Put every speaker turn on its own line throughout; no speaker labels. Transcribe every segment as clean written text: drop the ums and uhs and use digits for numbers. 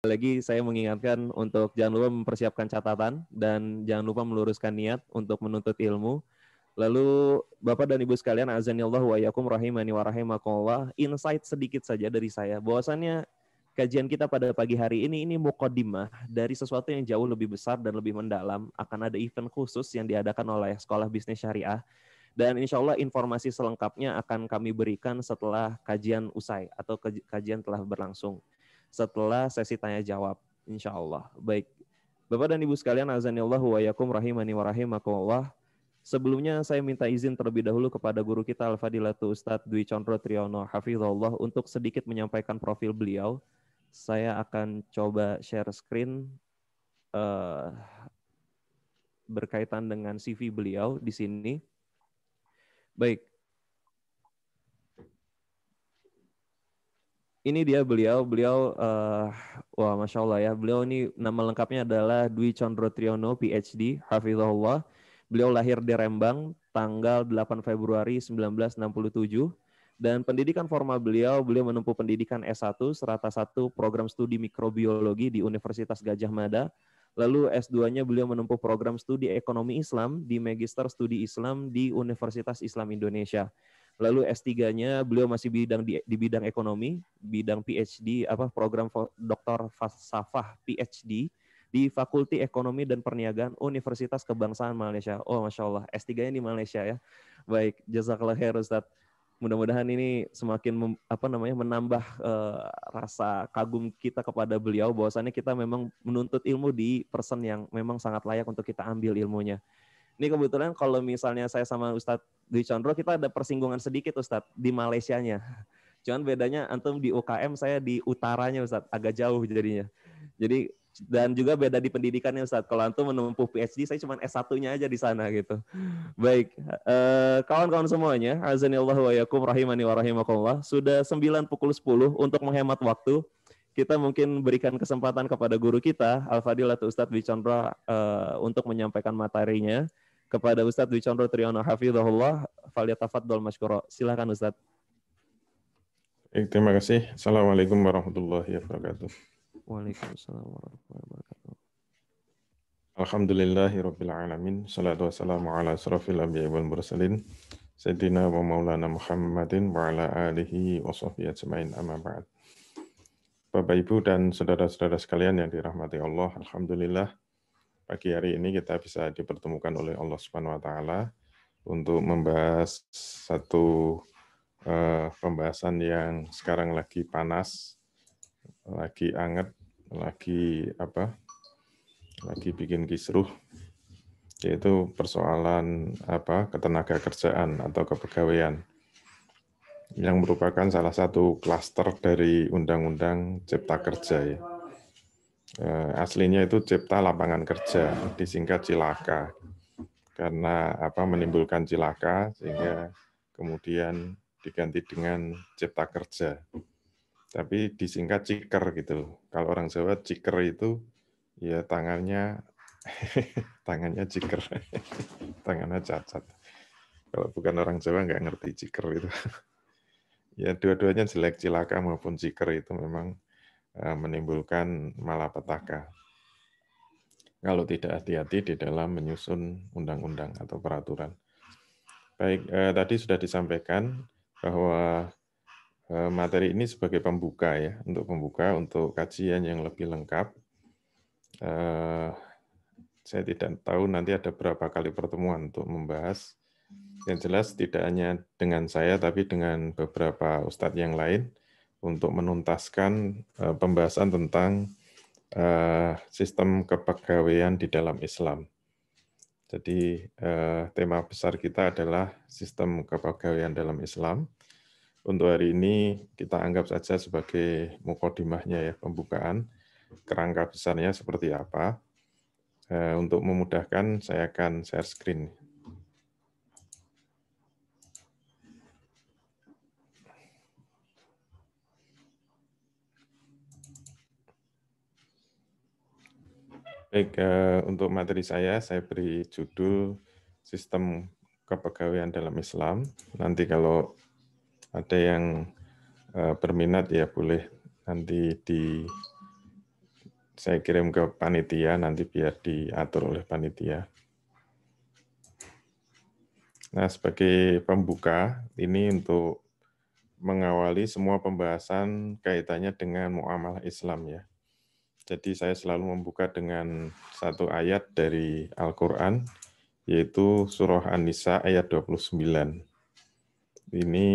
lagi saya mengingatkan untuk jangan lupa mempersiapkan catatan dan jangan lupa meluruskan niat untuk menuntut ilmu. Lalu Bapak dan Ibu sekalian, azanillahu wa iyyakum rahimani wa rahimakumullah, insight sedikit saja dari saya bahwasannya kajian kita pada pagi hari ini muqaddimah dari sesuatu yang jauh lebih besar dan lebih mendalam. Akan ada event khusus yang diadakan oleh Sekolah Bisnis Syariah dan insya Allah informasi selengkapnya akan kami berikan setelah kajian usai atau kajian telah berlangsung. Setelah sesi tanya jawab, insya Allah. Baik, Bapak dan Ibu sekalian, azanillahu wa iyyakum rahimani wa rahimakumullah. Sebelumnya saya minta izin terlebih dahulu kepada guru kita Al-Fadilatu Ustadz Dwi Condro Triyono Hafizahullah untuk sedikit menyampaikan profil beliau. Saya akan coba share screen berkaitan dengan CV beliau di sini. Baik. Ini dia beliau wah Masya Allah ya, beliau ini nama lengkapnya adalah Dwi Condro Triyono PhD, Hafizahullah. Beliau lahir di Rembang tanggal 8 Februari 1967 dan pendidikan formal beliau menempuh pendidikan S1 serata 1 program studi mikrobiologi di Universitas Gadjah Mada. Lalu S2-nya beliau menempuh program studi ekonomi Islam di Magister Studi Islam di Universitas Islam Indonesia. Lalu S3-nya beliau masih di bidang ekonomi, bidang PhD program Dr. Falsafah PhD di Fakulti Ekonomi dan Perniagaan Universitas Kebangsaan Malaysia. Oh, Masya Allah, S3-nya di Malaysia ya. Baik, jazakallah khair Ustaz. Mudah-mudahan ini semakin menambah rasa kagum kita kepada beliau bahwasannya kita memang menuntut ilmu di person yang memang sangat layak untuk kita ambil ilmunya. Ini kebetulan kalau misalnya saya sama Ustadz Dwi Condro, kita ada persinggungan sedikit Ustadz di Malaysianya. Cuman bedanya antum di UKM, saya di utaranya Ustadz, agak jauh jadinya. Jadi dan juga beda di pendidikannya Ustadz. Kalau antum menempuh PhD, saya cuma S1-nya aja di sana gitu. Baik, kawan-kawan semuanya, azanillahu wa iyyakum rahimani wa rahimakumullah. Sudah 9:10 untuk menghemat waktu. Kita mungkin berikan kesempatan kepada guru kita, Al-Fadilatu Ustadz Dwi Condro untuk menyampaikan materinya. Kepada Ustadz Dwi Condro Triyono Hafizahullah, falyatafaddal masykura. Silakan Ustadz.
Terima kasih. Assalamualaikum warahmatullahi wabarakatuh.
Waalaikumsalam warahmatullahi wabarakatuh.
Alhamdulillahirabbil alamin. Shalatu wassalamu ala asrofil anbiya'i wal mursalin. Sayyidina wa maulana Muhammadin wa ala alihi wa sahbihi ajma'in, amma ba'd. Bapak Ibu dan saudara-saudara sekalian yang dirahmati Allah, alhamdulillah pagi hari ini kita bisa dipertemukan oleh Allah Subhanahu wa taala untuk membahas satu pembahasan yang sekarang lagi panas, lagi anget, lagi bikin kisruh, yaitu persoalan ketenaga kerjaan atau kepegawaian yang merupakan salah satu klaster dari Undang-Undang Cipta Kerja ya. Aslinya itu Cipta Lapangan Kerja, disingkat Cilaka, karena menimbulkan cilaka sehingga kemudian diganti dengan Cipta Kerja. Tapi disingkat Ciker gitu. Kalau orang Jawa Ciker itu ya tangannya ciker, tangannya cacat. Kalau bukan orang Jawa nggak ngerti ciker itu. Ya dua-duanya jelek, cilaka maupun ciker itu memang menimbulkan malapetaka kalau tidak hati-hati di dalam menyusun undang-undang atau peraturan. Baik, tadi sudah disampaikan bahwa materi ini sebagai pembuka ya, untuk kajian yang lebih lengkap. Saya tidak tahu nanti ada berapa kali pertemuan untuk membahas. Yang jelas tidak hanya dengan saya, tapi dengan beberapa ustadz yang lain untuk menuntaskan pembahasan tentang sistem kepegawaian di dalam Islam. Jadi tema besar kita adalah sistem kepegawaian dalam Islam. Untuk hari ini kita anggap saja sebagai muqaddimahnya ya, pembukaan, kerangka besarnya seperti apa. Untuk memudahkan saya akan share screen. Baik, untuk materi saya beri judul Sistem Kepegawaian dalam Islam. Nanti kalau ada yang berminat ya boleh nanti saya kirim ke panitia nanti biar diatur oleh panitia. Nah, sebagai pembuka ini untuk mengawali semua pembahasan kaitannya dengan muamalah Islam ya. Jadi saya selalu membuka dengan satu ayat dari Al-Quran, yaitu surah An-Nisa ayat 29. Ini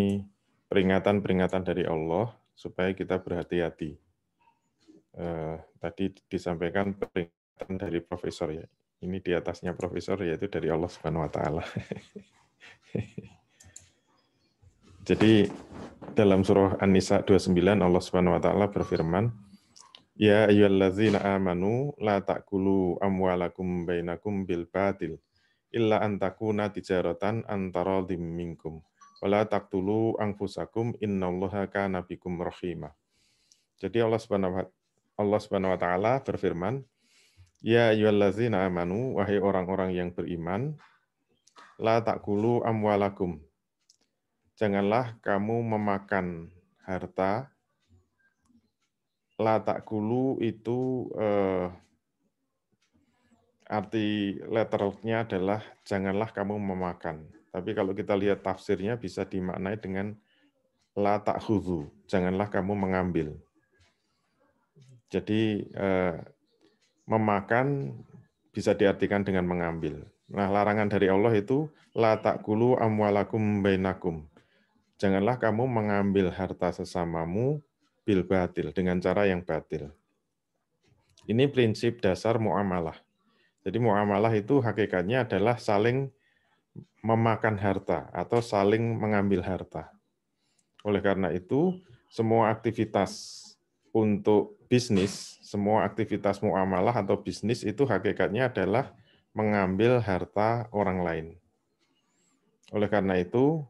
peringatan-peringatan dari Allah supaya kita berhati-hati. Tadi disampaikan peringatan dari profesor ya. Ini di atasnya profesor yaitu dari Allah Subhanahu wa taala. Jadi dalam surah An-Nisa 29 Allah Subhanahu wa taala berfirman, "Ya ayyuhallazina amanu la ta'kulu amwalakum bainakum bil batil illa an takuna tijaratan antara minkum wa la taqtulu anfusakum innallaha kana bikum rahima." Jadi Allah Subhanahu wa taala berfirman, "Ya ayyuhallazina amanu, wahai orang-orang yang beriman, la ta'kulu amwalakum." Janganlah kamu memakan harta. La ta'kulu itu arti letternya adalah janganlah kamu memakan. Tapi kalau kita lihat tafsirnya bisa dimaknai dengan la ta'khudhu, janganlah kamu mengambil. Jadi memakan bisa diartikan dengan mengambil. Nah, larangan dari Allah itu la ta'kulu amwalakum bainakum. Janganlah kamu mengambil harta sesamamu bil batil, dengan cara yang batil. Ini prinsip dasar muamalah. Jadi muamalah itu hakikatnya adalah saling memakan harta atau saling mengambil harta. Oleh karena itu, semua aktivitas untuk bisnis, semua aktivitas muamalah atau bisnis itu hakikatnya adalah mengambil harta orang lain. Oleh karena itu,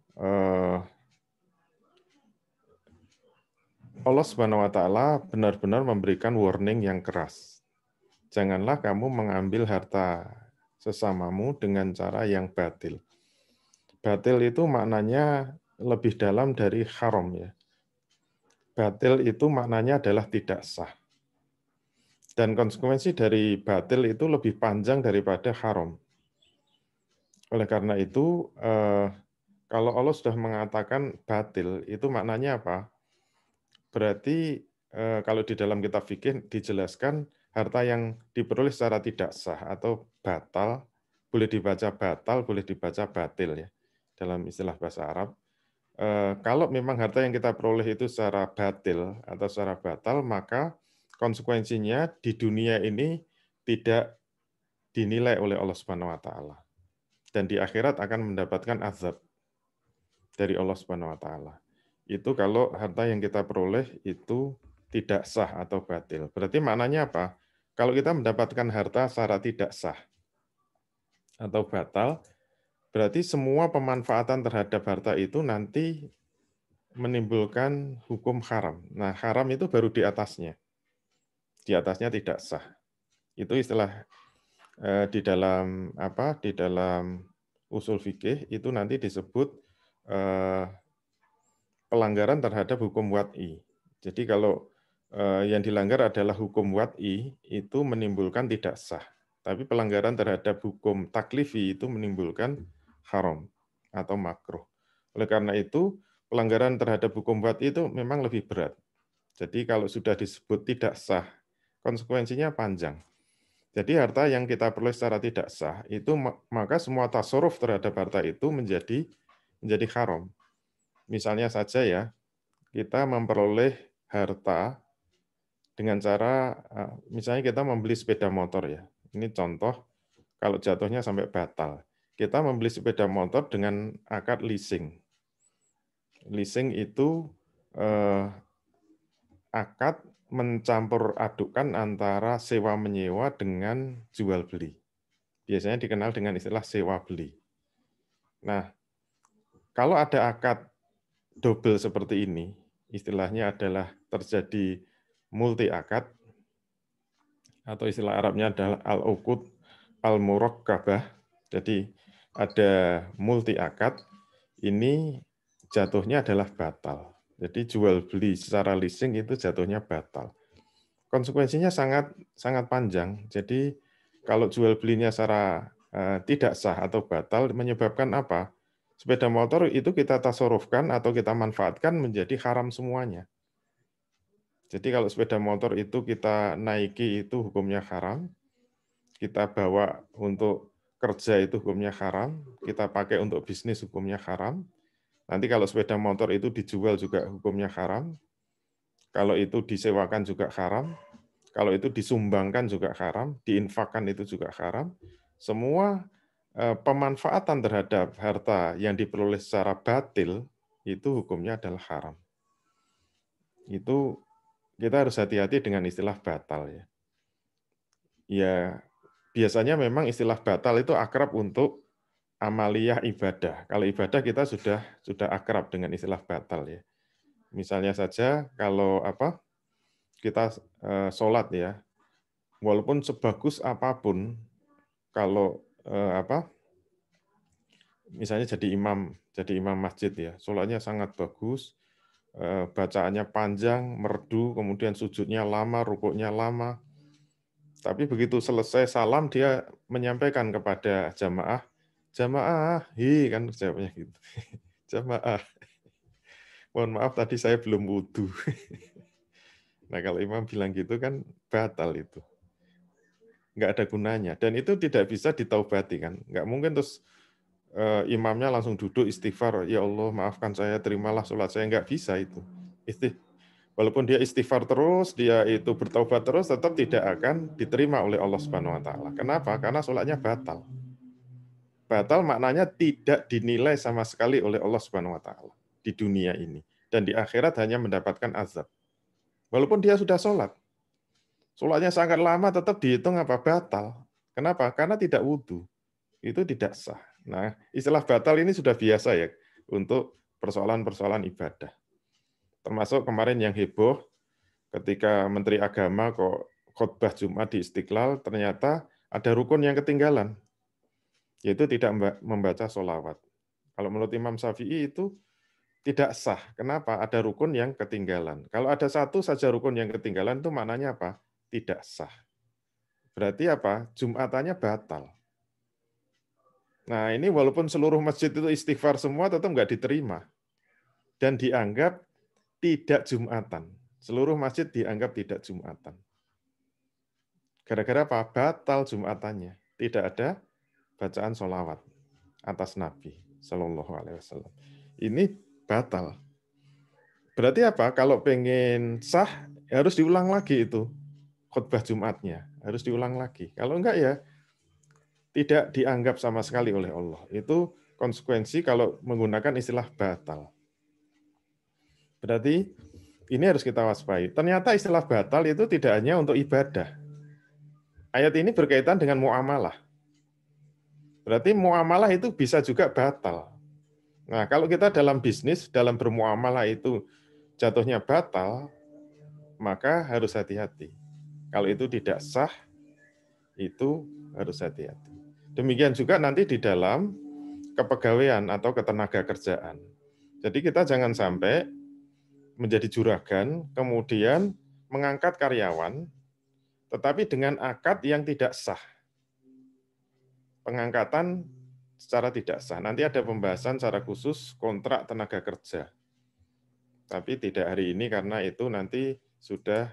Allah Subhanahu wa taala benar-benar memberikan warning yang keras. Janganlah kamu mengambil harta sesamamu dengan cara yang batil. Batil itu maknanya lebih dalam dari haram ya. Batil itu maknanya adalah tidak sah. Dan konsekuensi dari batil itu lebih panjang daripada haram. Oleh karena itu, kalau Allah sudah mengatakan batil, itu maknanya apa? Berarti kalau di dalam kitab fikih dijelaskan harta yang diperoleh secara tidak sah atau batal, boleh dibaca batal, boleh dibaca batil ya dalam istilah bahasa Arab. Kalau memang harta yang kita peroleh itu secara batil atau secara batal, maka konsekuensinya di dunia ini tidak dinilai oleh Allah Subhanahu wa taala. Dan di akhirat akan mendapatkan azab dari Allah Subhanahu wa taala. Itu kalau harta yang kita peroleh itu tidak sah atau batil. Berarti maknanya apa? Kalau kita mendapatkan harta secara tidak sah atau batal, berarti semua pemanfaatan terhadap harta itu nanti menimbulkan hukum haram. Nah, haram itu baru di atasnya. Di atasnya tidak sah. Itu istilah di dalam apa? Di dalam usul fikih itu nanti disebut pelanggaran terhadap hukum wad'i. Jadi kalau yang dilanggar adalah hukum wad'i, itu menimbulkan tidak sah. Tapi pelanggaran terhadap hukum taklifi itu menimbulkan haram atau makruh. Oleh karena itu, pelanggaran terhadap hukum wad'i itu memang lebih berat. Jadi kalau sudah disebut tidak sah, konsekuensinya panjang. Jadi harta yang kita peroleh secara tidak sah, itu maka semua tasarruf terhadap harta itu menjadi haram. Misalnya saja ya, kita memperoleh harta dengan cara, misalnya kita membeli sepeda motor ya. Ini contoh, kalau jatuhnya sampai batal. Kita membeli sepeda motor dengan akad leasing. Leasing itu akad mencampur adukkan antara sewa menyewa dengan jual beli. Biasanya dikenal dengan istilah sewa beli. Nah, kalau ada akad double seperti ini, istilahnya adalah terjadi multi akad, atau istilah Arabnya adalah al-uqud al-murakkabah. Jadi ada multi akad, ini jatuhnya adalah batal. Jadi jual beli secara leasing itu jatuhnya batal. konsekuensinya sangat sangat panjang. Jadi kalau jual belinya secara tidak sah atau batal menyebabkan apa? Sepeda motor itu kita tasarufkan atau kita manfaatkan menjadi haram semuanya. Jadi kalau sepeda motor itu kita naiki itu hukumnya haram, kita bawa untuk kerja itu hukumnya haram, kita pakai untuk bisnis hukumnya haram. Nanti kalau sepeda motor itu dijual juga hukumnya haram, kalau itu disewakan juga haram, kalau itu disumbangkan juga haram, diinfakkan itu juga haram. Semua pemanfaatan terhadap harta yang diperoleh secara batil itu hukumnya adalah haram. Itu kita harus hati-hati dengan istilah batal ya. Ya, biasanya memang istilah batal itu akrab untuk amaliyah ibadah. Kalau ibadah kita sudah akrab dengan istilah batal ya. Misalnya saja kalau kita sholat ya, walaupun sebagus apapun, kalau misalnya jadi imam masjid ya, sholatnya sangat bagus, bacaannya panjang, merdu, kemudian sujudnya lama, rukuknya lama. Tapi begitu selesai salam dia menyampaikan kepada jamaah, jamaah, kan jawabnya gitu. Jamaah. Mohon maaf tadi saya belum wudu. Nah kalau imam bilang gitu kan batal itu. Nggak ada gunanya. Dan itu tidak bisa ditaubati kan. Nggak mungkin terus imamnya langsung duduk istighfar, ya Allah maafkan saya, terimalah sholat saya. Nggak bisa itu. Walaupun dia istighfar terus, dia itu bertaubat terus, tetap tidak akan diterima oleh Allah Subhanahu Wa Taala. Kenapa? Karena sholatnya batal. Batal maknanya tidak dinilai sama sekali oleh Allah Subhanahu Wa Taala di dunia ini. Dan di akhirat hanya mendapatkan azab. Walaupun dia sudah sholat. Sholatnya sangat lama tetap dihitung apa? Batal. Kenapa? Karena tidak wudhu. Itu tidak sah. Nah, istilah batal ini sudah biasa ya untuk persoalan-persoalan ibadah. Termasuk kemarin yang heboh ketika Menteri Agama kok khutbah Jumat di Istiqlal, ternyata ada rukun yang ketinggalan, yaitu tidak membaca sholawat. Kalau menurut Imam Syafi'i itu tidak sah. Kenapa? Ada rukun yang ketinggalan. Kalau ada satu saja rukun yang ketinggalan itu maknanya apa? Tidak sah. Berarti apa? Jumatannya batal. Nah ini walaupun seluruh masjid itu istighfar semua tetap nggak diterima. Dan dianggap tidak Jumatan. Seluruh masjid dianggap tidak Jumatan. Gara-gara apa? Batal Jumatannya. Tidak ada bacaan sholawat atas Nabi Shallallahu Alaihi Wasallam. Ini batal. Berarti apa? Kalau pengen sah harus diulang lagi itu khutbah Jumatnya. Harus diulang lagi. Kalau enggak ya tidak dianggap sama sekali oleh Allah. Itu konsekuensi kalau menggunakan istilah batal. Berarti ini harus kita waspadai. Ternyata istilah batal itu tidak hanya untuk ibadah. Ayat ini berkaitan dengan muamalah. Berarti muamalah itu bisa juga batal. Nah, kalau kita dalam bisnis, dalam bermuamalah itu jatuhnya batal, maka harus hati-hati. Kalau itu tidak sah, itu harus hati-hati. Demikian juga nanti di dalam kepegawaian atau ketenaga kerjaan. Jadi kita jangan sampai menjadi juragan, kemudian mengangkat karyawan, tetapi dengan akad yang tidak sah. Pengangkatan secara tidak sah. Nanti ada pembahasan secara khusus kontrak tenaga kerja. Tapi tidak hari ini karena itu nanti sudah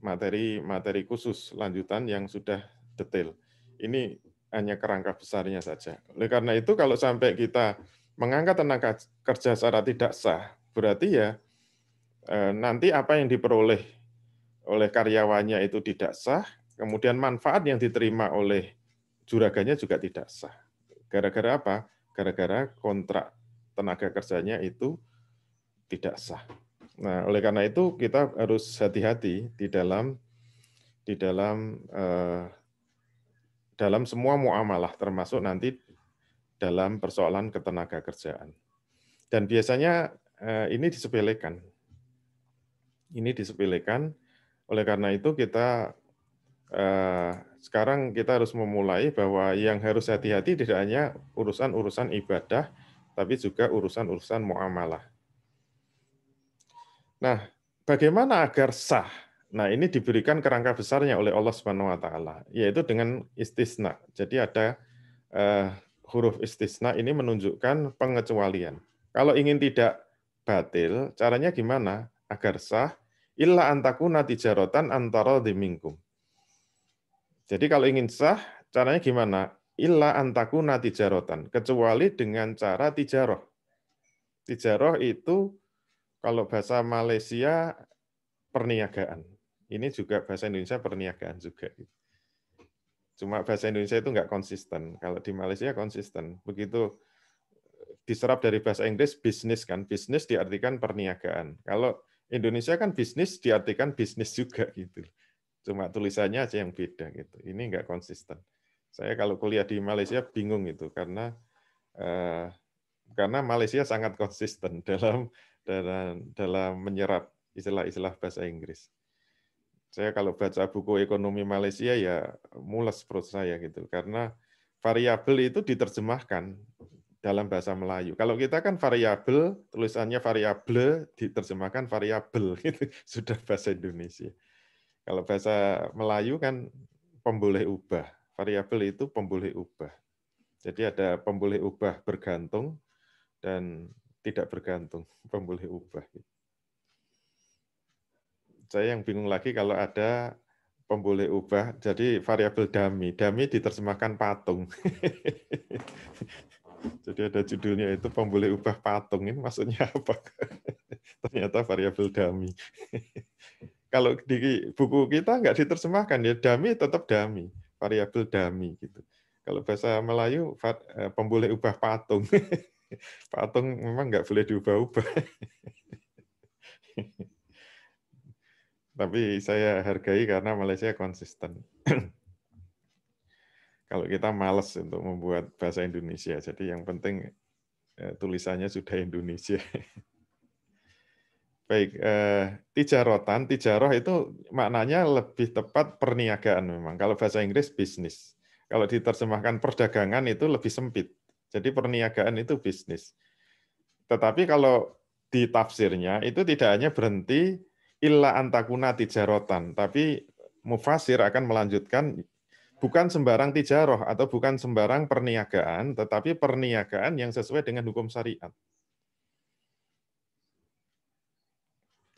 materi khusus lanjutan yang sudah detail. Ini hanya kerangka besarnya saja. Oleh karena itu kalau sampai kita mengangkat tenaga kerja secara tidak sah, berarti ya nanti apa yang diperoleh oleh karyawannya itu tidak sah, kemudian manfaat yang diterima oleh juragannya juga tidak sah. Gara-gara apa? Gara-gara kontrak tenaga kerjanya itu tidak sah. Nah, oleh karena itu kita harus hati-hati di dalam semua muamalah, termasuk nanti dalam persoalan ketenaga kerjaan. Dan biasanya ini disepelekan. Oleh karena itu kita sekarang kita harus memulai bahwa yang harus hati-hati tidak hanya urusan-urusan ibadah, tapi juga urusan-urusan muamalah. Nah, bagaimana agar sah? Nah, ini diberikan kerangka besarnya oleh Allah Subhanahu wa taala, yaitu dengan istisna. Jadi ada huruf istisna ini menunjukkan pengecualian. Kalau ingin tidak batil, caranya gimana? Agar sah, illa antakuna tijaratan antara minkum. Jadi kalau ingin sah, caranya gimana? Illa antakuna tijaratan, kecuali dengan cara tijaroh. Tijaroh itu kalau bahasa Malaysia perniagaan. Ini juga bahasa Indonesia perniagaan juga. Cuma bahasa Indonesia itu nggak konsisten. Kalau di Malaysia konsisten. Begitu diserap dari bahasa Inggris bisnis kan. Bisnis diartikan perniagaan. Kalau Indonesia kan bisnis diartikan bisnis juga gitu. Cuma tulisannya aja yang beda gitu. Ini nggak konsisten. Saya kalau kuliah di Malaysia bingung itu karena Malaysia sangat konsisten dalam menyerap istilah-istilah bahasa Inggris. Saya kalau baca buku ekonomi Malaysia ya mules perut saya gitu karena variabel itu diterjemahkan dalam bahasa Melayu. Kalau kita kan variabel, tulisannya variable, diterjemahkan variabel gitu. Sudah bahasa Indonesia. Kalau bahasa Melayu kan pemboleh ubah. Variabel itu pemboleh ubah. Jadi ada pemboleh ubah bergantung dan tidak bergantung, pemboleh ubah. Saya yang bingung lagi kalau ada pemboleh ubah, jadi variabel dummy. Dummy diterjemahkan patung. Jadi ada judulnya itu pemboleh ubah patung. Ini maksudnya apa? Ternyata variabel dummy. Kalau di buku kita nggak diterjemahkan, ya dummy tetap dummy. Variabel dummy. Gitu. Kalau bahasa Melayu, pemboleh ubah patung. Patung memang nggak boleh diubah-ubah. Tapi saya hargai karena Malaysia konsisten. Kalau kita malas untuk membuat bahasa Indonesia, jadi yang penting tulisannya sudah Indonesia. Baik, tijaroh itu maknanya lebih tepat perniagaan memang. Kalau bahasa Inggris bisnis. Kalau diterjemahkan perdagangan itu lebih sempit. Jadi perniagaan itu bisnis. Tetapi kalau di tafsirnya itu tidak hanya berhenti illa antakuna tijarotan, tapi mufasir akan melanjutkan bukan sembarang tijaroh atau bukan sembarang perniagaan, tetapi perniagaan yang sesuai dengan hukum syariat.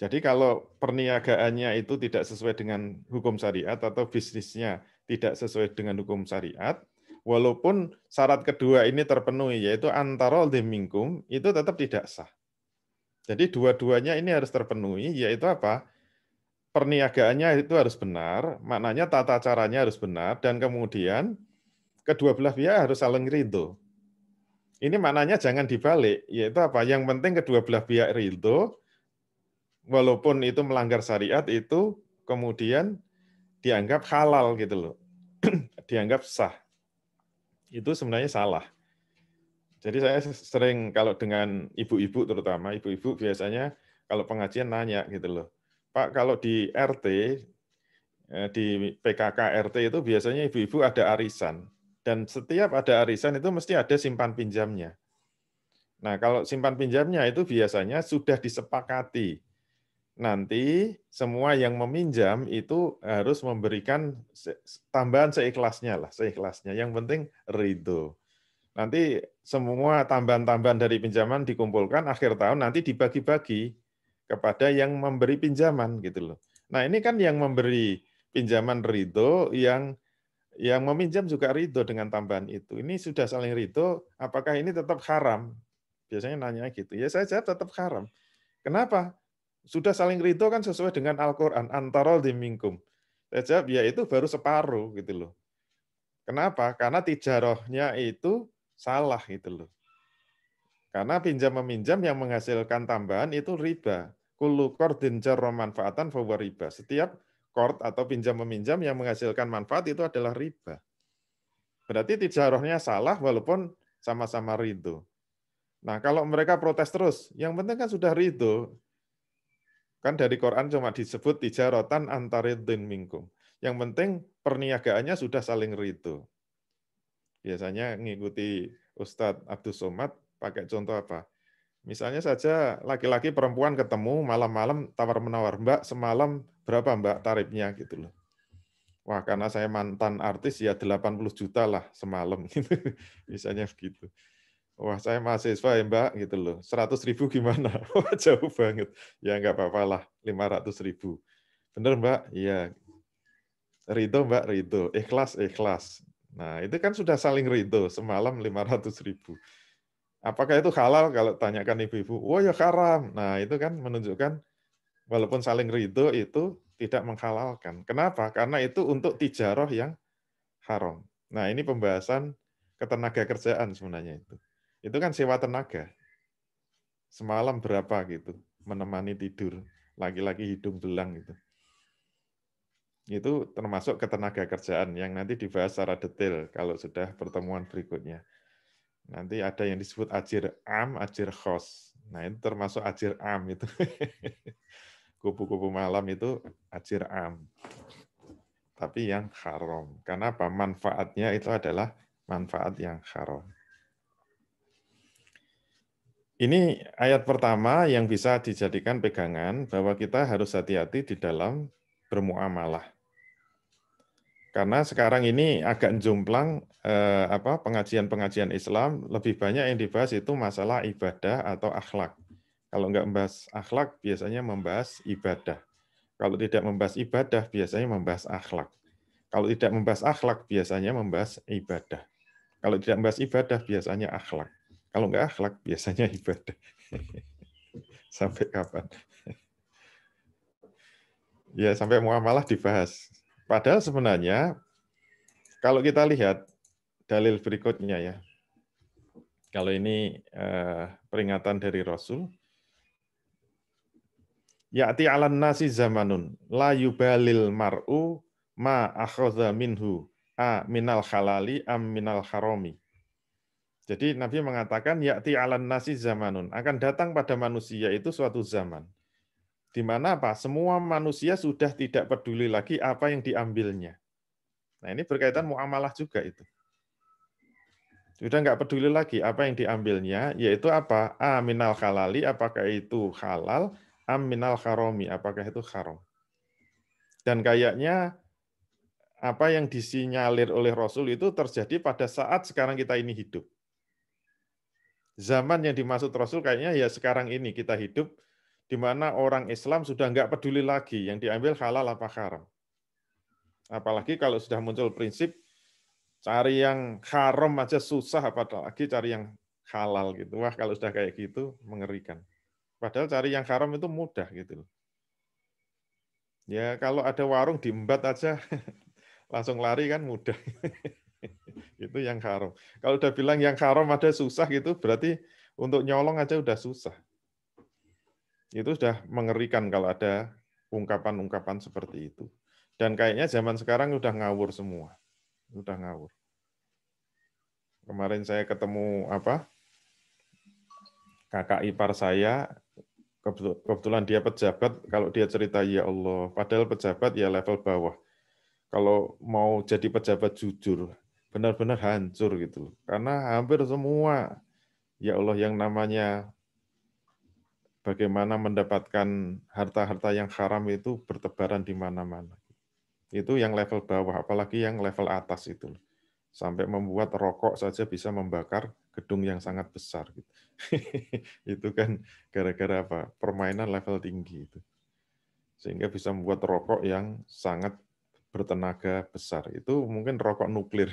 Jadi kalau perniagaannya itu tidak sesuai dengan hukum syariat atau bisnisnya tidak sesuai dengan hukum syariat, walaupun syarat kedua ini terpenuhi, yaitu antarol minkum, itu tetap tidak sah. Jadi dua-duanya ini harus terpenuhi, yaitu apa? Perniagaannya itu harus benar, maknanya tata caranya harus benar, dan kemudian kedua belah pihak harus saling ridho. Ini maknanya jangan dibalik, yaitu apa? Yang penting kedua belah pihak ridho, walaupun itu melanggar syariat, itu kemudian dianggap halal gitu loh. Dianggap sah. Itu sebenarnya salah. Jadi saya sering kalau dengan ibu-ibu terutama, ibu-ibu biasanya kalau pengajian nanya gitu loh. Pak, kalau di RT, di PKK RT itu biasanya ibu-ibu ada arisan. Dan setiap ada arisan itu mesti ada simpan pinjamnya. Nah, kalau simpan pinjamnya itu biasanya sudah disepakati. Nanti semua yang meminjam itu harus memberikan tambahan seikhlasnya lah, seikhlasnya. Yang penting ridho. Nanti semua tambahan-tambahan dari pinjaman dikumpulkan akhir tahun nanti dibagi-bagi kepada yang memberi pinjaman gitu loh. Nah, ini kan yang memberi pinjaman ridho, yang meminjam juga ridho dengan tambahan itu. Ini sudah saling ridho, apakah ini tetap haram? Biasanya nanya gitu. Ya saya jawab tetap haram. Kenapa? Sudah saling ridho kan sesuai dengan Al-Quran. Antarol minkum. Saya jawab ya itu baru separuh gitu loh. Kenapa? Karena tijarohnya itu salah gitu loh. Karena pinjam-meminjam yang menghasilkan tambahan itu riba. Kullu qardin jarra manfaatan fahuwa riba. Setiap qard atau pinjam-meminjam yang menghasilkan manfaat itu adalah riba. Berarti tijarohnya salah walaupun sama-sama ridho. Nah, kalau mereka protes terus, yang penting kan sudah ridho. Kan dari Quran cuma disebut tijaratan antaridin minkum. Yang penting perniagaannya sudah saling ridho. Biasanya ngikuti Ustadz Abdus Somad pakai contoh apa? Misalnya saja laki-laki perempuan ketemu malam-malam tawar-menawar, Mbak semalam berapa Mbak tarifnya gitu loh. Wah, karena saya mantan artis ya 80 juta lah semalam gitu. Misalnya begitu. Wah, saya mahasiswa ya Mbak gitu loh. 100.000 gimana? Wah, jauh banget. Ya nggak apa-apa lah, 500.000. Bener Mbak? Iya. Ridho Mbak, ridho. Ikhlas, ikhlas. Nah, itu kan sudah saling ridho. Semalam 500.000. Apakah itu halal kalau tanyakan ibu-ibu? Oh ya haram. Nah, itu kan menunjukkan walaupun saling ridho itu tidak menghalalkan. Kenapa? Karena itu untuk tijarah yang haram. Nah, ini pembahasan ketenaga kerjaan sebenarnya itu. Itu kan sewa tenaga. Semalam berapa gitu, menemani tidur. Laki-laki hidung belang gitu. Itu termasuk ketenaga kerjaan yang nanti dibahas secara detail kalau sudah pertemuan berikutnya. Nanti ada yang disebut ajir am, ajir khos. Nah, itu termasuk ajir am itu. Kupu-kupu malam itu ajir am. Tapi yang haram. Karena apa? Manfaatnya itu adalah manfaat yang haram. Ini ayat pertama yang bisa dijadikan pegangan bahwa kita harus hati-hati di dalam bermuamalah. Karena sekarang ini agak jomplang pengajian-pengajian Islam lebih banyak yang dibahas itu masalah ibadah atau akhlak. Kalau nggak membahas akhlak, biasanya membahas ibadah. Kalau tidak membahas ibadah, biasanya membahas akhlak. Kalau tidak membahas akhlak, biasanya membahas ibadah. Kalau tidak membahas ibadah, biasanya akhlak. Kalau nggak akhlak, biasanya ibadah. Sampai kapan? Ya, sampai muamalah dibahas. Padahal sebenarnya, kalau kita lihat dalil berikutnya ya, kalau ini peringatan dari Rasul, ya'ti 'alan nasi zamanun la yubalil mar'u ma akhadha minhu a minal halali am minal harami. Jadi Nabi mengatakan ya'ti 'alan nasi zamanun, akan datang pada manusia itu suatu zaman di mana apa? Semua manusia sudah tidak peduli lagi apa yang diambilnya. Nah, ini berkaitan muamalah juga itu. Sudah nggak peduli lagi apa yang diambilnya, yaitu apa? A minal halali, apakah itu halal? Am minal harami, apakah itu haram? Dan kayaknya apa yang disinyalir oleh Rasul itu terjadi pada saat sekarang kita ini hidup. Zaman yang dimaksud Rasul kayaknya ya sekarang ini kita hidup, di mana orang Islam sudah nggak peduli lagi yang diambil halal apa haram. Apalagi kalau sudah muncul prinsip cari yang haram aja susah, apalagi cari yang halal gitu. Wah, kalau sudah kayak gitu mengerikan. Padahal cari yang haram itu mudah gitu. Ya kalau ada warung diembat aja langsung lari kan mudah. Itu yang haram. Kalau udah bilang yang haram ada susah gitu, berarti untuk nyolong aja udah susah. Itu sudah mengerikan kalau ada ungkapan-ungkapan seperti itu. Dan kayaknya zaman sekarang udah ngawur semua. Udah ngawur. Kemarin saya ketemu kakak ipar saya, kebetulan dia pejabat, kalau dia cerita ya Allah, padahal pejabat ya level bawah. Kalau mau jadi pejabat jujur, benar-benar hancur gitu. Karena hampir semua, ya Allah, yang namanya bagaimana mendapatkan harta-harta yang haram itu bertebaran di mana-mana. Itu yang level bawah, apalagi yang level atas itu. Sampai membuat rokok saja bisa membakar gedung yang sangat besar. Itu kan gara-gara apa? Permainan level tinggi itu. Sehingga bisa membuat rokok yang sangat bertenaga besar. Itu mungkin rokok nuklir.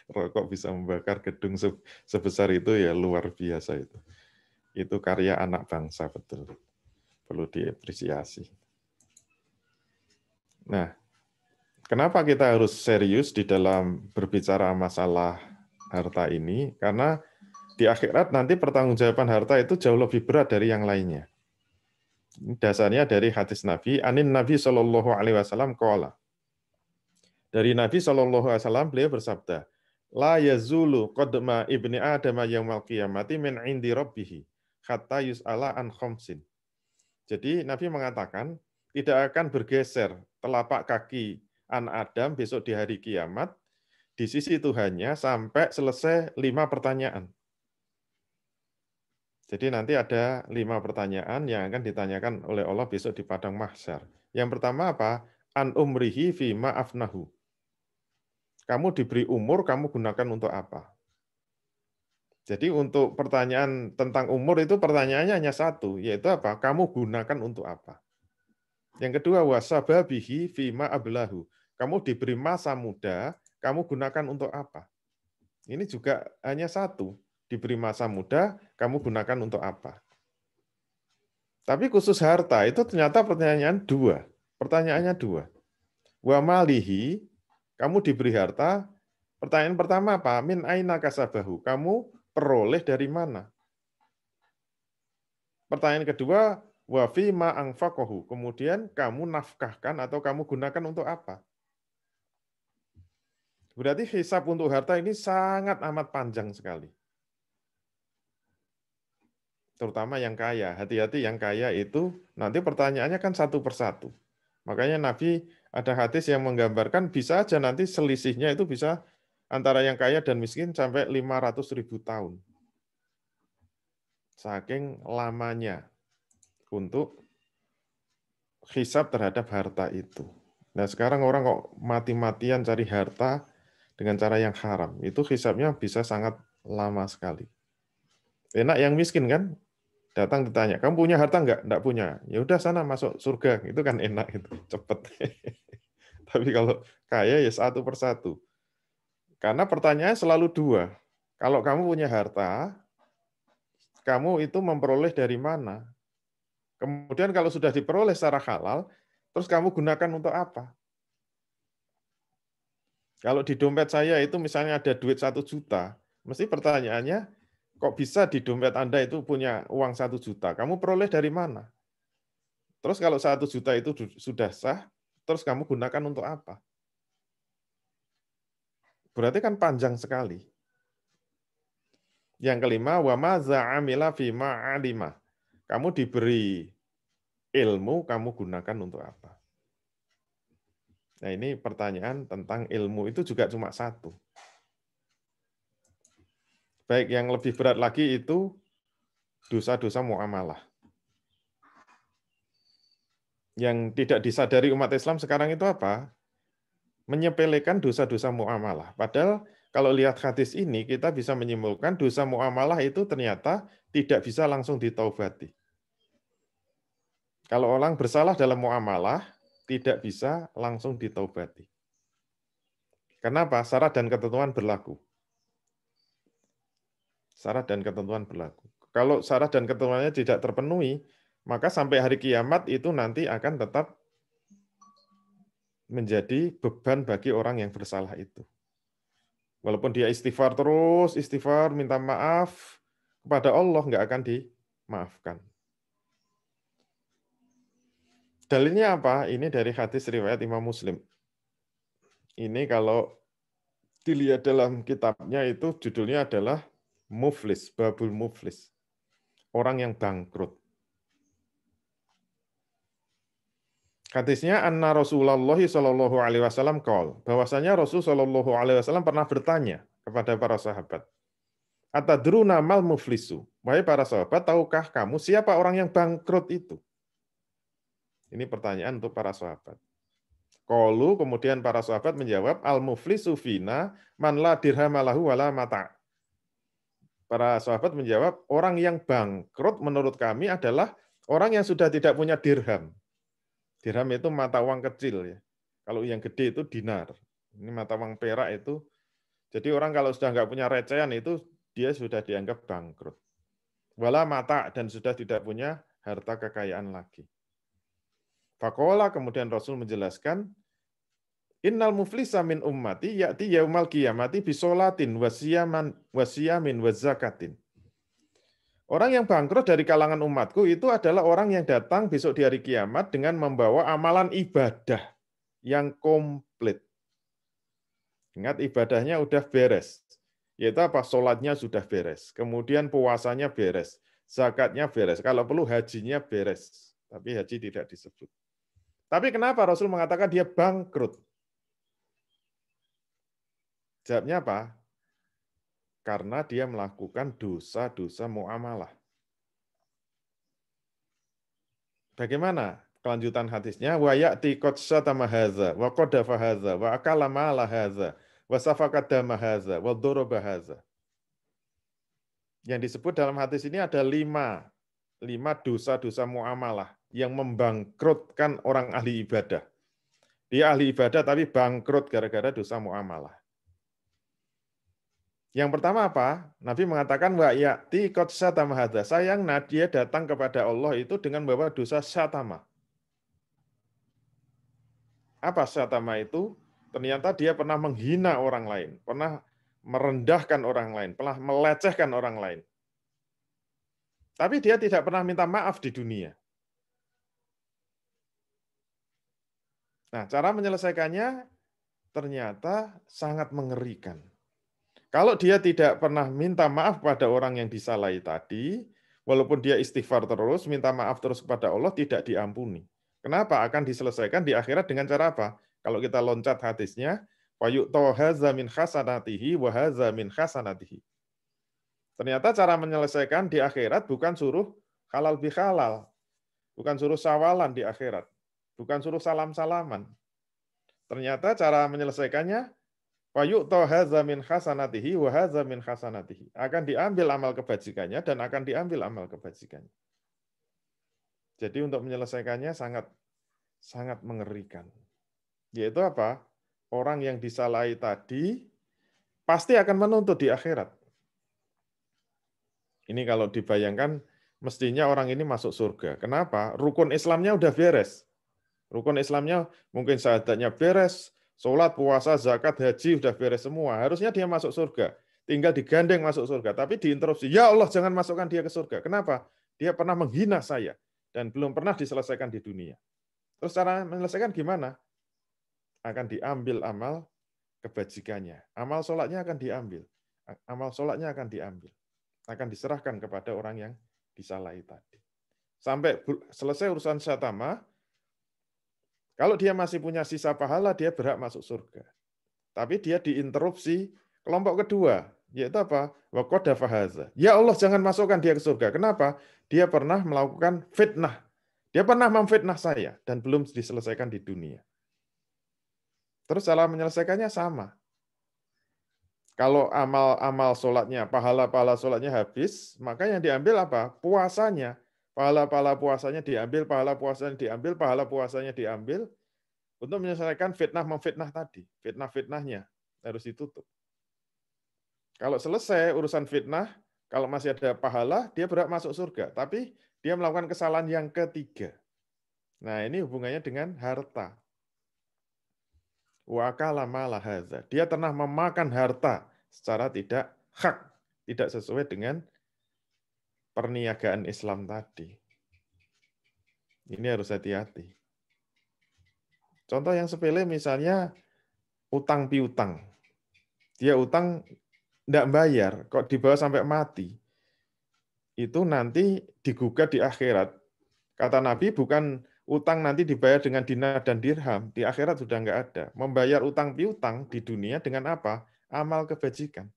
Rokok bisa membakar gedung sebesar itu ya luar biasa itu. Itu karya anak bangsa betul. Perlu diapresiasi. Nah, kenapa kita harus serius di dalam berbicara masalah harta ini? Karena di akhirat nanti pertanggungjawaban harta itu jauh lebih berat dari yang lainnya. Dasarnya dari hadis Nabi, anin Nabi Shallallahu Alaihi Wasallam qala. Dari Nabi Shallallahu Alaihi Wasallam beliau bersabda, la yazulu qadma ibni Adam yaumal qiyamati min indi rabbih hatta yus'ala an khamsin. Jadi Nabi mengatakan tidak akan bergeser telapak kaki anak Adam besok di hari kiamat di sisi Tuhannya sampai selesai 5 pertanyaan. Jadi nanti ada 5 pertanyaan yang akan ditanyakan oleh Allah besok di padang mahsyar. Yang pertama apa? An umrihi fima afnahu. Kamu diberi umur, kamu gunakan untuk apa? Jadi untuk pertanyaan tentang umur itu pertanyaannya hanya satu, yaitu apa? Kamu gunakan untuk apa? Yang kedua, wasababihi fima ablahu. Kamu diberi masa muda, kamu gunakan untuk apa? Ini juga hanya satu. Diberi masa muda, kamu gunakan untuk apa? Tapi khusus harta, itu ternyata pertanyaan dua. Pertanyaannya dua. Wa malihi, kamu diberi harta, pertanyaan pertama apa? Min aina kasabahu. Kamu peroleh dari mana? Pertanyaan kedua, wa fi ma anfaqahu. Kemudian kamu nafkahkan atau kamu gunakan untuk apa? Berarti hisab untuk harta ini sangat amat panjang sekali. Terutama yang kaya. Hati-hati yang kaya itu nanti pertanyaannya kan satu persatu. Makanya Nabi ada hadis yang menggambarkan bisa aja nanti selisihnya itu bisa antara yang kaya dan miskin sampai 500.000 tahun. Saking lamanya untuk hisab terhadap harta itu. Nah sekarang orang kok mati-matian cari harta dengan cara yang haram. Itu hisabnya bisa sangat lama sekali. Enak yang miskin kan? Datang ditanya, kamu punya harta enggak? Enggak punya. Ya udah sana masuk surga. Itu kan enak itu, cepet. Tapi kalau kaya ya satu persatu. Karena pertanyaannya selalu dua. Kalau kamu punya harta, kamu itu memperoleh dari mana? Kemudian kalau sudah diperoleh secara halal, terus kamu gunakan untuk apa? Kalau di dompet saya itu misalnya ada duit 1 juta, mesti pertanyaannya, kok bisa di dompet Anda itu punya uang 1 juta? Kamu peroleh dari mana? Terus kalau 1 juta itu sudah sah, terus kamu gunakan untuk apa? Berarti kan panjang sekali. Yang kelima, wa maza amila fima alima. Kamu diberi ilmu, kamu gunakan untuk apa? Nah ini pertanyaan tentang ilmu itu juga cuma satu. Baik, yang lebih berat lagi itu dosa-dosa muamalah. Yang tidak disadari umat Islam sekarang itu apa? Menyepelekan dosa-dosa muamalah. Padahal kalau lihat hadis ini, kita bisa menyimpulkan dosa muamalah itu ternyata tidak bisa langsung ditaubati. Kalau orang bersalah dalam muamalah, tidak bisa langsung ditaubati. Kenapa? Syarat dan ketentuan berlaku. Syarat dan ketentuan berlaku. Kalau syarat dan ketentuannya tidak terpenuhi, maka sampai hari kiamat itu nanti akan tetap menjadi beban bagi orang yang bersalah itu. Walaupun dia istighfar terus, istighfar, minta maaf, kepada Allah nggak akan dimaafkan. Dalilnya apa? Ini dari hadis riwayat Imam Muslim. Ini kalau dilihat dalam kitabnya itu judulnya adalah Muflis, Babul Muflis. Orang yang bangkrut. Hadisnya anna Rasulullah sallallahu alaihi wasallam qaul, bahwasanya Rasul sallallahu alaihi wasallam pernah bertanya kepada para sahabat. Atadruna mal muflisu? Wahai para sahabat, tahukah kamu siapa orang yang bangkrut itu? Ini pertanyaan untuk para sahabat. Qalu, kemudian para sahabat menjawab, al muflisu fina man la dirhamalahu wala mata'. Para sahabat menjawab, orang yang bangkrut menurut kami adalah orang yang sudah tidak punya dirham. Dirham itu mata uang kecil ya. Kalau yang gede itu dinar. Ini mata uang perak itu. Jadi orang kalau sudah nggak punya recehan itu dia sudah dianggap bangkrut. Wala mata dan sudah tidak punya harta kekayaan lagi. Faqala, kemudian Rasul menjelaskan, innal muflisa min ummati ya'ti yaumal qiyamati bisolatin wasiyamin wazakatin. Orang yang bangkrut dari kalangan umatku itu adalah orang yang datang besok di hari kiamat dengan membawa amalan ibadah yang komplit. Ingat, ibadahnya udah beres. Yaitu apa? Sholatnya sudah beres. Kemudian puasanya beres. Zakatnya beres. Kalau perlu hajinya beres. Tapi haji tidak disebut. Tapi kenapa Rasul mengatakan dia bangkrut? Jawabnya apa? Karena dia melakukan dosa-dosa muamalah. Bagaimana kelanjutan hadisnya? Wa ya'ti qad syatama hadza wa qadafa hadza wa akala mala hadza wa safaka dama hadza wa daraba hadza. Yang disebut dalam hadis ini ada lima dosa-dosa muamalah yang membangkrutkan orang ahli ibadah. Dia ahli ibadah tapi bangkrut gara-gara dosa muamalah. Yang pertama apa? Nabi mengatakan wa ya'ti qad syatama hadza. Sayangnya dia datang kepada Allah itu dengan membawa dosa syatama. Apa syatama itu? Ternyata dia pernah menghina orang lain, pernah merendahkan orang lain, pernah melecehkan orang lain. Tapi dia tidak pernah minta maaf di dunia. Nah, cara menyelesaikannya ternyata sangat mengerikan. Kalau dia tidak pernah minta maaf pada orang yang disalahi tadi, walaupun dia istighfar terus, minta maaf terus kepada Allah, tidak diampuni. Kenapa? Akan diselesaikan di akhirat dengan cara apa? Kalau kita loncat hadisnya, fayu'ta hadza min hasanatihi wa hadza min hasanatihi. Ternyata cara menyelesaikan di akhirat bukan suruh halal bihalal, bukan suruh sawalan di akhirat, bukan suruh salam-salaman. Ternyata cara menyelesaikannya fayu'ta hadza min hasanatihi wa hadza min hasanatihi. Akan diambil amal kebajikannya dan akan diambil amal kebajikannya. Jadi untuk menyelesaikannya sangat mengerikan. Yaitu apa? Orang yang disalahi tadi pasti akan menuntut di akhirat. Ini kalau dibayangkan mestinya orang ini masuk surga. Kenapa? Rukun Islamnya udah beres. Rukun Islamnya mungkin syahadatnya beres, sholat, puasa, zakat, haji udah beres semua. Harusnya dia masuk surga. Tinggal digandeng masuk surga. Tapi diinterupsi. Ya Allah, jangan masukkan dia ke surga. Kenapa? Dia pernah menghina saya. Dan belum pernah diselesaikan di dunia. Terus cara menyelesaikan gimana? Akan diambil amal kebajikannya. Amal sholatnya akan diambil. Amal sholatnya akan diambil. Akan diserahkan kepada orang yang disalahi tadi. Sampai selesai urusan syatama, kalau dia masih punya sisa pahala, dia berhak masuk surga. Tapi dia diinterupsi kelompok kedua, yaitu apa? Wa qadafa hadza. Ya Allah, jangan masukkan dia ke surga. Kenapa? Dia pernah melakukan fitnah. Dia pernah memfitnah saya dan belum diselesaikan di dunia. Terus cara menyelesaikannya sama. Kalau amal sholatnya, pahala-pahala sholatnya habis, maka yang diambil apa? Puasanya. Pahala-pahala puasanya diambil, pahala puasanya diambil, pahala puasanya diambil, untuk menyelesaikan fitnah-memfitnah tadi. Fitnah-fitnahnya harus ditutup. Kalau selesai urusan fitnah, kalau masih ada pahala, dia berhak masuk surga. Tapi dia melakukan kesalahan yang ketiga. Nah, ini hubungannya dengan harta. Wa akala mala hadza. Dia pernah memakan harta secara tidak hak, tidak sesuai dengan perniagaan Islam tadi. Ini harus hati-hati. Contoh yang sepele misalnya utang piutang. Dia utang tidak bayar, kok dibawa sampai mati. Itu nanti digugat di akhirat. Kata Nabi bukan utang nanti dibayar dengan dinar dan dirham, di akhirat sudah nggak ada. Membayar utang piutang di dunia dengan apa? Amal kebajikan.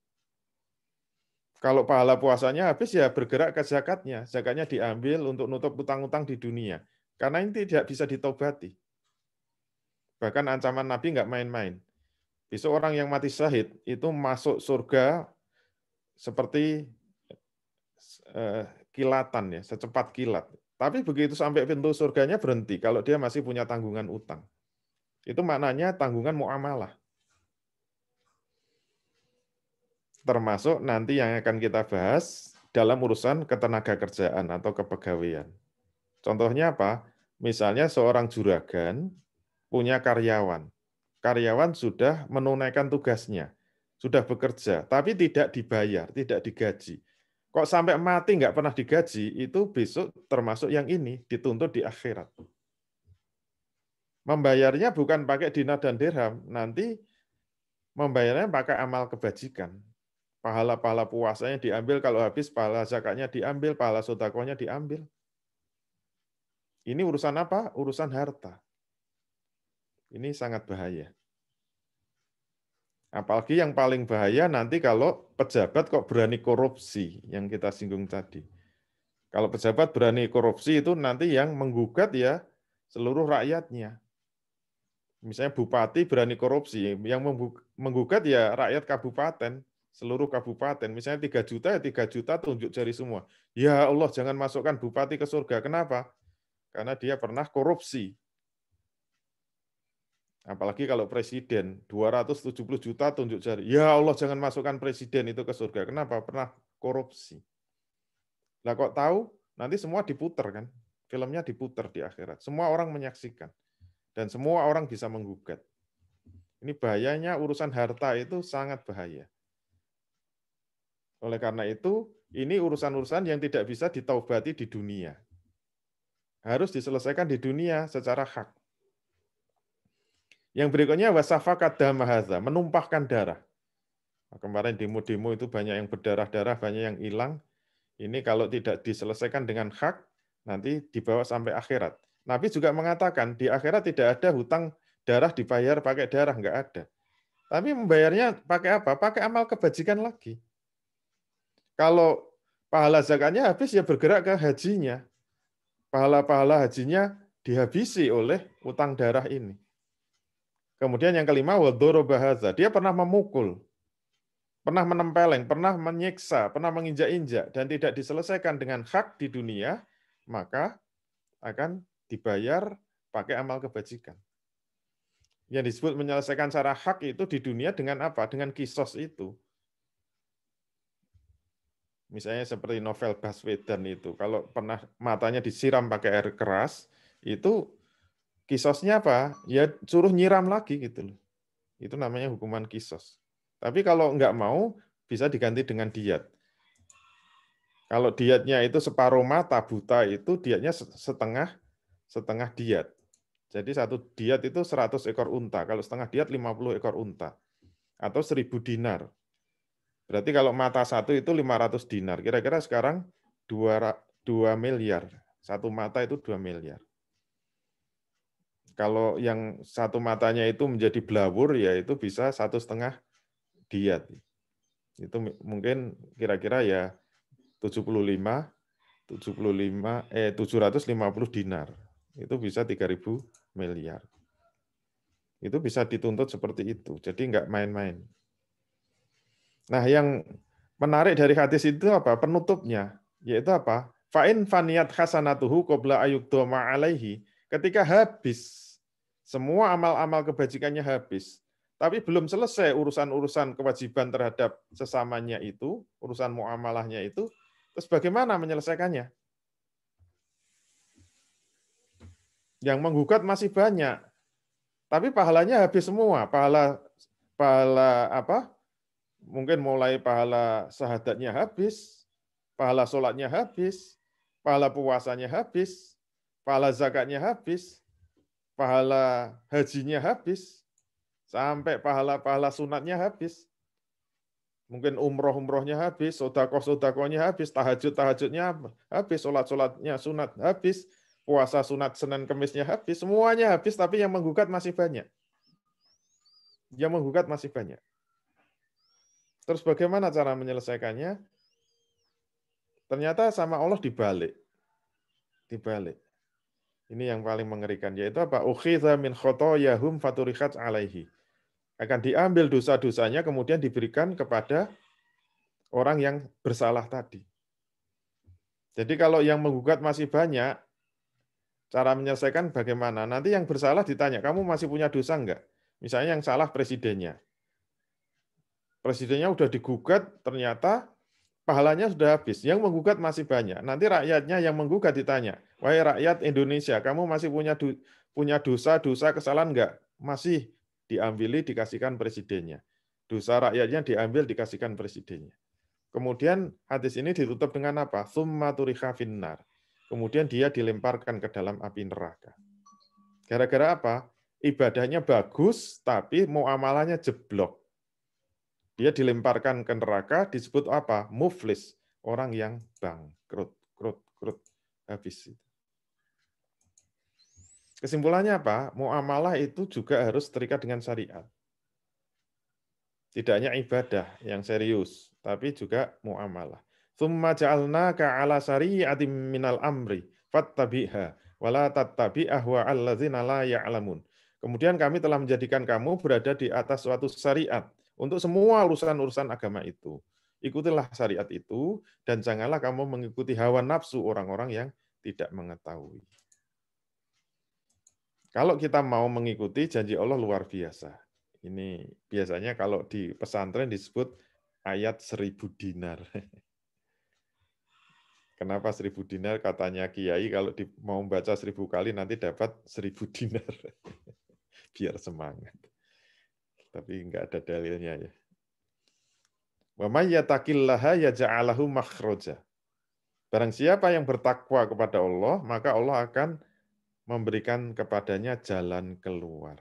Kalau pahala puasanya habis ya bergerak ke zakatnya. Zakatnya diambil untuk nutup utang-utang di dunia. Karena ini tidak bisa ditobati. Bahkan ancaman Nabi nggak main-main. Besok orang yang mati syahid itu masuk surga seperti kilatan ya, secepat kilat. Tapi begitu sampai pintu surganya berhenti kalau dia masih punya tanggungan utang. Itu maknanya tanggungan muamalah. Termasuk nanti yang akan kita bahas dalam urusan ketenagakerjaan atau kepegawaian. Contohnya apa? Misalnya seorang juragan punya karyawan. Karyawan sudah menunaikan tugasnya, sudah bekerja, tapi tidak dibayar, tidak digaji. Kok sampai mati nggak pernah digaji, itu besok termasuk yang ini, dituntut di akhirat. Membayarnya bukan pakai dinar dan dirham, nanti membayarnya pakai amal kebajikan. Pahala-pahala puasanya diambil, kalau habis pahala zakatnya diambil, pahala sedekahnya diambil. Ini urusan apa? Urusan harta. Ini sangat bahaya. Apalagi yang paling bahaya nanti kalau pejabat kok berani korupsi, yang kita singgung tadi. Kalau pejabat berani korupsi itu nanti yang menggugat ya seluruh rakyatnya. Misalnya bupati berani korupsi, yang menggugat ya rakyat kabupaten, seluruh kabupaten. Misalnya 3 juta ya 3 juta tunjuk jari semua. Ya Allah, jangan masukkan bupati ke surga. Kenapa? Karena dia pernah korupsi. Apalagi kalau presiden, 270 juta tunjuk jari. Ya Allah, jangan masukkan presiden itu ke surga. Kenapa? Pernah korupsi. Lah kok tahu? Nanti semua diputer kan? Filmnya diputer di akhirat. Semua orang menyaksikan. Dan semua orang bisa menggugat. Ini bahayanya urusan harta itu sangat bahaya. Oleh karena itu, ini urusan-urusan yang tidak bisa ditaubati di dunia. Harus diselesaikan di dunia secara hak. Yang berikutnya wasafakat damahaza, menumpahkan darah. Nah, kemarin demo-demo itu banyak yang berdarah-darah, banyak yang hilang. Ini kalau tidak diselesaikan dengan hak, nanti dibawa sampai akhirat. Nabi juga mengatakan, di akhirat tidak ada hutang darah dibayar pakai darah, nggak ada. Tapi membayarnya pakai apa? Pakai amal kebajikan lagi. Kalau pahala zakatnya habis, ya bergerak ke hajinya. Pahala-pahala hajinya dihabisi oleh utang darah ini. Kemudian yang kelima, wadorobahaza. Dia pernah memukul, pernah menempeleng, pernah menyiksa, pernah menginjak-injak, dan tidak diselesaikan dengan hak di dunia, maka akan dibayar pakai amal kebajikan. Yang disebut menyelesaikan secara hak itu di dunia dengan apa? Dengan kisos itu. Misalnya seperti novel Baswedan itu, kalau pernah matanya disiram pakai air keras, itu kisosnya apa? Ya suruh nyiram lagi gitu loh. Itu namanya hukuman kisos. Tapi kalau nggak mau, bisa diganti dengan diat. Kalau diatnya itu separuh mata buta, itu diatnya setengah diat. Jadi satu diat itu 100 ekor unta. Kalau setengah diat 50 ekor unta. Atau 1000 dinar. Berarti kalau mata satu itu 500 dinar. Kira-kira sekarang 2 miliar. Satu mata itu 2 miliar. Kalau yang satu matanya itu menjadi blawur, ya itu bisa 1,5 diat. Itu mungkin kira-kira ya 750 dinar. Itu bisa 3.000 miliar. Itu bisa dituntut seperti itu. Jadi nggak main-main. Nah, yang menarik dari hadis itu apa? Penutupnya, yaitu apa? Fa'in faniyat hasanatuhu qabla ayuqdoma alaihi. Ketika habis, semua amal-amal kebajikannya habis. Tapi belum selesai urusan-urusan kewajiban terhadap sesamanya itu, urusan muamalahnya itu, terus bagaimana menyelesaikannya? Yang menggugat masih banyak, tapi pahalanya habis semua. Pahala apa? Mungkin mulai pahala syahadatnya habis, pahala sholatnya habis, pahala puasanya habis, pahala zakatnya habis, pahala hajinya habis, sampai pahala-pahala sunatnya habis. Mungkin umroh-umrohnya habis, sodakoh-sodakohnya habis, tahajud-tahajudnya habis, sholat-sholatnya sunat habis, puasa sunat Senin Kemisnya habis, semuanya habis, tapi yang menggugat masih banyak. Yang menggugat masih banyak. Terus bagaimana cara menyelesaikannya? Ternyata sama Allah dibalik. Dibalik. Ini yang paling mengerikan, yaitu apa? Ukhidha min khotoyahum faturikat alaihi. Akan diambil dosa-dosanya, kemudian diberikan kepada orang yang bersalah tadi. Jadi kalau yang menggugat masih banyak, cara menyelesaikan bagaimana? Nanti yang bersalah ditanya, kamu masih punya dosa enggak? Misalnya yang salah presidennya. Presidennya udah digugat, ternyata pahalanya sudah habis. Yang menggugat masih banyak. Nanti rakyatnya yang menggugat ditanya, wahai rakyat Indonesia, kamu masih punya dosa kesalahan enggak? Masih. Diambili, dikasihkan presidennya. Dosa rakyatnya diambil, dikasihkan presidennya. Kemudian hadis ini ditutup dengan apa? Tsumma turikha finnar. Kemudian dia dilemparkan ke dalam api neraka. Gara-gara apa? Ibadahnya bagus, tapi muamalahnya jeblok. Dia dilemparkan ke neraka, disebut apa? Muflis. Orang yang bangkrut. Krut. Habis. Kesimpulannya apa? Muamalah itu juga harus terikat dengan syariat. Tidak hanya ibadah yang serius, tapi juga muamalah. Tsumma ja'alnaka 'ala syari'atin minal amri fattabi'ha wa la tattabi' ahwa'al ladzina la ya'lamun. Kemudian kami telah menjadikan kamu berada di atas suatu syariat untuk semua urusan-urusan agama itu. Ikutilah syariat itu dan janganlah kamu mengikuti hawa nafsu orang-orang yang tidak mengetahui. Kalau kita mau mengikuti janji Allah luar biasa. Ini biasanya kalau di pesantren disebut ayat 1000 dinar. Kenapa 1000 dinar? Katanya Kiai kalau mau baca 1000 kali nanti dapat 1000 dinar. Biar semangat. Tapi enggak ada dalilnya ya. Wa may yattaqillaha yaj'al lahu makhraja. Barang siapa yang bertakwa kepada Allah, maka Allah akan memberikan kepadanya jalan keluar.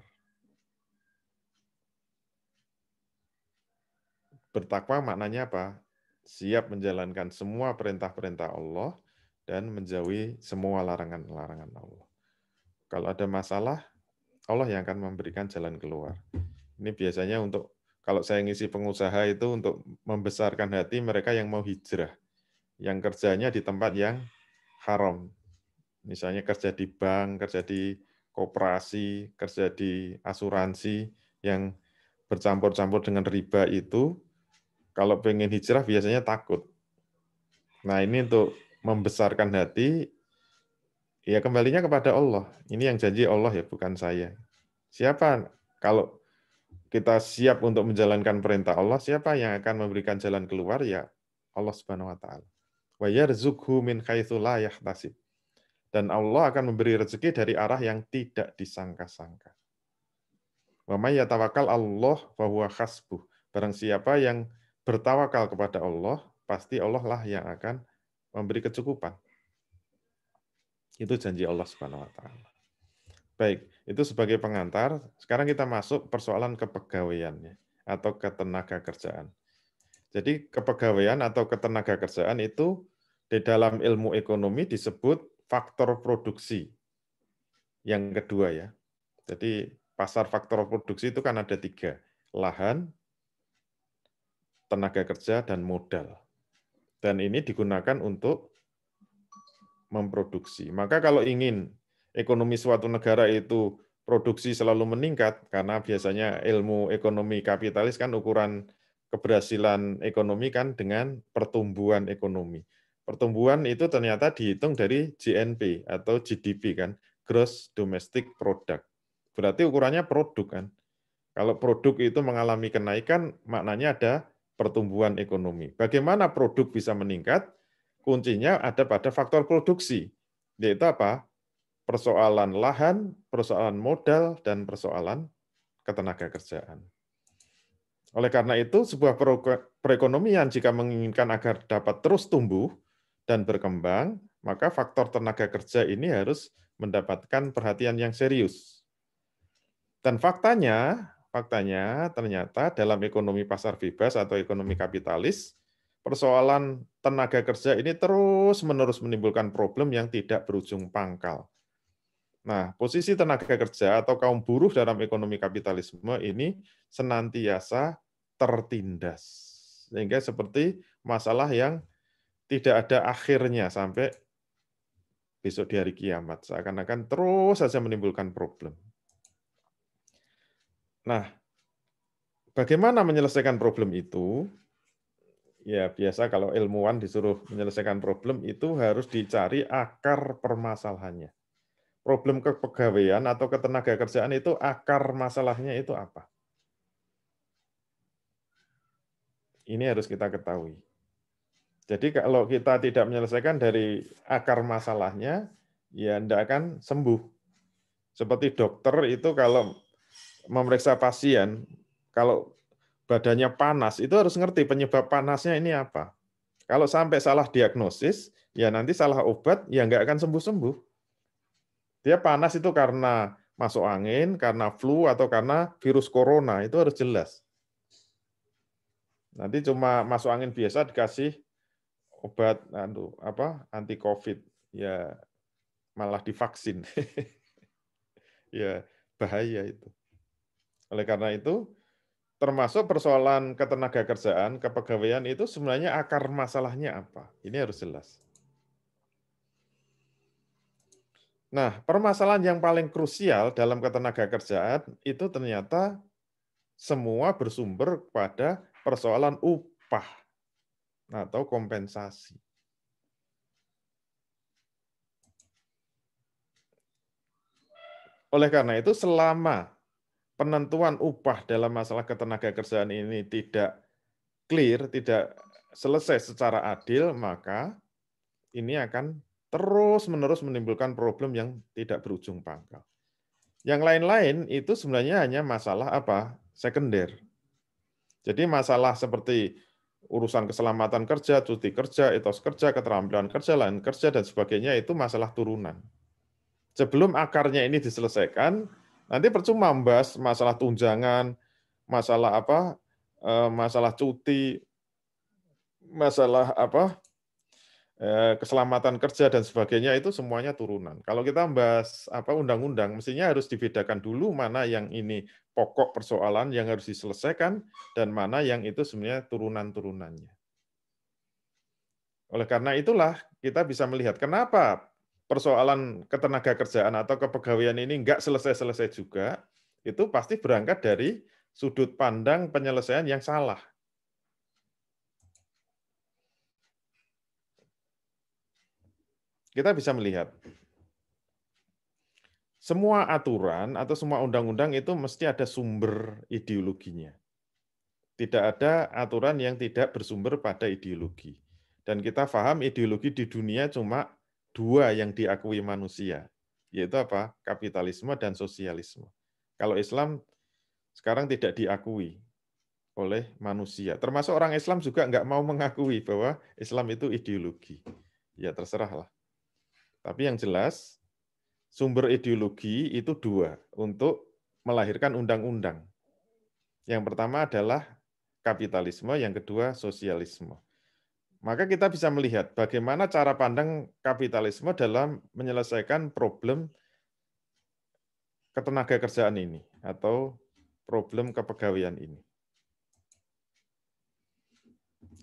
Bertakwa maknanya apa? Siap menjalankan semua perintah-perintah Allah dan menjauhi semua larangan-larangan Allah. Kalau ada masalah, Allah yang akan memberikan jalan keluar. Ini biasanya untuk, kalau saya ngisi pengusaha itu untuk membesarkan hati mereka yang mau hijrah, yang kerjanya di tempat yang haram. Misalnya kerja di bank, kerja di koperasi, kerja di asuransi yang bercampur-campur dengan riba itu, kalau pengen hijrah biasanya takut. Nah ini untuk membesarkan hati, ya kembalinya kepada Allah. Ini yang janji Allah ya, bukan saya. Siapa kalau kita siap untuk menjalankan perintah Allah, siapa yang akan memberikan jalan keluar? Ya Allah Subhanahu wa taala. Wa yarzuqhu min haitsu la yahtasib. Dan Allah akan memberi rezeki dari arah yang tidak disangka-sangka. Wa may yatawakkal Allah fa huwa hasbuh. Barang siapa yang bertawakal kepada Allah, pasti Allah lah yang akan memberi kecukupan. Itu janji Allah Subhanahu wa taala. Baik, itu sebagai pengantar. Sekarang kita masuk persoalan kepegawaiannya atau ketenagakerjaan. Jadi kepegawaian atau ketenagakerjaan itu di dalam ilmu ekonomi disebut faktor produksi. Yang kedua ya. Jadi pasar faktor produksi itu kan ada 3. Lahan, tenaga kerja, dan modal. Dan ini digunakan untuk memproduksi. Maka kalau ingin ekonomi suatu negara itu produksi selalu meningkat, karena biasanya ilmu ekonomi kapitalis kan ukuran keberhasilan ekonomi kan dengan pertumbuhan ekonomi. Pertumbuhan itu ternyata dihitung dari GNP atau GDP kan, Gross Domestic Product. Berarti ukurannya produk kan. Kalau produk itu mengalami kenaikan, maknanya ada pertumbuhan ekonomi. Bagaimana produk bisa meningkat? Kuncinya ada pada faktor produksi, yaitu apa? Persoalan lahan, persoalan modal, dan persoalan ketenagakerjaan. Oleh karena itu, sebuah perekonomian jika menginginkan agar dapat terus tumbuh dan berkembang, maka faktor tenaga kerja ini harus mendapatkan perhatian yang serius. Dan faktanya ternyata dalam ekonomi pasar bebas atau ekonomi kapitalis, persoalan tenaga kerja ini terus-menerus menimbulkan problem yang tidak berujung pangkal. Nah, posisi tenaga kerja atau kaum buruh dalam ekonomi kapitalisme ini senantiasa tertindas. Sehingga seperti masalah yang tidak ada akhirnya sampai besok di hari kiamat. Seakan-akan terus saja menimbulkan problem. Nah, bagaimana menyelesaikan problem itu? Ya, biasa kalau ilmuwan disuruh menyelesaikan problem itu harus dicari akar permasalahannya. Problem kepegawaian atau ketenagakerjaan itu akar masalahnya itu apa? Ini harus kita ketahui. Jadi kalau kita tidak menyelesaikan dari akar masalahnya, ya tidak akan sembuh. Seperti dokter itu kalau memeriksa pasien, kalau badannya panas, itu harus ngerti penyebab panasnya ini apa. Kalau sampai salah diagnosis, ya nanti salah obat, ya nggak akan sembuh-sembuh. Dia panas itu karena masuk angin, karena flu, atau karena virus corona, itu harus jelas. Nanti cuma masuk angin biasa dikasih obat anti COVID, ya malah divaksin. Ya bahaya itu. Oleh karena itu, termasuk persoalan ketenagakerjaan, kepegawaian itu sebenarnya akar masalahnya apa? Ini harus jelas. Nah, permasalahan yang paling krusial dalam ketenagakerjaan itu ternyata semua bersumber pada persoalan upah atau kompensasi. Oleh karena itu, selama penentuan upah dalam masalah ketenagakerjaan ini tidak clear, tidak selesai secara adil, maka ini akan terus-menerus menimbulkan problem yang tidak berujung pangkal. Yang lain-lain itu sebenarnya hanya masalah apa? Sekunder. Jadi masalah seperti urusan keselamatan kerja, cuti kerja, etos kerja, keterampilan kerja, lain kerja, dan sebagainya itu masalah turunan. Sebelum akarnya ini diselesaikan, nanti percuma membahas masalah tunjangan, masalah apa, masalah cuti, masalah apa, keselamatan kerja dan sebagainya itu semuanya turunan. Kalau kita membahas apa undang-undang, mestinya harus dibedakan dulu mana yang ini pokok persoalan yang harus diselesaikan dan mana yang itu sebenarnya turunan-turunannya. Oleh karena itulah kita bisa melihat kenapa persoalan ketenagakerjaan atau kepegawaian ini nggak selesai-selesai juga, itu pasti berangkat dari sudut pandang penyelesaian yang salah. Kita bisa melihat semua aturan atau semua undang-undang itu mesti ada sumber ideologinya. Tidak ada aturan yang tidak bersumber pada ideologi. Dan kita paham ideologi di dunia cuma dua yang diakui manusia, yaitu apa? Kapitalisme dan sosialisme. Kalau Islam sekarang tidak diakui oleh manusia. Termasuk orang Islam juga nggak mau mengakui bahwa Islam itu ideologi. Ya terserahlah. Tapi yang jelas, sumber ideologi itu dua untuk melahirkan undang-undang. Yang pertama adalah kapitalisme, yang kedua sosialisme. Maka kita bisa melihat bagaimana cara pandang kapitalisme dalam menyelesaikan problem ketenagakerjaan ini atau problem kepegawaian ini.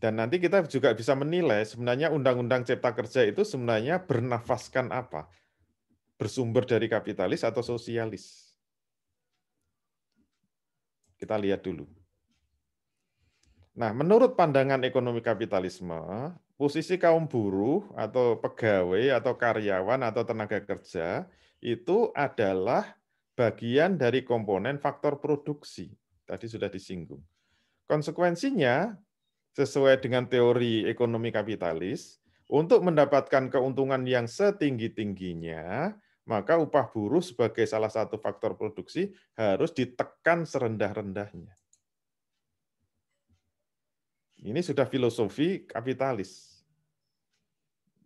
Dan nanti kita juga bisa menilai sebenarnya Undang-Undang Cipta Kerja itu sebenarnya bernafaskan apa? Bersumber dari kapitalis atau sosialis? Kita lihat dulu. Nah, menurut pandangan ekonomi kapitalisme, posisi kaum buruh atau pegawai atau karyawan atau tenaga kerja itu adalah bagian dari komponen faktor produksi. Tadi sudah disinggung. Konsekuensinya, sesuai dengan teori ekonomi kapitalis, untuk mendapatkan keuntungan yang setinggi-tingginya, maka upah buruh sebagai salah satu faktor produksi harus ditekan serendah-rendahnya. Ini sudah filosofi kapitalis.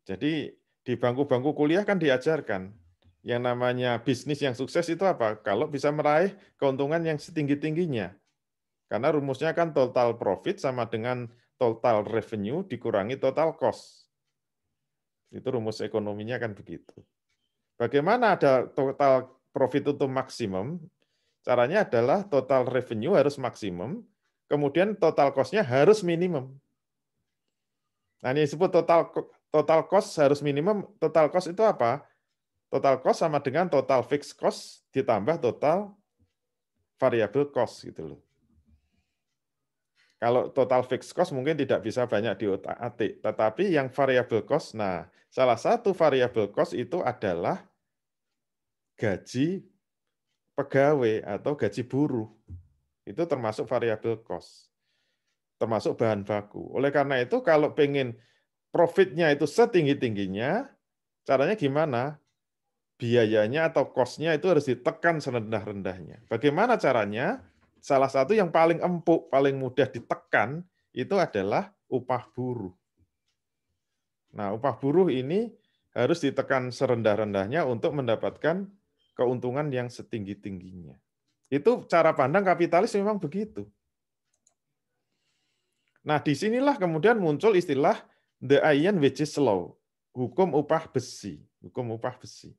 Jadi di bangku-bangku kuliah kan diajarkan, yang namanya bisnis yang sukses itu apa? Kalau bisa meraih keuntungan yang setinggi-tingginya. Karena rumusnya kan total profit sama dengan total revenue dikurangi total cost. Itu rumus ekonominya kan begitu. Bagaimana ada total profit itu maksimum? Caranya adalah total revenue harus maksimum, kemudian total cost-nya harus minimum. Nah, ini disebut total cost harus minimum. Total cost itu apa? Total cost sama dengan total fixed cost ditambah total variable cost gitu loh. Kalau total fixed cost mungkin tidak bisa banyak diotak-atik, tetapi yang variable cost, nah salah satu variable cost itu adalah gaji pegawai atau gaji buruh. Itu termasuk variable cost, termasuk bahan baku. Oleh karena itu kalau pengen profitnya itu setinggi-tingginya, caranya gimana? Biayanya atau cost-nya itu harus ditekan serendah-rendahnya. Bagaimana caranya? Salah satu yang paling empuk, paling mudah ditekan, itu adalah upah buruh. Nah, upah buruh ini harus ditekan serendah-rendahnya untuk mendapatkan keuntungan yang setinggi-tingginya. Itu cara pandang kapitalis memang begitu. Nah, disinilah kemudian muncul istilah the iron wages law, hukum upah besi. Hukum upah besi.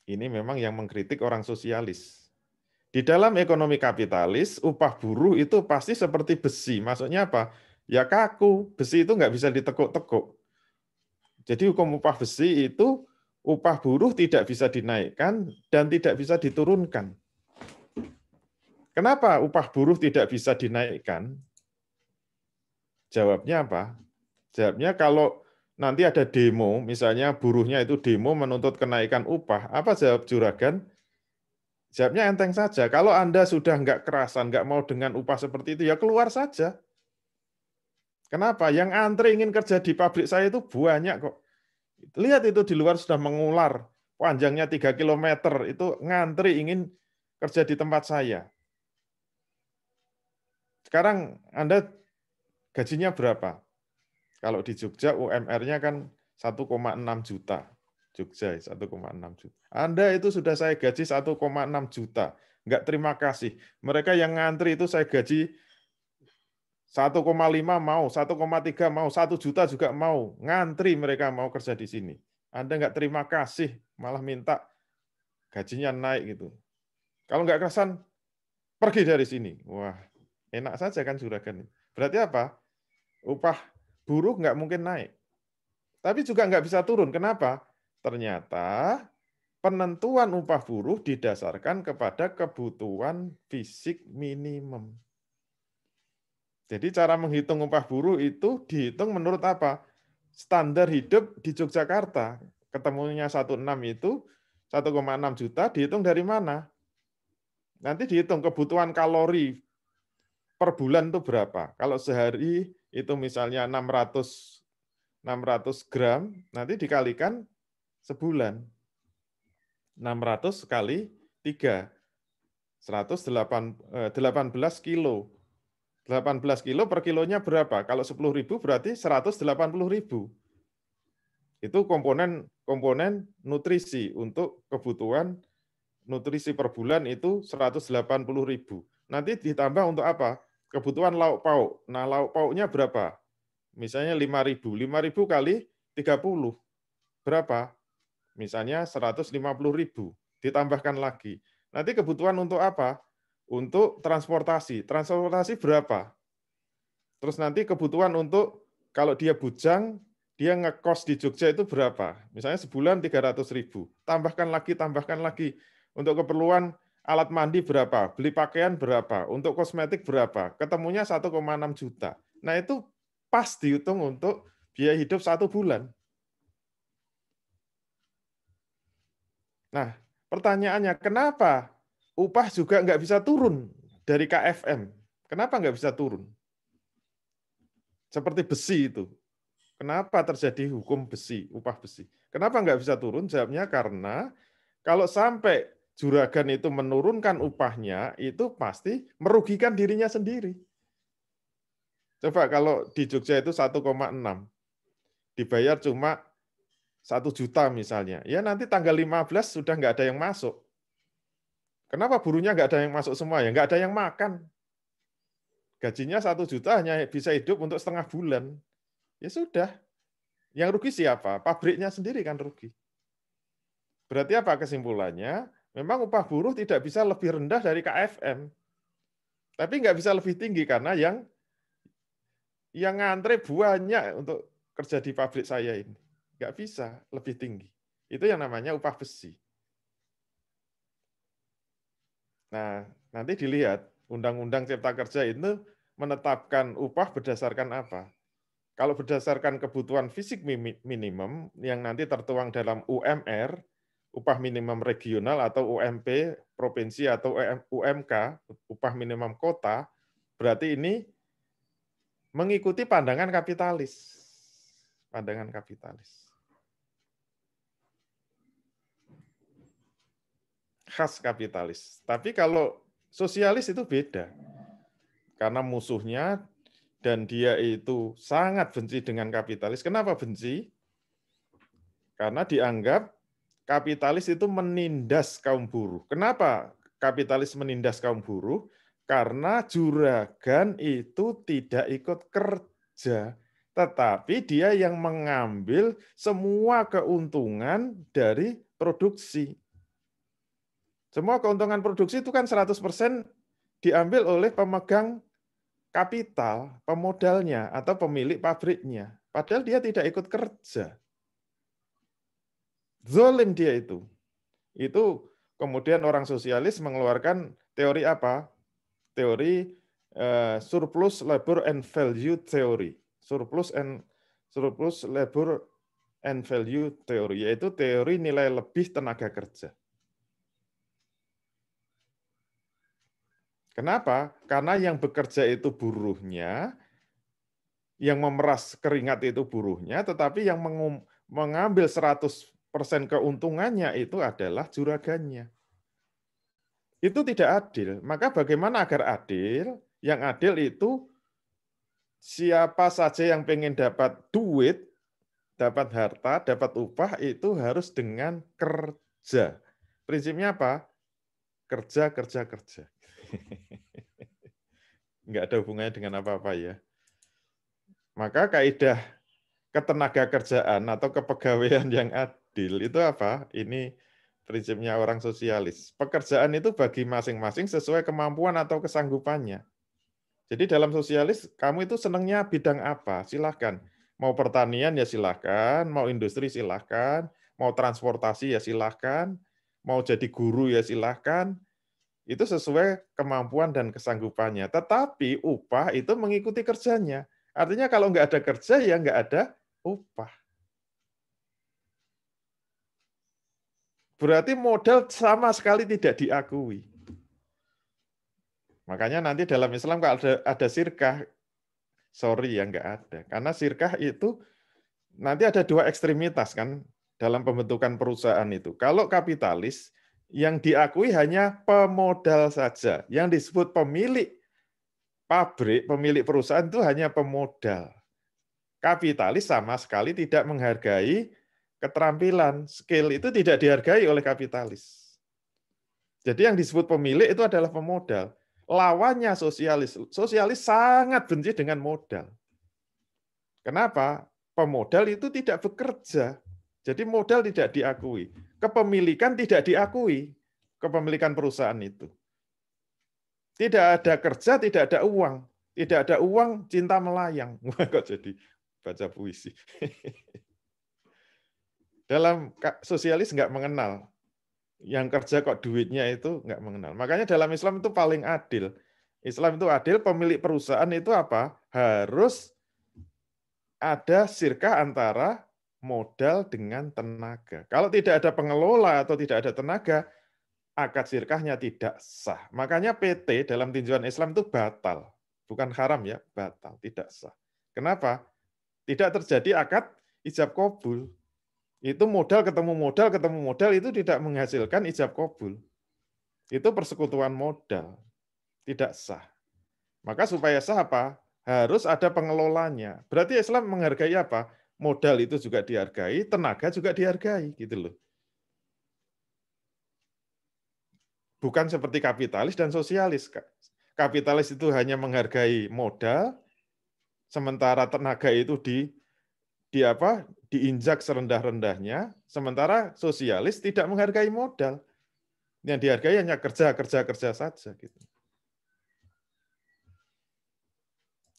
Ini memang yang mengkritik orang sosialis. Di dalam ekonomi kapitalis, upah buruh itu pasti seperti besi. Maksudnya apa? Ya kaku. Besi itu nggak bisa ditekuk-tekuk. Jadi hukum upah besi itu upah buruh tidak bisa dinaikkan dan tidak bisa diturunkan. Kenapa upah buruh tidak bisa dinaikkan? Jawabnya apa? Jawabnya kalau nanti ada demo, misalnya buruhnya itu demo menuntut kenaikan upah, apa jawab juragan? Jawabnya enteng saja. Kalau Anda sudah nggak kerasan, nggak mau dengan upah seperti itu, ya keluar saja. Kenapa? Yang antri ingin kerja di pabrik saya itu banyak kok. Lihat itu di luar sudah mengular. Panjangnya 3 km. Itu ngantri ingin kerja di tempat saya. Sekarang Anda gajinya berapa? Kalau di Jogja UMR-nya kan 1,6 juta. Jogja 1,6 juta. Anda itu sudah saya gaji 1,6 juta. Enggak terima kasih. Mereka yang ngantri itu saya gaji 1,5 mau, 1,3 mau, 1 juta juga mau. Ngantri mereka mau kerja di sini. Anda enggak terima kasih, malah minta gajinya naik gitu. Kalau enggak kerasan, pergi dari sini. Wah, enak saja kan juragan. Berarti apa? Upah buruh enggak mungkin naik. Tapi juga nggak bisa turun. Kenapa? Ternyata penentuan upah buruh didasarkan kepada kebutuhan fisik minimum. Jadi cara menghitung upah buruh itu dihitung menurut apa? Standar hidup di Yogyakarta. Ketemunya 16 itu 1,6 juta dihitung dari mana? Nanti dihitung kebutuhan kalori per bulan itu berapa. Kalau sehari itu misalnya 600 gram, nanti dikalikan sebulan. 600 kali 3, 18 kilo. 18 kilo per kilonya berapa? Kalau 10.000 berarti 180.000. Itu komponen nutrisi untuk kebutuhan nutrisi per bulan itu 180.000. Nanti ditambah untuk apa? Kebutuhan lauk pauk. Nah, lauk pauknya berapa? Misalnya 5.000. 5.000 kali 30. Berapa? Misalnya 150.000. Ditambahkan lagi. Nanti kebutuhan untuk apa? Untuk transportasi. Transportasi berapa? Terus nanti kebutuhan untuk kalau dia bujang, dia ngekos di Jogja itu berapa? Misalnya sebulan 300.000. Tambahkan lagi. Untuk keperluan alat mandi berapa? Beli pakaian berapa? Untuk kosmetik berapa? Ketemunya 1,6 juta. Nah itu pas dihitung untuk biaya hidup 1 bulan. Nah, pertanyaannya, kenapa upah juga nggak bisa turun dari KFM? Kenapa nggak bisa turun? Seperti besi itu. Kenapa terjadi hukum besi, upah besi? Kenapa nggak bisa turun? Jawabnya karena kalau sampai juragan itu menurunkan upahnya, itu pasti merugikan dirinya sendiri. Coba kalau di Jogja itu 1,6, dibayar cuma 1 juta misalnya. Ya nanti tanggal 15 sudah nggak ada yang masuk. Kenapa buruhnya nggak ada yang masuk semua? Ya nggak ada yang makan. Gajinya 1 juta hanya bisa hidup untuk setengah bulan. Ya sudah. Yang rugi siapa? Pabriknya sendiri kan rugi. Berarti apa kesimpulannya? Memang upah buruh tidak bisa lebih rendah dari KFM. Tapi nggak bisa lebih tinggi karena yang ngantre banyak untuk kerja di pabrik saya ini. Nggak bisa lebih tinggi. Itu yang namanya upah besi. Nah, nanti dilihat Undang-Undang Cipta Kerja itu menetapkan upah berdasarkan apa? Kalau berdasarkan kebutuhan fisik minimum yang nanti tertuang dalam UMR, upah minimum regional atau UMP provinsi atau UMK, upah minimum kota, berarti ini mengikuti pandangan kapitalis. Pandangan kapitalis. Khas kapitalis. Tapi kalau sosialis itu beda. Karena musuhnya dan dia itu sangat benci dengan kapitalis. Kenapa benci? Karena dianggap kapitalis itu menindas kaum buruh. Kenapa kapitalis menindas kaum buruh? Karena juragan itu tidak ikut kerja, tetapi dia yang mengambil semua keuntungan dari produksi. Semua keuntungan produksi itu kan 100% diambil oleh pemegang kapital, pemodalnya, atau pemilik pabriknya. Padahal dia tidak ikut kerja. Zolim dia itu. Itu kemudian orang sosialis mengeluarkan teori apa? Teori surplus labor and value theory. Surplus labor and value theory, yaitu teori nilai lebih tenaga kerja. Kenapa? Karena yang bekerja itu buruhnya, yang memeras keringat itu buruhnya, tetapi yang mengambil 100% keuntungannya itu adalah juragannya. Itu tidak adil. Maka bagaimana agar adil? Yang adil itu siapa saja yang pengen dapat duit, dapat harta, dapat upah, itu harus dengan kerja. Prinsipnya apa? Kerja, kerja, kerja. Nggak ada hubungannya dengan apa-apa ya. Maka kaidah ketenaga kerjaan atau kepegawaian yang adil itu apa? Ini prinsipnya orang sosialis. Pekerjaan itu bagi masing-masing sesuai kemampuan atau kesanggupannya. Jadi dalam sosialis, kamu itu senangnya bidang apa? Silahkan. Mau pertanian ya silahkan, mau industri silahkan, mau transportasi ya silahkan, mau jadi guru ya silahkan. Itu sesuai kemampuan dan kesanggupannya. Tetapi upah itu mengikuti kerjanya. Artinya kalau nggak ada kerja, ya nggak ada upah. Berarti modal sama sekali tidak diakui. Makanya nanti dalam Islam kalau ada sirkah, sorry ya nggak ada. Karena sirkah itu nanti ada dua ekstremitas kan dalam pembentukan perusahaan itu. Kalau kapitalis, yang diakui hanya pemodal saja. Yang disebut pemilik pabrik, pemilik perusahaan itu hanya pemodal. Kapitalis sama sekali tidak menghargai keterampilan, skill itu tidak dihargai oleh kapitalis. Jadi yang disebut pemilik itu adalah pemodal. Lawannya sosialis. Sosialis sangat benci dengan modal. Kenapa? Pemodal itu tidak bekerja. Jadi modal tidak diakui. Kepemilikan tidak diakui. Kepemilikan perusahaan itu. Tidak ada kerja, tidak ada uang. Tidak ada uang, cinta melayang. Wah, kok jadi baca puisi. Dalam sosialis nggak mengenal. Yang kerja kok duitnya itu nggak mengenal. Makanya dalam Islam itu paling adil. Islam itu adil, pemilik perusahaan itu apa? Harus ada sirkah antara modal dengan tenaga. Kalau tidak ada pengelola atau tidak ada tenaga, akad sirkahnya tidak sah. Makanya PT dalam tinjauan Islam itu batal. Bukan haram ya, batal, tidak sah. Kenapa? Tidak terjadi akad ijab kabul. Itu modal ketemu modal itu tidak menghasilkan ijab kabul. Itu persekutuan modal. Tidak sah. Maka supaya sah apa? Harus ada pengelolanya. Berarti Islam menghargai apa? Modal itu juga dihargai, tenaga juga dihargai, gitu loh. Bukan seperti kapitalis dan sosialis. Kapitalis itu hanya menghargai modal, sementara tenaga itu diinjak serendah-rendahnya, sementara sosialis tidak menghargai modal. Yang dihargai hanya kerja saja, gitu.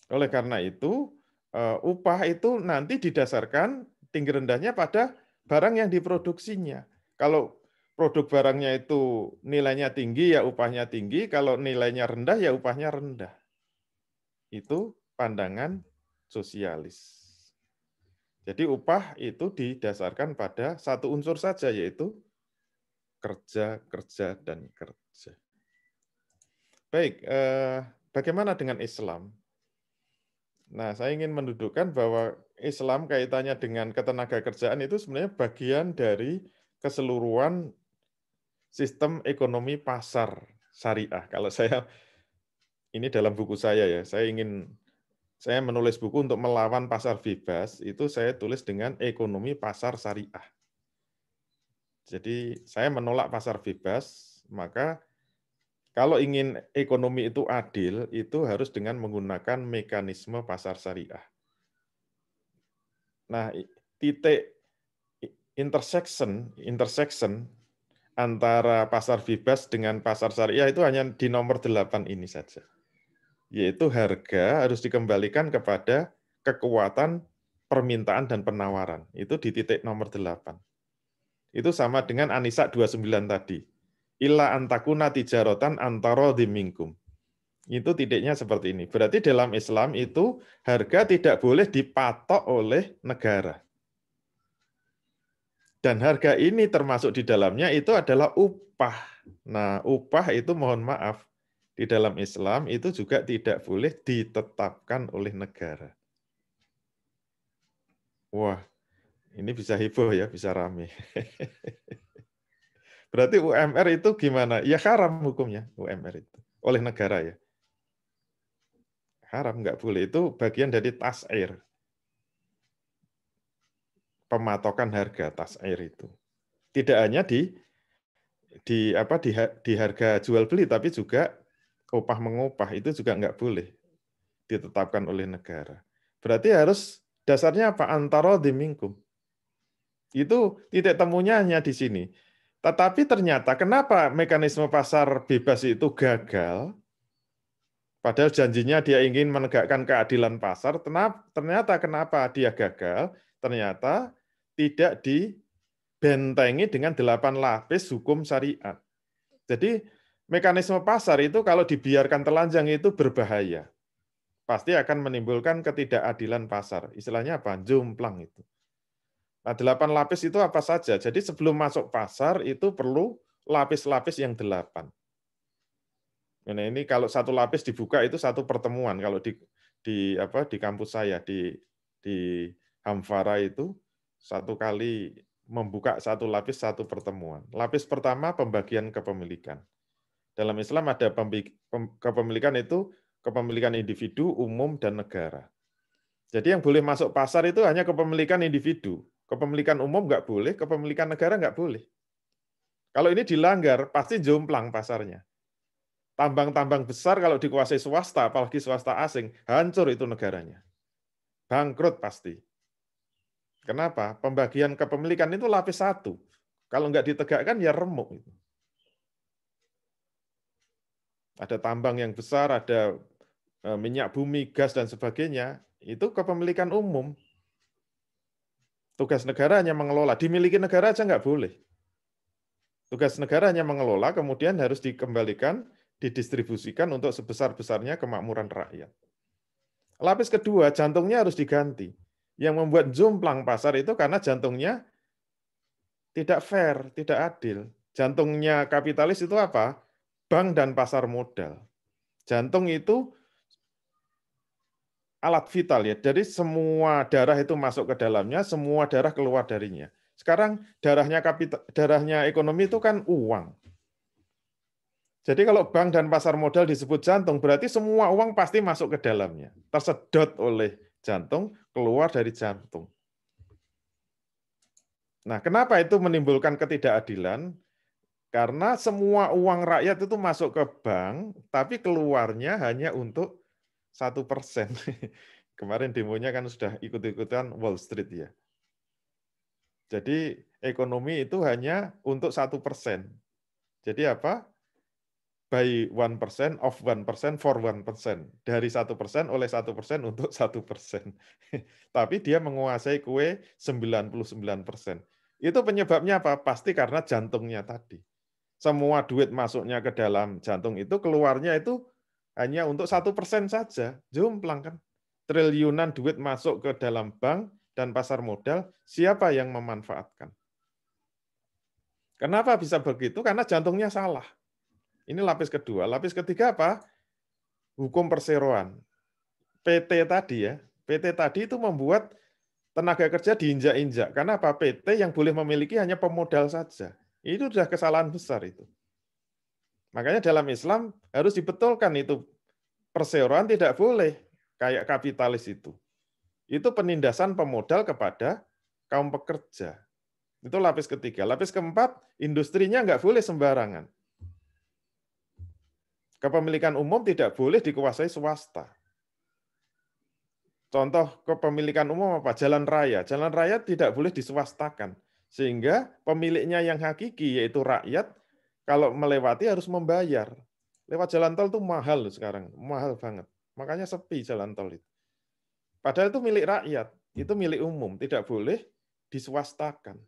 Oleh karena itu, upah itu nanti didasarkan tinggi rendahnya pada barang yang diproduksinya. Kalau produk barangnya itu nilainya tinggi, ya upahnya tinggi. Kalau nilainya rendah, ya upahnya rendah. Itu pandangan sosialis. Jadi upah itu didasarkan pada satu unsur saja, yaitu kerja, kerja, dan kerja. Baik, bagaimana dengan Islam? Nah, saya ingin mendudukkan bahwa Islam kaitannya dengan ketenaga kerjaan itu sebenarnya bagian dari keseluruhan sistem ekonomi pasar syariah. Kalau saya, ini dalam buku saya ya, saya menulis buku untuk melawan pasar bebas, itu saya tulis dengan ekonomi pasar syariah. Jadi saya menolak pasar bebas, maka kalau ingin ekonomi itu adil, itu harus dengan menggunakan mekanisme pasar syariah. Nah, titik intersection antara pasar bebas dengan pasar syariah itu hanya di nomor 8 ini saja. Yaitu harga harus dikembalikan kepada kekuatan permintaan dan penawaran. Itu di titik nomor 8. Itu sama dengan An-Nisa 29 tadi. Illa antakuna tijarotan antara dimingkum. Itu titiknya seperti ini. Berarti dalam Islam itu harga tidak boleh dipatok oleh negara. Dan harga ini termasuk di dalamnya itu adalah upah. Nah, upah itu mohon maaf, di dalam Islam itu juga tidak boleh ditetapkan oleh negara. Wah, ini bisa heboh ya, bisa rame. Berarti UMR itu gimana? Ya haram hukumnya UMR itu. Oleh negara ya. Haram, nggak boleh. Itu bagian dari tas'ir. Pematokan harga tas'ir itu. Tidak hanya di harga jual beli, tapi juga upah mengupah itu juga nggak boleh ditetapkan oleh negara. Berarti harus dasarnya apa? Antara dimingkum. Itu titik temunya hanya di sini. Tetapi ternyata kenapa mekanisme pasar bebas itu gagal? Padahal janjinya dia ingin menegakkan keadilan pasar, ternyata kenapa dia gagal? Ternyata tidak dibentengi dengan 8 lapis hukum syariat. Jadi mekanisme pasar itu kalau dibiarkan telanjang itu berbahaya. Pasti akan menimbulkan ketidakadilan pasar. Istilahnya apa? Jomplang itu. Nah, 8 lapis itu apa saja? Jadi sebelum masuk pasar itu perlu lapis-lapis yang 8. Nah, ini kalau satu lapis dibuka itu satu pertemuan. Kalau di kampus saya di Hamfara itu satu kali membuka satu lapis satu pertemuan. Lapis pertama pembagian kepemilikan. Dalam Islam ada kepemilikan itu kepemilikan individu, umum, dan negara. Jadi yang boleh masuk pasar itu hanya kepemilikan individu. Kepemilikan umum nggak boleh, kepemilikan negara nggak boleh. Kalau ini dilanggar, pasti jomplang pasarnya. Tambang-tambang besar kalau dikuasai swasta, apalagi swasta asing, hancur itu negaranya. Bangkrut pasti. Kenapa? Pembagian kepemilikan itu lapis 1. Kalau nggak ditegakkan, ya remuk. Ada tambang yang besar, ada minyak bumi, gas, dan sebagainya. Itu kepemilikan umum. Tugas negara hanya mengelola. Dimiliki negara aja nggak boleh. Tugas negara hanya mengelola, kemudian harus dikembalikan, didistribusikan untuk sebesar-besarnya kemakmuran rakyat. Lapis kedua, jantungnya harus diganti. Yang membuat jomplang pasar itu karena jantungnya tidak fair, tidak adil. Jantungnya kapitalis itu apa? Bank dan pasar modal. Jantung itu alat vital ya. Jadi semua darah itu masuk ke dalamnya, semua darah keluar darinya. Sekarang darahnya ekonomi itu kan uang. Jadi kalau bank dan pasar modal disebut jantung, berarti semua uang pasti masuk ke dalamnya. Tersedot oleh jantung, keluar dari jantung. Nah, kenapa itu menimbulkan ketidakadilan? Karena semua uang rakyat itu masuk ke bank, tapi keluarnya hanya untuk 1%. Kemarin demonya kan sudah ikut-ikutan Wall Street ya. Jadi ekonomi itu hanya untuk 1%. Jadi apa? By 1%, of 1%, for 1%. Dari 1% oleh 1% untuk 1%. Tapi dia menguasai kue 99%. Itu penyebabnya apa? Pasti karena jantungnya tadi. Semua duit masuknya ke dalam jantung itu, keluarnya itu hanya untuk 1% saja. Jomplang kan. Triliunan duit masuk ke dalam bank dan pasar modal, siapa yang memanfaatkan? Kenapa bisa begitu? Karena jantungnya salah. Ini lapis kedua. Lapis ketiga apa? Hukum perseroan. PT tadi ya. PT tadi itu membuat tenaga kerja diinjak-injak. Karena apa? PT yang boleh memiliki hanya pemodal saja. Itu sudah kesalahan besar itu. Makanya dalam Islam harus dibetulkan itu. Perseroan tidak boleh kayak kapitalis itu. Itu penindasan pemodal kepada kaum pekerja. Itu lapis ketiga. Lapis keempat, industrinya nggak boleh sembarangan. Kepemilikan umum tidak boleh dikuasai swasta. Contoh kepemilikan umum apa? Jalan raya. Jalan raya tidak boleh diswastakan. Sehingga pemiliknya yang hakiki, yaitu rakyat, kalau melewati harus membayar. Lewat jalan tol itu mahal sekarang, mahal banget. Makanya sepi jalan tol itu. Padahal itu milik rakyat, itu milik umum, tidak boleh diswastakan.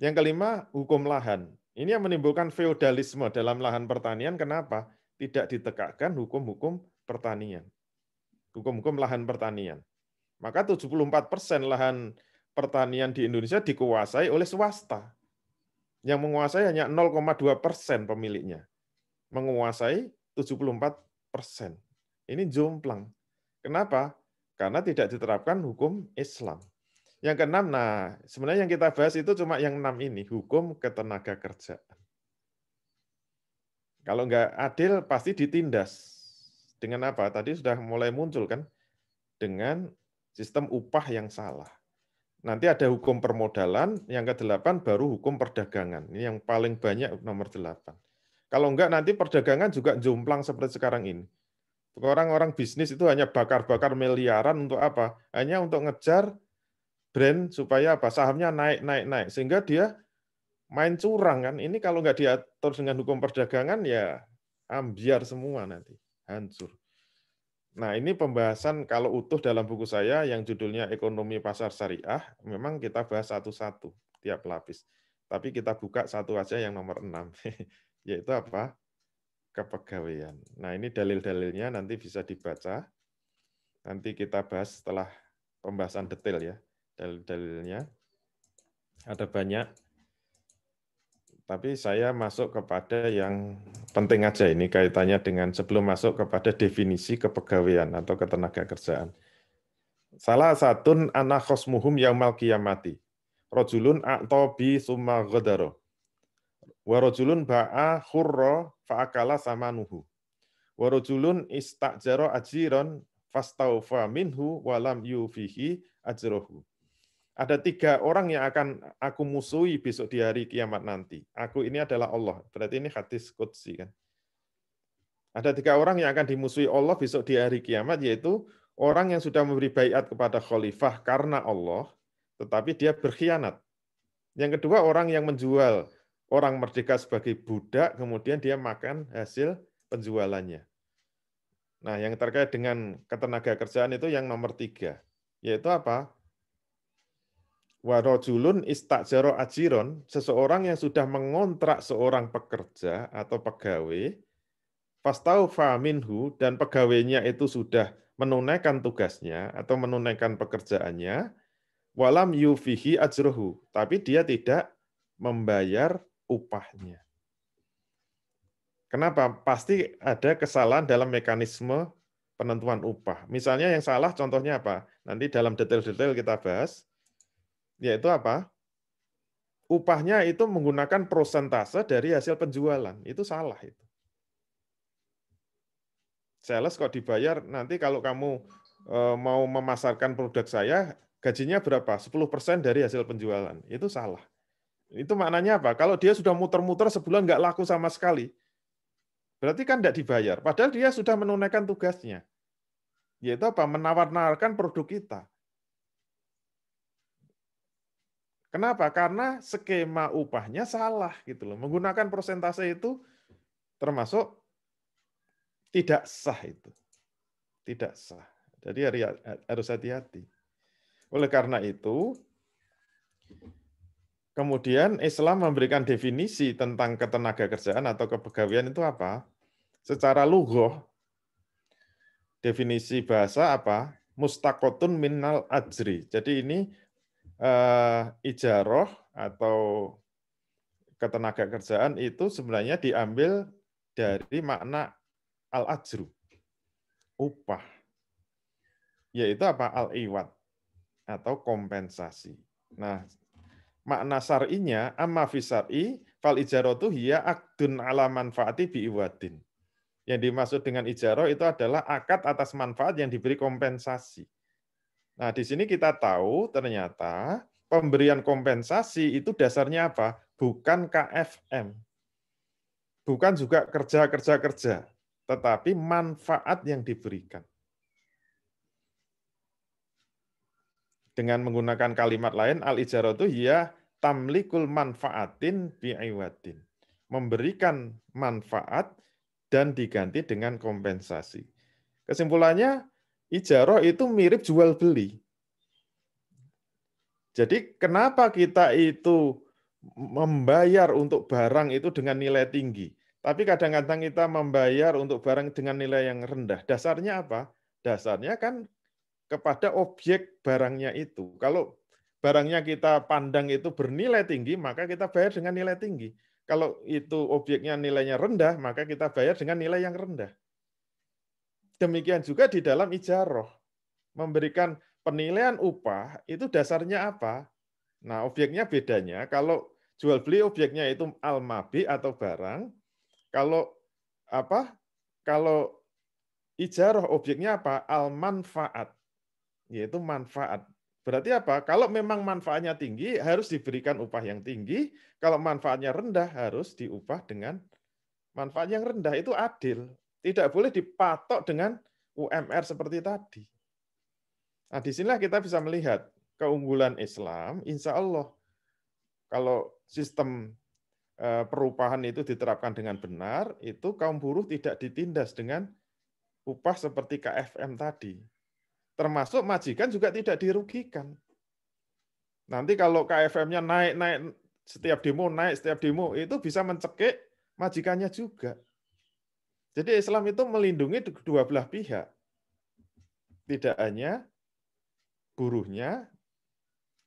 Yang kelima, hukum lahan. Ini yang menimbulkan feodalisme dalam lahan pertanian. Kenapa? Tidak ditegakkan hukum-hukum pertanian. Hukum-hukum lahan pertanian. Maka 74% lahan pertanian di Indonesia dikuasai oleh swasta. Yang menguasai hanya 0,2% pemiliknya. Menguasai 74%. Ini jomplang. Kenapa? Karena tidak diterapkan hukum Islam. Yang keenam, nah sebenarnya yang kita bahas itu cuma yang 6 ini, hukum ketenaga kerjaan. Kalau nggak adil pasti ditindas. Dengan apa? Tadi sudah mulai muncul kan? Dengan sistem upah yang salah. Nanti ada hukum permodalan, yang ke-8 baru hukum perdagangan. Ini yang paling banyak nomor 8. Kalau enggak nanti perdagangan juga jomplang seperti sekarang ini. Orang-orang bisnis itu hanya bakar-bakar miliaran untuk apa? Hanya untuk ngejar brand supaya apa? Sahamnya naik. Sehingga dia main curang kan. Ini kalau nggak diatur dengan hukum perdagangan ya ambiar semua nanti. Hancur. Nah, ini pembahasan kalau utuh dalam buku saya yang judulnya Ekonomi Pasar Syariah, memang kita bahas satu-satu tiap lapis. Tapi kita buka satu aja yang nomor 6, yaitu apa? Kepegawaian. Nah, ini dalil-dalilnya nanti bisa dibaca. Nanti kita bahas setelah pembahasan detail ya. Dalil-dalilnya ada banyak. Tapi saya masuk kepada yang penting aja ini kaitannya dengan sebelum masuk kepada definisi kepegawaian atau ketenagakerjaan. Salah satun ana khosmuhum yaumal qiyamati. Rajulun a'ta bi summa ghadara. Wa rajulun ba'a khurra fa'akala samanuhu. Wa rajulun istajara ajiran fastaufa minhu wa lam yufihi ajrahu. Ada 3 orang yang akan aku musuhi besok di hari kiamat nanti. Aku ini adalah Allah. Berarti ini hadis qudsi kan. Ada 3 orang yang akan dimusuhi Allah besok di hari kiamat, yaitu orang yang sudah memberi baiat kepada khalifah karena Allah, tetapi dia berkhianat. Yang kedua, orang yang menjual orang merdeka sebagai budak, kemudian dia makan hasil penjualannya. Nah, yang terkait dengan ketenagakerjaan itu yang nomor 3, yaitu apa? Wa rajulun istajara ajiron, seseorang yang sudah mengontrak seorang pekerja atau pegawai, fastaufa minhu, dan pegawainya itu sudah menunaikan tugasnya atau menunaikan pekerjaannya, walam yufihi ajruhu, tapi dia tidak membayar upahnya. Kenapa? Pasti ada kesalahan dalam mekanisme penentuan upah. Misalnya yang salah contohnya apa? Nanti dalam detail-detail kita bahas. Yaitu apa? Upahnya itu menggunakan persentase dari hasil penjualan. Itu salah itu. Sales kok dibayar nanti kalau kamu mau memasarkan produk saya, gajinya berapa? 10% dari hasil penjualan. Itu salah. Itu maknanya apa? Kalau dia sudah muter-muter sebulan nggak laku sama sekali, berarti kan tidak dibayar. Padahal dia sudah menunaikan tugasnya. Yaitu apa? Menawar-nawarkan produk kita. Kenapa? Karena skema upahnya salah gitu loh. Menggunakan persentase itu termasuk tidak sah itu. Tidak sah. Jadi harus hati-hati. Oleh karena itu, kemudian Islam memberikan definisi tentang ketenagakerjaan atau kepegawaian itu apa? Secara lughah, definisi bahasa apa? Mustaqotun minal ajri. Jadi ini ijaroh atau ketenagakerjaan itu sebenarnya diambil dari makna al-ajru, upah, yaitu apa? Al-iwad atau kompensasi. Nah, makna syar'inya amma fi syar'i fal ijaratu hiya aqdun ala manfaati bi iwadin. Yang dimaksud dengan ijarah itu adalah akad atas manfaat yang diberi kompensasi. Nah, di sini kita tahu ternyata pemberian kompensasi itu dasarnya apa? Bukan KFM. Bukan juga kerja, tetapi manfaat yang diberikan. Dengan menggunakan kalimat lain, al-ijaratu hiya tamlikul manfaatin bi'iwadin. Memberikan manfaat dan diganti dengan kompensasi. Kesimpulannya, ijarah itu mirip jual beli. Jadi kenapa kita itu membayar untuk barang itu dengan nilai tinggi, tapi kadang-kadang kita membayar untuk barang dengan nilai yang rendah. Dasarnya apa? Dasarnya kan kepada objek barangnya itu. Kalau barangnya kita pandang itu bernilai tinggi, maka kita bayar dengan nilai tinggi. Kalau itu objeknya nilainya rendah, maka kita bayar dengan nilai yang rendah. Demikian juga di dalam ijarah. Memberikan penilaian upah, itu dasarnya apa? Nah, objeknya bedanya, kalau jual beli objeknya itu al-mabi atau barang, kalau apa? Kalau ijarah objeknya apa? Al-manfaat, yaitu manfaat. Berarti apa? Kalau memang manfaatnya tinggi, harus diberikan upah yang tinggi. Kalau manfaatnya rendah, harus diupah dengan manfaat yang rendah. Itu adil. Tidak boleh dipatok dengan UMR seperti tadi. Nah, disinilah kita bisa melihat keunggulan Islam. Insya Allah, kalau sistem perupahan itu diterapkan dengan benar, itu kaum buruh tidak ditindas dengan upah seperti KFM tadi. Termasuk majikan juga tidak dirugikan. Nanti kalau KFM-nya naik setiap demo, itu bisa mencekik majikannya juga. Jadi Islam itu melindungi kedua belah pihak. Tidak hanya buruhnya,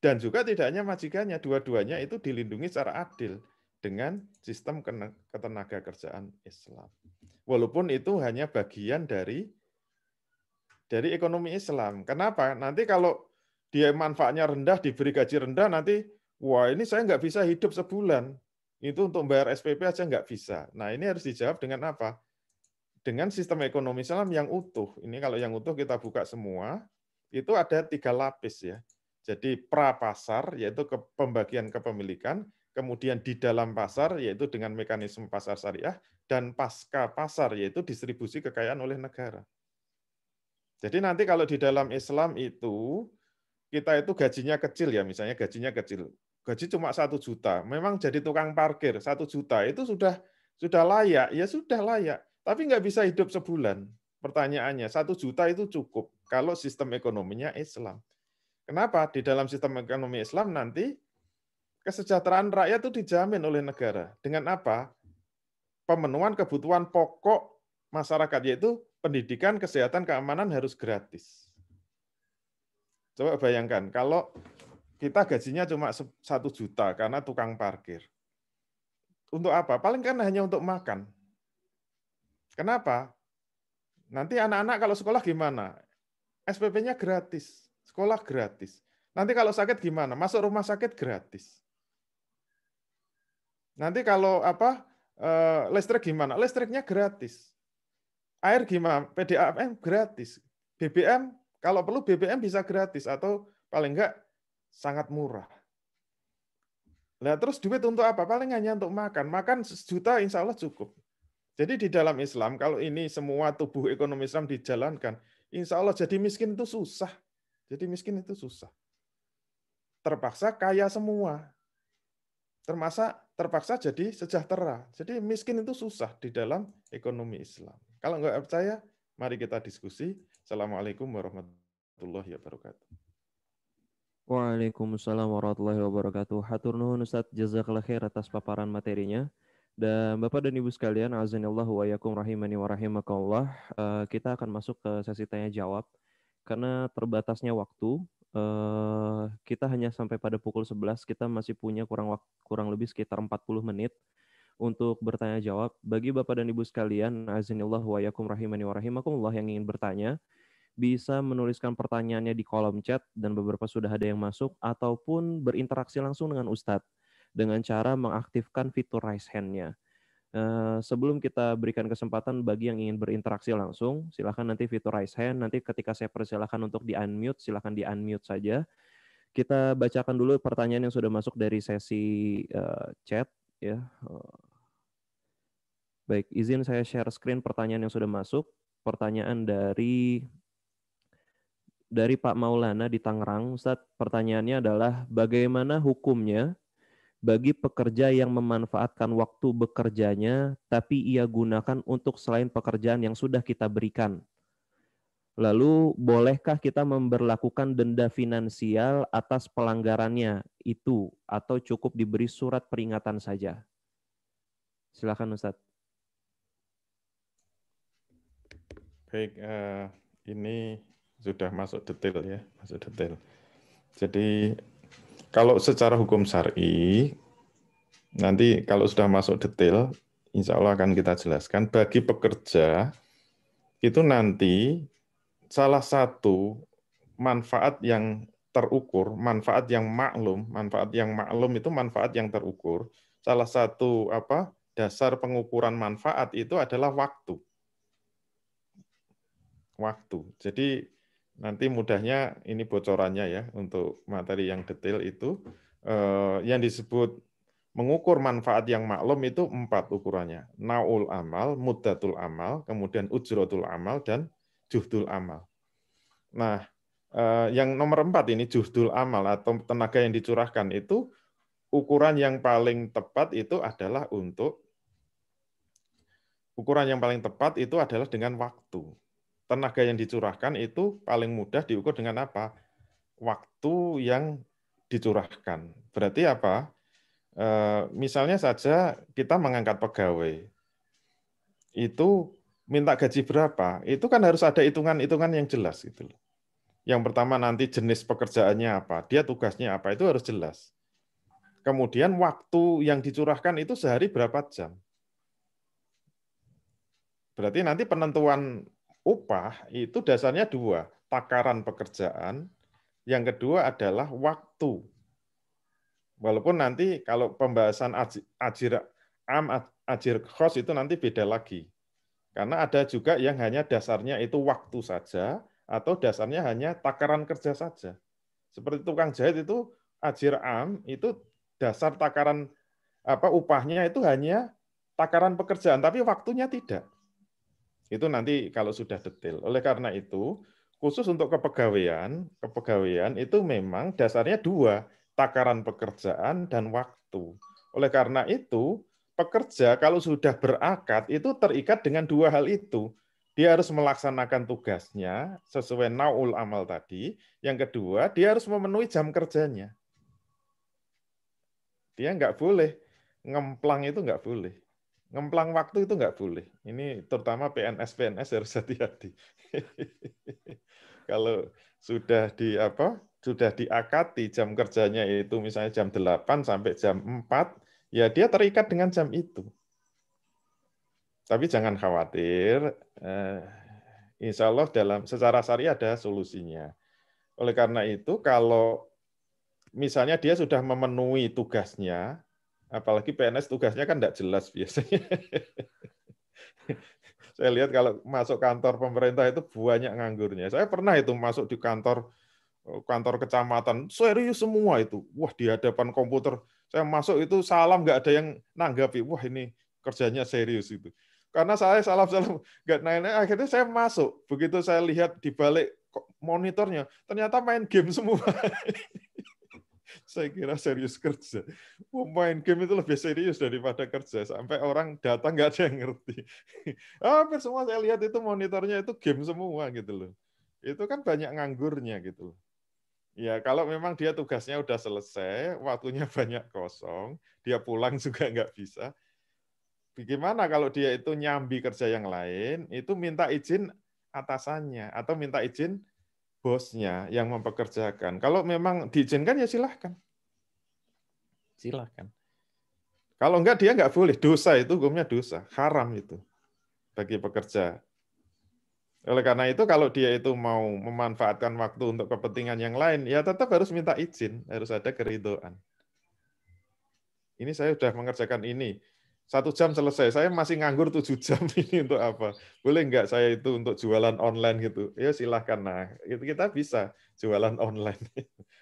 dan juga tidak hanya majikannya, dua-duanya itu dilindungi secara adil dengan sistem ketenaga kerjaan Islam. Walaupun itu hanya bagian dari ekonomi Islam. Kenapa? Nanti kalau dia manfaatnya rendah, diberi gaji rendah, nanti, wah ini saya nggak bisa hidup sebulan. Itu untuk bayar SPP aja nggak bisa. Nah ini harus dijawab dengan apa? Dengan sistem ekonomi Islam yang utuh. Ini kalau yang utuh kita buka semua, itu ada 3 lapis ya. Jadi pra-pasar, yaitu pembagian kepemilikan, kemudian di dalam pasar, yaitu dengan mekanisme pasar syariah, dan pasca pasar, yaitu distribusi kekayaan oleh negara. Jadi nanti kalau di dalam Islam itu, kita itu gajinya kecil ya, misalnya gajinya kecil. Gaji cuma 1 juta, memang jadi tukang parkir 1 juta, itu sudah layak, ya sudah layak. Tapi nggak bisa hidup sebulan. Pertanyaannya, 1 juta itu cukup kalau sistem ekonominya Islam. Kenapa? Di dalam sistem ekonomi Islam nanti kesejahteraan rakyat itu dijamin oleh negara. Dengan apa? Pemenuhan kebutuhan pokok masyarakat, yaitu pendidikan, kesehatan, keamanan harus gratis. Coba bayangkan, kalau kita gajinya cuma 1 juta karena tukang parkir. Untuk apa? Paling kan hanya untuk makan. Kenapa? Nanti anak-anak kalau sekolah gimana? SPP-nya gratis, sekolah gratis. Nanti kalau sakit gimana? Masuk rumah sakit gratis. Nanti kalau listrik gimana? Listriknya gratis. Air gimana? PDAM gratis. BBM, kalau perlu BBM bisa gratis atau paling enggak sangat murah. Nah, terus duit untuk apa? Paling hanya untuk makan. Makan 1 juta insya Allah cukup. Jadi di dalam Islam, kalau ini semua tubuh ekonomi Islam dijalankan, insya Allah jadi miskin itu susah. Jadi miskin itu susah. Terpaksa kaya semua. Terpaksa jadi sejahtera. Jadi miskin itu susah di dalam ekonomi Islam. Kalau nggak percaya, mari kita diskusi. Assalamualaikum warahmatullahi wabarakatuh.
Waalaikumsalam warahmatullahi wabarakatuh. Hatur nuhun Ustaz, jazakallahu khair atas paparan materinya. Dan Bapak dan Ibu sekalian, azanillahu wa yakum rahimani wa rahimakallah. Kita akan masuk ke sesi tanya jawab. Karena terbatasnya waktu, kita hanya sampai pada pukul 11, kita masih punya kurang lebih sekitar 40 menit untuk bertanya jawab. Bagi Bapak dan Ibu sekalian, azanillahu wa yakum rahimani wa rahimakallah yang ingin bertanya, bisa menuliskan pertanyaannya di kolom chat dan beberapa sudah ada yang masuk, ataupun berinteraksi langsung dengan Ustadz dengan cara mengaktifkan fitur raise hand-nya. Sebelum kita berikan kesempatan bagi yang ingin berinteraksi langsung, silakan nanti fitur raise hand, nanti ketika saya persilakan untuk di-unmute, silakan di-unmute saja. Kita bacakan dulu pertanyaan yang sudah masuk dari sesi chat. Ya. Baik, izin saya share screen pertanyaan yang sudah masuk. Pertanyaan dari dari Pak Maulana di Tangerang. Ustadz, pertanyaannya adalah bagaimana hukumnya bagi pekerja yang memanfaatkan waktu bekerjanya tapi ia gunakan untuk selain pekerjaan yang sudah kita berikan. Lalu bolehkah kita memberlakukan denda finansial atas pelanggarannya itu atau cukup diberi surat peringatan saja? Silakan Ustadz.
Baik, ini sudah masuk detail ya, masuk detail. Jadi kalau secara hukum syar'i, nanti kalau sudah masuk detail, insya Allah akan kita jelaskan. Bagi pekerja, itu nanti salah satu manfaat yang terukur, manfaat yang maklum itu manfaat yang terukur. Salah satu dasar pengukuran manfaat itu adalah waktu. Jadi nanti mudahnya ini bocorannya ya untuk materi yang detail itu yang disebut mengukur manfaat yang maklum itu 4 ukurannya. Naul amal, muddatul amal, kemudian ujratul amal dan juhdul amal. Nah, yang nomor 4 ini juhdul amal atau tenaga yang dicurahkan itu ukuran yang paling tepat itu adalah dengan waktu. Tenaga yang dicurahkan itu paling mudah diukur dengan apa? Waktu yang dicurahkan. Berarti apa? Misalnya saja kita mengangkat pegawai, itu minta gaji berapa? Itu kan harus ada hitungan-hitungan yang jelas gitu loh. Yang pertama nanti jenis pekerjaannya apa, dia tugasnya apa, itu harus jelas. Kemudian waktu yang dicurahkan itu sehari berapa jam. Berarti nanti penentuan upah itu dasarnya 2, takaran pekerjaan, yang kedua adalah waktu. Walaupun nanti kalau pembahasan ajir am, ajir khos itu nanti beda lagi. Karena ada juga yang hanya dasarnya itu waktu saja, atau dasarnya hanya takaran kerja saja. Seperti tukang jahit itu ajir am, itu dasar takaran upahnya itu hanya takaran pekerjaan, tapi waktunya tidak. Itu nanti kalau sudah detail. Oleh karena itu, khusus untuk kepegawaian itu memang dasarnya 2, takaran pekerjaan dan waktu. Oleh karena itu, pekerja kalau sudah berakad itu terikat dengan 2 hal itu. Dia harus melaksanakan tugasnya sesuai naul amal tadi. Yang kedua, dia harus memenuhi jam kerjanya. Dia nggak boleh ngemplang, itu nggak boleh. Ngemplang waktu itu nggak boleh. Ini terutama PNS harus hati-hati. Kalau sudah diakati jam kerjanya itu misalnya jam 8 sampai jam 4, ya dia terikat dengan jam itu. Tapi jangan khawatir, insya Allah secara syariah ada solusinya. Oleh karena itu, kalau misalnya dia sudah memenuhi tugasnya, apalagi PNS tugasnya kan tidak jelas biasanya. Saya lihat kalau masuk kantor pemerintah itu banyak nganggurnya. Saya pernah itu masuk di kantor kecamatan, serius semua itu. Wah, di hadapan komputer. Saya masuk itu salam nggak ada yang nanggapi. Wah, ini kerjanya serius itu. Karena saya salam-salam nggak nanya, akhirnya saya masuk. Begitu saya lihat di balik monitornya, ternyata main game semua. Saya kira serius kerja. Main game itu lebih serius daripada kerja. Sampai orang datang nggak ada yang ngerti. Hampir semua saya lihat itu monitornya itu game semua gitu loh. Itu kan banyak nganggurnya gitu. Ya kalau memang dia tugasnya udah selesai, waktunya banyak kosong, dia pulang juga nggak bisa. Bagaimana kalau dia itu nyambi kerja yang lain, itu minta izin atasannya atau minta izin bosnya yang mempekerjakan. Kalau memang diizinkan ya silahkan. Silahkan. Kalau enggak dia enggak boleh. Dosa itu hukumnya dosa. Haram itu bagi pekerja. Oleh karena itu kalau dia itu mau memanfaatkan waktu untuk kepentingan yang lain, ya tetap harus minta izin. Harus ada keridhaan. Ini saya sudah mengerjakan ini. 1 jam selesai, saya masih nganggur 7 jam ini untuk apa? Boleh nggak saya itu untuk jualan online gitu? Ya silahkan. Nah, itu kita bisa jualan online.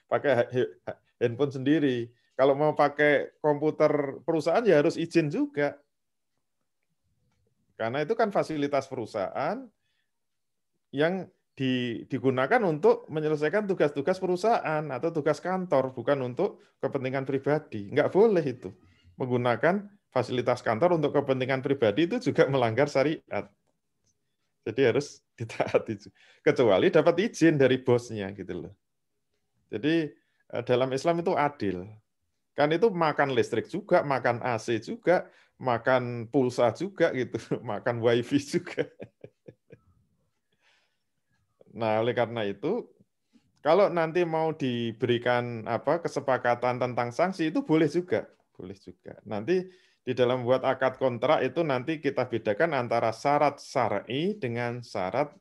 Pakai handphone sendiri. Kalau mau pakai komputer perusahaan ya harus izin juga. Karena itu kan fasilitas perusahaan yang digunakan untuk menyelesaikan tugas-tugas perusahaan atau tugas kantor, bukan untuk kepentingan pribadi. Nggak boleh itu. Menggunakan fasilitas kantor untuk kepentingan pribadi itu juga melanggar syariat. Jadi harus ditaati. Kecuali dapat izin dari bosnya gitu loh. Jadi dalam Islam itu adil. Kan itu makan listrik juga, makan AC juga, makan pulsa juga gitu, makan wifi juga. Nah, oleh karena itu, kalau nanti mau diberikan kesepakatan tentang sanksi itu boleh juga, boleh juga. Nanti di dalam buat akad kontrak itu nanti kita bedakan antara syarat syar'i dengan syarat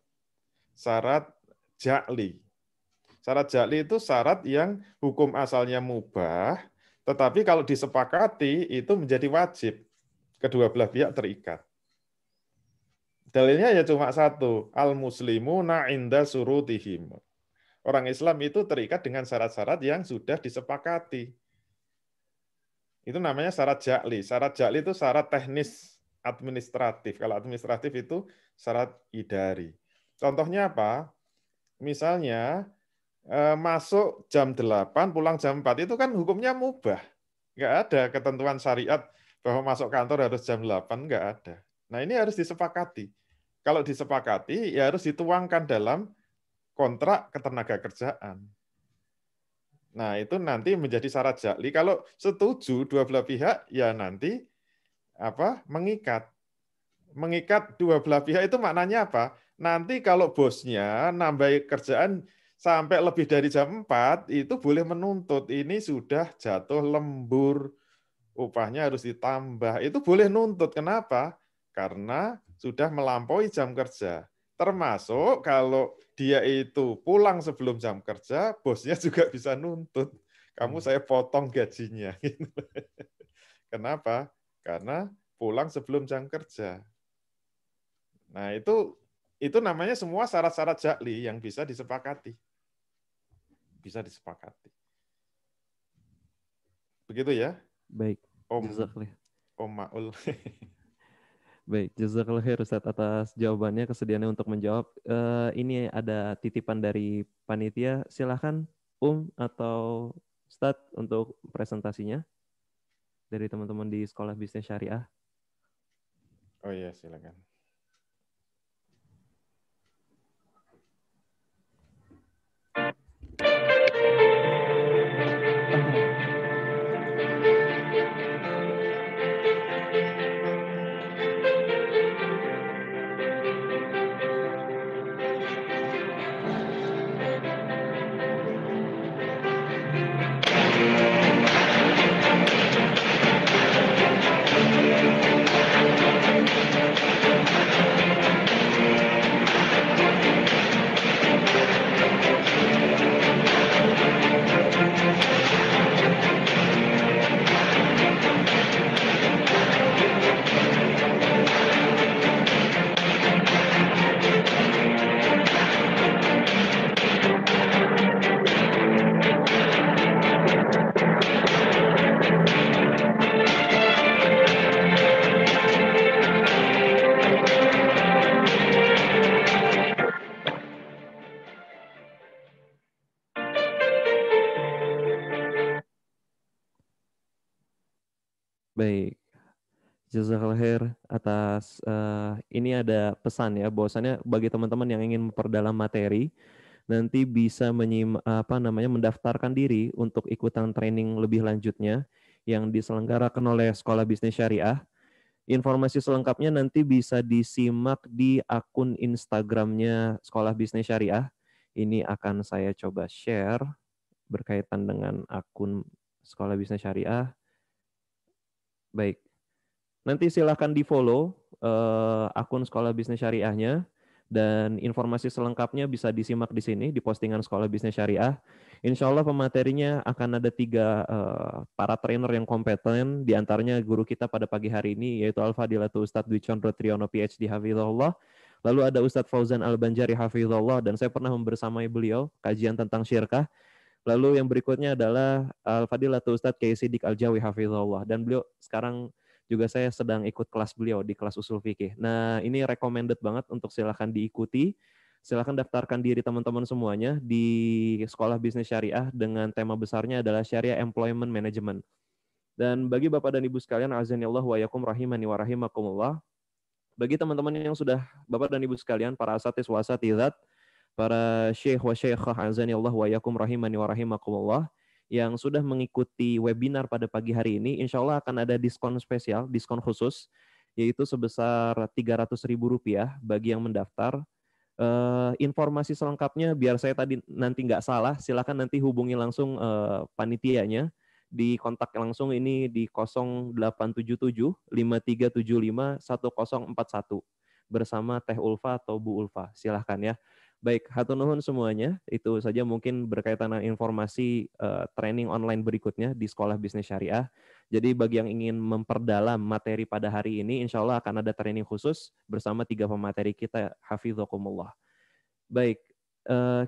ja'li. Syarat ja'li itu syarat yang hukum asalnya mubah, tetapi kalau disepakati itu menjadi wajib. Kedua belah pihak terikat. Dalilnya ya cuma satu, al-muslimuna inda surutihim. Orang Islam itu terikat dengan syarat-syarat yang sudah disepakati. Itu namanya syarat ja'li. Syarat ja'li itu syarat teknis administratif. Kalau administratif itu syarat idari. Contohnya apa? Misalnya masuk jam 8, pulang jam 4, itu kan hukumnya mubah. Nggak ada ketentuan syariat bahwa masuk kantor harus jam 8, nggak ada. Nah ini harus disepakati. Kalau disepakati, ya harus dituangkan dalam kontrak ketenagakerjaan. Nah itu nanti menjadi syarat ja'li. Kalau setuju dua belah pihak, ya nanti mengikat. Mengikat dua belah pihak itu maknanya apa? Nanti kalau bosnya nambah kerjaan sampai lebih dari jam 4, itu boleh menuntut. Ini sudah jatuh lembur, upahnya harus ditambah. Itu boleh nuntut. Kenapa? Karena sudah melampaui jam kerja. Termasuk kalau dia itu pulang sebelum jam kerja, bosnya juga bisa nuntut. Kamu saya potong gajinya. Kenapa? Karena pulang sebelum jam kerja. Nah, itu namanya semua syarat-syarat ja'li yang bisa disepakati. Bisa disepakati. Begitu ya?
Baik.
Om Maul.
Baik, jazakallah khair Ustadz atas jawabannya, kesediaannya untuk menjawab. Ini ada titipan dari panitia, silahkan atau Ustadz untuk presentasinya dari teman-teman di Sekolah Bisnis Syariah.
Oh iya, silakan.
Baik, jazakallah khair atas ini ada pesan ya, bahwasannya bagi teman-teman yang ingin memperdalam materi, nanti bisa mendaftarkan diri untuk ikutan training lebih lanjutnya yang diselenggarakan oleh Sekolah Bisnis Syariah. Informasi selengkapnya nanti bisa disimak di akun Instagramnya Sekolah Bisnis Syariah. Ini akan saya coba share berkaitan dengan akun Sekolah Bisnis Syariah. Baik, nanti silakan di-follow akun Sekolah Bisnis Syariahnya, dan informasi selengkapnya bisa disimak di sini di postingan Sekolah Bisnis Syariah. Insya Allah pematerinya akan ada 3 para trainer yang kompeten, diantaranya guru kita pada pagi hari ini, yaitu Al-Fadilatu Ustadz Dwi Condro Triyono PhD Hafizahullah. Lalu ada Ustadz Fauzan Al-Banjari Hafizahullah, dan saya pernah membersamai beliau kajian tentang syirkah. Lalu yang berikutnya adalah Al-Fadilatu Ustadz Kiai Siddiq Al-Jawi Hafizahullah, dan beliau sekarang juga saya sedang ikut kelas beliau di kelas usul fikih. Nah, ini recommended banget untuk silakan diikuti. Silakan daftarkan diri teman-teman semuanya di Sekolah Bisnis Syariah dengan tema besarnya adalah Syariah Employment Management. Dan bagi Bapak dan Ibu sekalian, azanillah wa yakum rahimani wa rahimakumullah, bagi teman-teman yang sudah, Bapak dan Ibu sekalian, para asatiz wa asatizat, para syekh wa syekhah, azanillah wa yakum rahimani wa rahimakumullah, yang sudah mengikuti webinar pada pagi hari ini, insya Allah akan ada diskon spesial, diskon khusus, yaitu sebesar Rp300.000 bagi yang mendaftar. Informasi selengkapnya biar saya tadi nanti nggak salah, silakan nanti hubungi langsung panitianya, di kontak langsung ini di 0877 5375 1041 bersama Teh Ulfa atau Bu Ulfa. Silahkan ya. Baik, hatur nuhun semuanya. Itu saja mungkin berkaitan dengan informasi training online berikutnya di Sekolah Bisnis Syariah. Jadi bagi yang ingin memperdalam materi pada hari ini, insya Allah akan ada training khusus bersama 3 pemateri kita, hafizakumullah. Baik,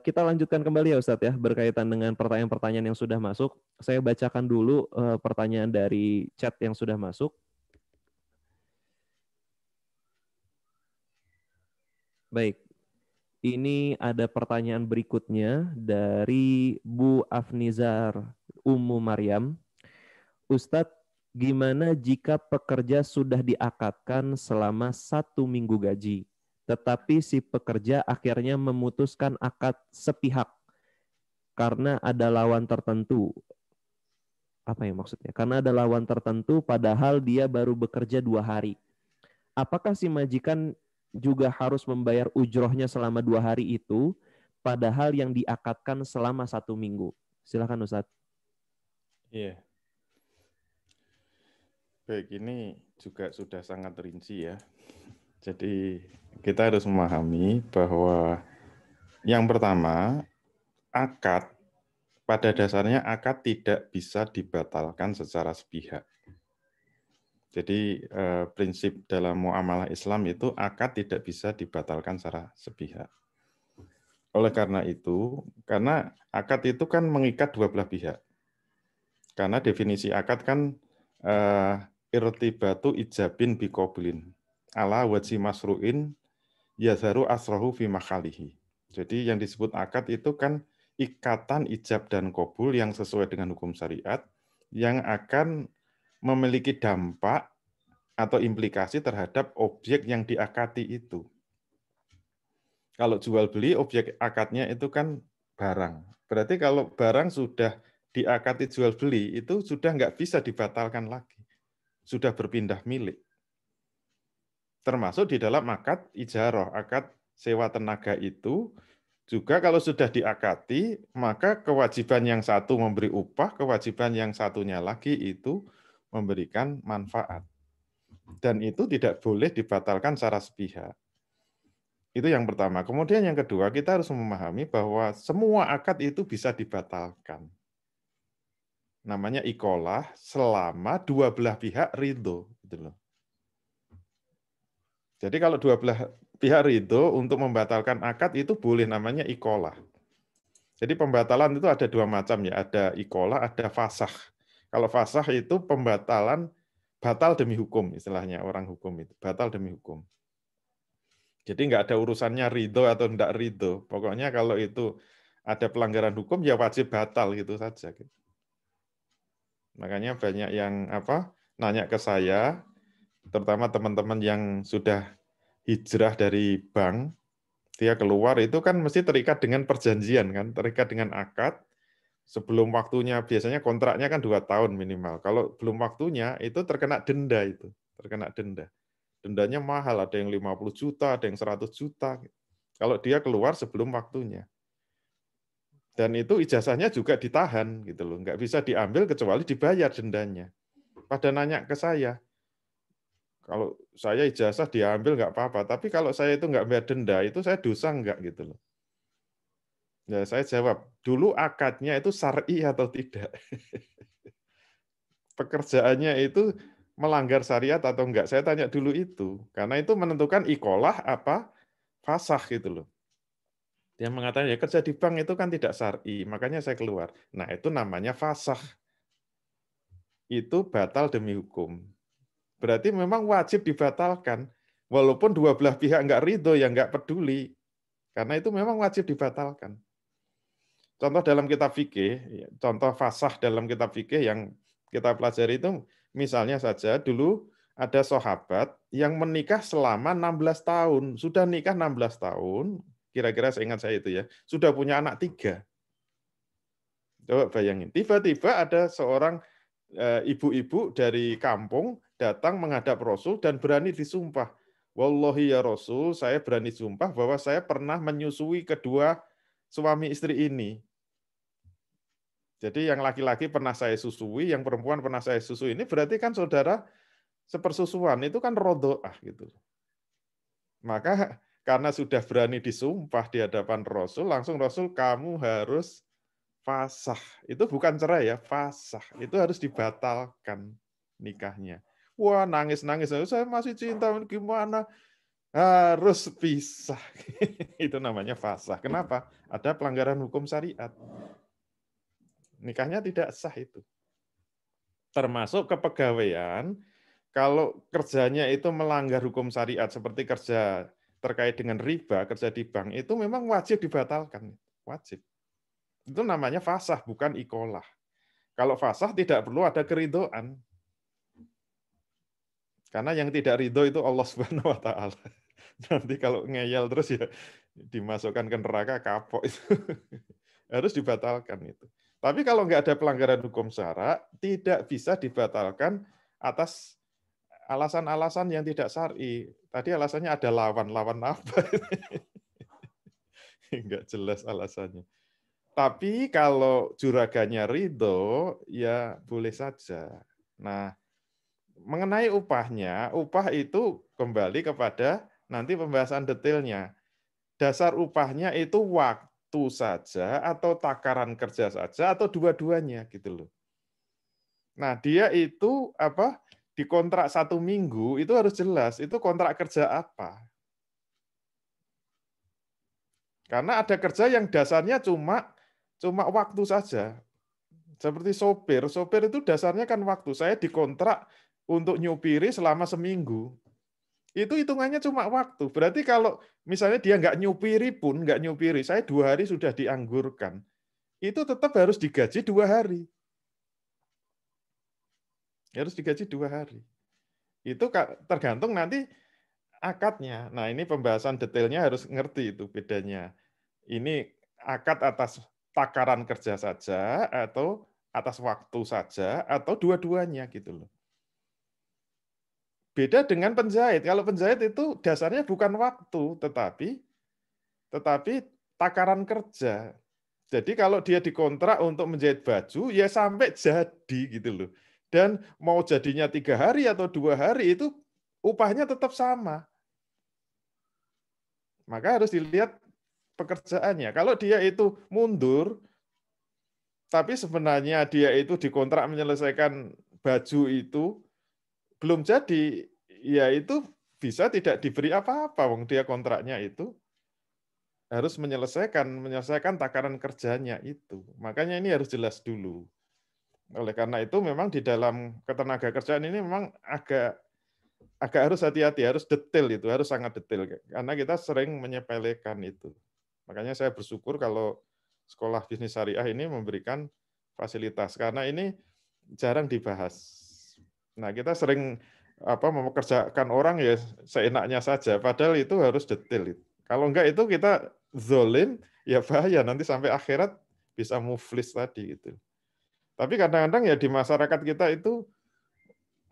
kita lanjutkan kembali ya Ustadz ya, berkaitan dengan pertanyaan-pertanyaan yang sudah masuk. Saya bacakan dulu pertanyaan dari chat yang sudah masuk. Baik, ini ada pertanyaan berikutnya dari Bu Afnizar Ummu Maryam. Ustadz, gimana jika pekerja sudah diakadkan selama 1 minggu gaji, tetapi si pekerja akhirnya memutuskan akad sepihak karena ada lawan tertentu? Apa yang maksudnya? Karena ada lawan tertentu padahal dia baru bekerja 2 hari. Apakah si majikan juga harus membayar ujrohnya selama 2 hari itu, padahal yang diakadkan selama 1 minggu? Silakan Ustadz.
Iya. Baik, ini juga sudah sangat rinci ya. Jadi kita harus memahami bahwa yang pertama, akad pada dasarnya akad tidak bisa dibatalkan secara sepihak. Jadi prinsip dalam muamalah Islam itu akad tidak bisa dibatalkan secara sepihak. Oleh karena itu, karena akad itu kan mengikat dua belah pihak. Karena definisi akad kan irtibatu ijabin biqoblin ala wajhi masru'in yazharu asrahu fi makhalihi. Jadi yang disebut akad itu kan ikatan ijab dan qabul yang sesuai dengan hukum syariat yang akan memiliki dampak atau implikasi terhadap objek yang diakati itu. Kalau jual beli, objek akadnya itu kan barang. Berarti kalau barang sudah diakati jual beli, itu sudah nggak bisa dibatalkan lagi. Sudah berpindah milik. Termasuk di dalam akad ijarah, akad sewa tenaga itu, juga kalau sudah diakati, maka kewajiban yang satu memberi upah, kewajiban yang satunya lagi itu memberikan manfaat. Dan itu tidak boleh dibatalkan secara sepihak. Itu yang pertama. Kemudian yang kedua, kita harus memahami bahwa semua akad itu bisa dibatalkan. Namanya iqolah selama dua belah pihak ridho. Gitu loh. Jadi kalau dua belah pihak ridho untuk membatalkan akad itu boleh, namanya iqolah. Jadi pembatalan itu ada dua macam ya, ada iqolah, ada fasakh. Kalau fasakh itu pembatalan batal demi hukum, istilahnya orang hukum itu, batal demi hukum. Jadi nggak ada urusannya ridho atau tidak ridho. Pokoknya kalau itu ada pelanggaran hukum ya wajib batal gitu saja. Makanya banyak yang nanya ke saya, terutama teman-teman yang sudah hijrah dari bank, dia keluar itu kan mesti terikat dengan perjanjian kan, terikat dengan akad. Sebelum waktunya, biasanya kontraknya kan 2 tahun minimal. Kalau belum waktunya itu terkena denda itu, terkena denda. Dendanya mahal, ada yang 50 juta, ada yang 100 juta. Kalau dia keluar sebelum waktunya. Dan itu ijazahnya juga ditahan gitu loh, nggak bisa diambil kecuali dibayar dendanya. Pada nanya ke saya, kalau saya ijazah diambil nggak apa-apa, tapi kalau saya itu nggak bayar denda, itu saya dosa nggak gitu loh. Ya saya jawab, dulu akadnya itu syar'i atau tidak? Pekerjaannya itu melanggar syariat atau enggak? Saya tanya dulu itu. Karena itu menentukan iqolah apa fasakh gitu loh. Dia mengatakan ya kerja di bank itu kan tidak syar'i, makanya saya keluar. Nah, itu namanya fasakh. Itu batal demi hukum. Berarti memang wajib dibatalkan. Walaupun dua belah pihak enggak ridho, ya enggak peduli. Karena itu memang wajib dibatalkan. Contoh dalam kitab fikih, contoh fasah dalam kitab fikih yang kita pelajari itu, misalnya saja dulu ada sahabat yang menikah selama 16 tahun. Sudah nikah 16 tahun, kira-kira seingat saya itu ya, sudah punya anak 3. Coba bayangin, tiba-tiba ada seorang ibu-ibu dari kampung datang menghadap Rasul dan berani disumpah. Wallahi ya Rasul, saya berani sumpah bahwa saya pernah menyusui kedua suami istri ini. Jadi yang laki-laki pernah saya susui, yang perempuan pernah saya susui. Ini berarti kan saudara sepersusuan, itu kan rodoah gitu. Maka karena sudah berani disumpah di hadapan Rasul, langsung Rasul, kamu harus fasah. Itu bukan cerai ya, fasah. Itu harus dibatalkan nikahnya. Wah, nangis-nangis. Saya masih cinta, gimana? Harus pisah. Itu namanya fasah. Kenapa? Ada pelanggaran hukum syariat. Nikahnya tidak sah itu. Termasuk kepegawaian, kalau kerjanya itu melanggar hukum syariat seperti kerja terkait dengan riba, kerja di bank, itu memang wajib dibatalkan. Wajib. Itu namanya fasah, bukan ikolah. Kalau fasah tidak perlu ada keridhaan. Karena yang tidak ridho itu Allah Subhanahu wa taala. Nanti kalau ngeyel terus ya dimasukkan ke neraka, kapok itu. Harus dibatalkan itu. Tapi kalau nggak ada pelanggaran hukum syara, tidak bisa dibatalkan atas alasan-alasan yang tidak syar'i. Tadi alasannya ada lawan apa? Nggak jelas alasannya. Tapi kalau juraganya ridho, ya boleh saja. Nah, mengenai upahnya, upah itu kembali kepada nanti pembahasan detailnya. Dasar upahnya itu waktu saja atau takaran kerja saja atau dua-duanya gitu loh. Nah, dia itu apa? Di kontrak 1 minggu itu harus jelas itu kontrak kerja apa. Karena ada kerja yang dasarnya cuma waktu saja. Seperti sopir itu dasarnya kan waktu. Saya dikontrak untuk nyupiri selama seminggu. Itu hitungannya cuma waktu. Berarti kalau misalnya dia nggak nyupiri, saya 2 hari sudah dianggurkan. Itu tetap harus digaji 2 hari. Harus digaji 2 hari. Itu tergantung nanti akadnya. Nah, ini pembahasan detailnya harus ngerti itu bedanya. Ini akad atas takaran kerja saja atau atas waktu saja atau dua-duanya gitu loh. Beda dengan penjahit. Kalau penjahit itu dasarnya bukan waktu, tetapi takaran kerja. Jadi kalau dia dikontrak untuk menjahit baju, ya sampai jadi gitu loh. Dan mau jadinya 3 hari atau 2 hari itu upahnya tetap sama. Maka harus dilihat pekerjaannya. Kalau dia itu mundur, tapi sebenarnya dia itu dikontrak menyelesaikan baju itu, belum jadi, ya itu bisa tidak diberi apa-apa, wong dia kontraknya itu harus menyelesaikan takaran kerjanya itu. Makanya ini harus jelas dulu. Oleh karena itu memang di dalam ketenaga kerjaan ini memang agak harus hati-hati, harus detail itu, harus sangat detail. Karena kita sering menyepelekan itu. Makanya saya bersyukur kalau sekolah bisnis syariah ini memberikan fasilitas karena ini jarang dibahas. Nah, kita sering mempekerjakan orang ya seenaknya saja, padahal itu harus detail. Kalau enggak itu kita zolim, ya bahaya nanti sampai akhirat bisa muflis tadi gitu. Tapi kadang-kadang ya di masyarakat kita itu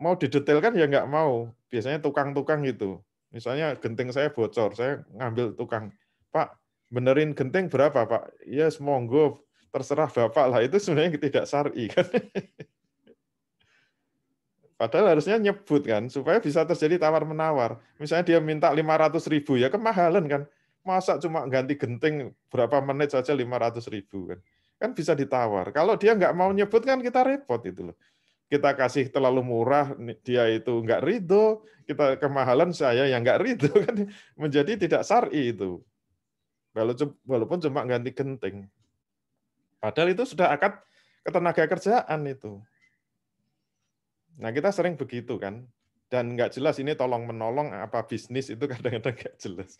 mau didetailkan ya nggak mau. Biasanya tukang-tukang gitu. Misalnya genting saya bocor, saya ngambil tukang, Pak, benerin genting berapa Pak? Ya monggo, terserah Bapak lah. Itu sebenarnya tidak syar'i kan. Padahal harusnya nyebut kan, supaya bisa terjadi tawar-menawar. Misalnya dia minta 500.000, ya kemahalan kan. Masa cuma ganti genting berapa menit saja 500.000 kan. Kan bisa ditawar. Kalau dia nggak mau nyebut kan kita repot itu loh. Kita kasih terlalu murah, dia itu nggak ridho, kita kemahalan saya yang nggak ridho kan menjadi tidak syar'i itu. Walaupun cuma ganti genting. Padahal itu sudah akad ketenaga kerjaan itu. Nah, kita sering begitu kan. Dan nggak jelas ini tolong-menolong apa bisnis itu kadang-kadang nggak jelas.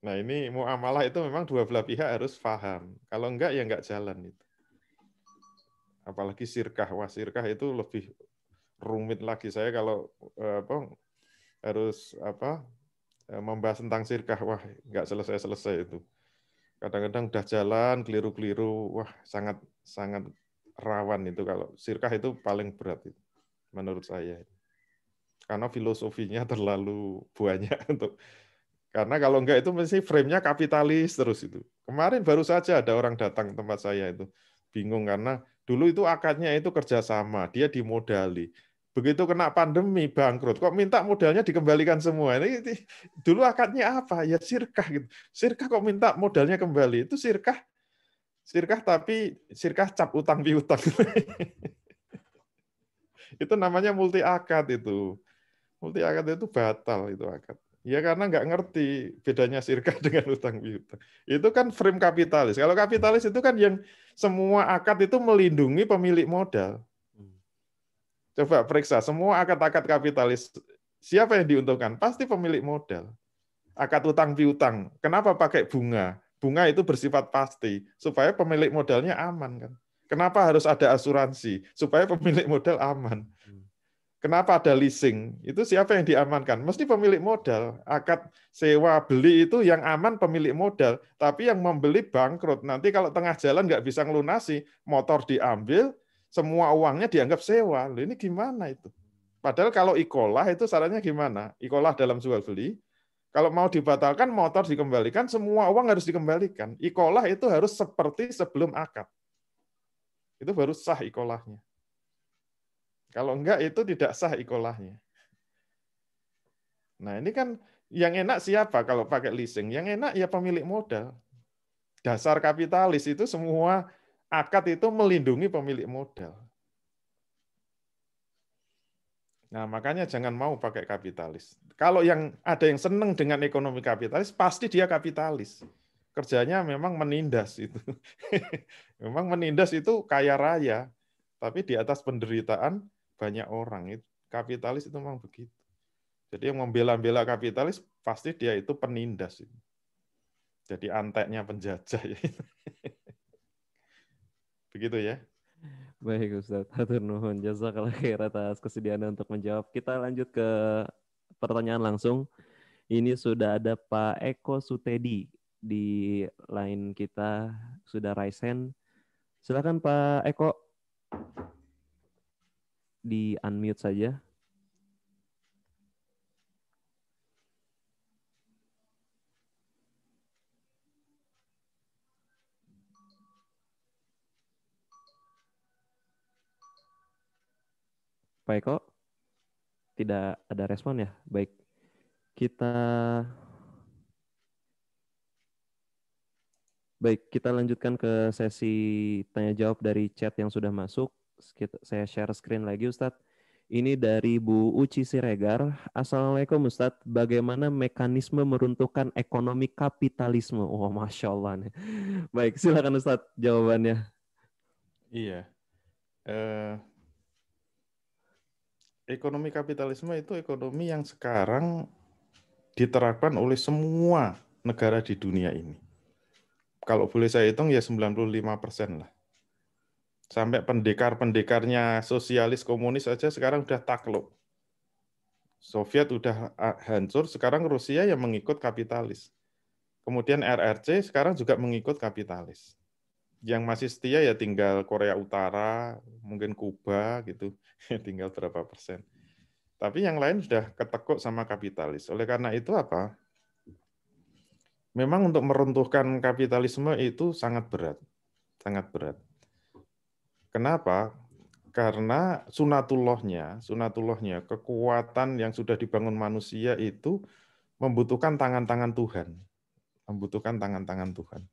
Nah ini muamalah itu memang dua belah pihak harus paham. Kalau enggak ya enggak jalan itu. Apalagi sirkah, wah sirkah itu lebih rumit lagi. Saya kalau harus membahas tentang sirkah, wah enggak selesai-selesai itu. Kadang-kadang udah jalan keliru-keliru, wah sangat sangat rawan itu kalau sirkah itu paling berat itu, menurut saya. Karena filosofinya terlalu banyak untuk. Karena kalau enggak itu mesti frame-nya kapitalis terus itu. Kemarin baru saja ada orang datang ke tempat saya itu. Bingung karena dulu itu akadnya itu kerjasama, dia dimodali. Begitu kena pandemi, bangkrut. Kok minta modalnya dikembalikan semua? Ini dulu akadnya apa? Ya sirkah gitu. Sirkah kok minta modalnya kembali? Itu sirkah tapi sirkah cap utang piutang. Itu namanya multi akad itu. Multi akad itu batal itu akad. Ya karena nggak ngerti bedanya sirkah dengan utang piutang. Itu kan frame kapitalis. Kalau kapitalis itu kan yang semua akad itu melindungi pemilik modal. Coba periksa semua akad-akad kapitalis. Siapa yang diuntungkan? Pasti pemilik modal. Akad utang piutang. Kenapa pakai bunga? Bunga itu bersifat pasti supaya pemilik modalnya aman kan. Kenapa harus ada asuransi? Supaya pemilik modal aman. Kenapa ada leasing? Itu siapa yang diamankan? Mesti pemilik modal. Akad sewa beli itu yang aman pemilik modal. Tapi yang membeli bangkrut. Nanti kalau tengah jalan nggak bisa ngelunasi, motor diambil, semua uangnya dianggap sewa. Loh, ini gimana itu? Padahal kalau ikolah itu syaratnya gimana? Ikolah dalam jual beli, kalau mau dibatalkan, motor dikembalikan, semua uang harus dikembalikan. Ikolah itu harus seperti sebelum akad. Itu baru sah ikolahnya. Kalau enggak itu tidak sah ikolahnya. Nah ini kan yang enak siapa kalau pakai leasing? Yang enak ya pemilik modal. Dasar kapitalis itu semua akad itu melindungi pemilik modal. Nah makanya jangan mau pakai kapitalis. Kalau yang ada yang senang dengan ekonomi kapitalis, pasti dia kapitalis. Kerjanya memang menindas itu. Memang menindas itu kaya raya. Tapi di atas penderitaan banyak orang. Kapitalis itu memang begitu. Jadi yang membela-bela kapitalis pasti dia itu penindas. Jadi anteknya penjajah. Begitu ya.
Baik Ustaz, hatur nuhun. Jazakallah khair atas kesediaan untuk menjawab. Kita lanjut ke pertanyaan langsung. Ini sudah ada Pak Eko Sutedi di line kita, sudah raise hand. Silakan Pak Eko, di unmute saja. Pak Eko, tidak ada respon ya? Baik, kita lanjutkan ke sesi tanya jawab dari chat yang sudah masuk. Saya share screen lagi Ustadz. Ini dari Bu Uci Siregar. Assalamualaikum Ustadz. Bagaimana mekanisme meruntuhkan ekonomi kapitalisme? Oh, Masya Allah nih. Baik, silakan Ustadz jawabannya.
Iya. Ekonomi kapitalisme itu ekonomi yang sekarang diterapkan oleh semua negara di dunia ini. Kalau boleh saya hitung ya 95% lah. Sampai pendekar-pendekarnya sosialis komunis saja sekarang udah takluk. Soviet udah hancur, sekarang Rusia yang mengikut kapitalis. Kemudian RRC sekarang juga mengikut kapitalis. Yang masih setia ya tinggal Korea Utara, mungkin Kuba gitu, tinggal berapa persen. Tapi yang lain sudah ketekuk sama kapitalis. Oleh karena itu apa? Memang untuk meruntuhkan kapitalisme itu sangat berat. Sangat berat. Kenapa? Karena sunatullahnya, kekuatan yang sudah dibangun manusia itu membutuhkan tangan-tangan Tuhan. Membutuhkan tangan-tangan Tuhan.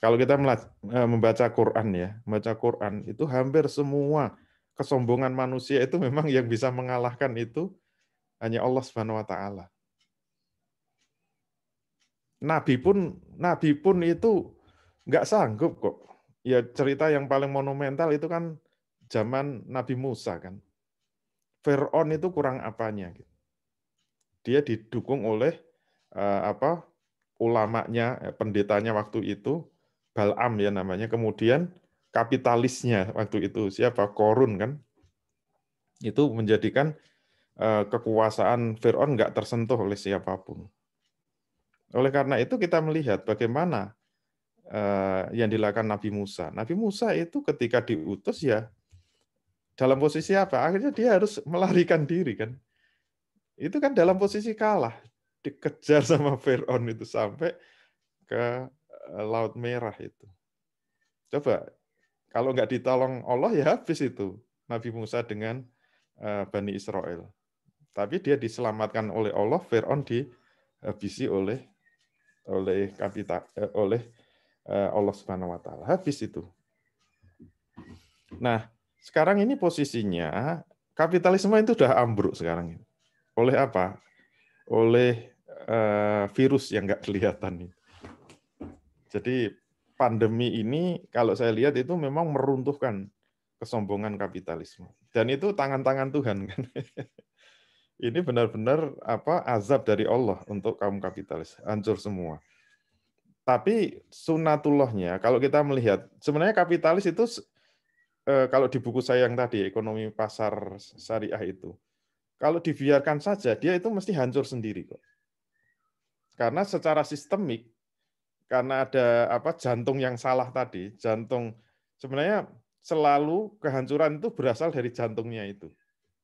Kalau kita membaca Quran ya, membaca Quran itu hampir semua kesombongan manusia itu memang yang bisa mengalahkan itu hanya Allah Subhanahu wa taala. Nabi pun itu nggak sanggup kok. Ya cerita yang paling monumental itu kan zaman Nabi Musa kan. Fir'aun itu kurang apanya? Dia didukung oleh ulamanya, pendetanya waktu itu, Bal'am ya namanya, kemudian kapitalisnya waktu itu, siapa? Korun kan? Itu menjadikan kekuasaan Fir'aun nggak tersentuh oleh siapapun. Oleh karena itu kita melihat bagaimana yang dilakukan Nabi Musa. Nabi Musa itu ketika diutus ya dalam posisi apa? Akhirnya dia harus melarikan diri kan. Itu kan dalam posisi kalah, dikejar sama Fir'aun itu sampai ke Laut Merah itu. Coba kalau nggak ditolong Allah ya habis itu Nabi Musa dengan Bani Israel. Tapi dia diselamatkan oleh Allah, Fir'aun dihabisi oleh Allah Subhanahu wa taala. Habis itu. Nah, sekarang ini posisinya kapitalisme itu sudah ambruk sekarang ini. Oleh apa? Oleh virus yang nggak kelihatan. Jadi pandemi ini kalau saya lihat itu memang meruntuhkan kesombongan kapitalisme. Dan itu tangan-tangan Tuhan kan. Ini benar-benar azab dari Allah untuk kaum kapitalis, hancur semua. Tapi sunatullahnya kalau kita melihat sebenarnya kapitalis itu kalau di buku saya yang tadi ekonomi pasar syariah itu, kalau dibiarkan saja dia itu mesti hancur sendiri kok. Karena secara sistemik karena ada jantung yang salah tadi, jantung sebenarnya selalu kehancuran itu berasal dari jantungnya itu.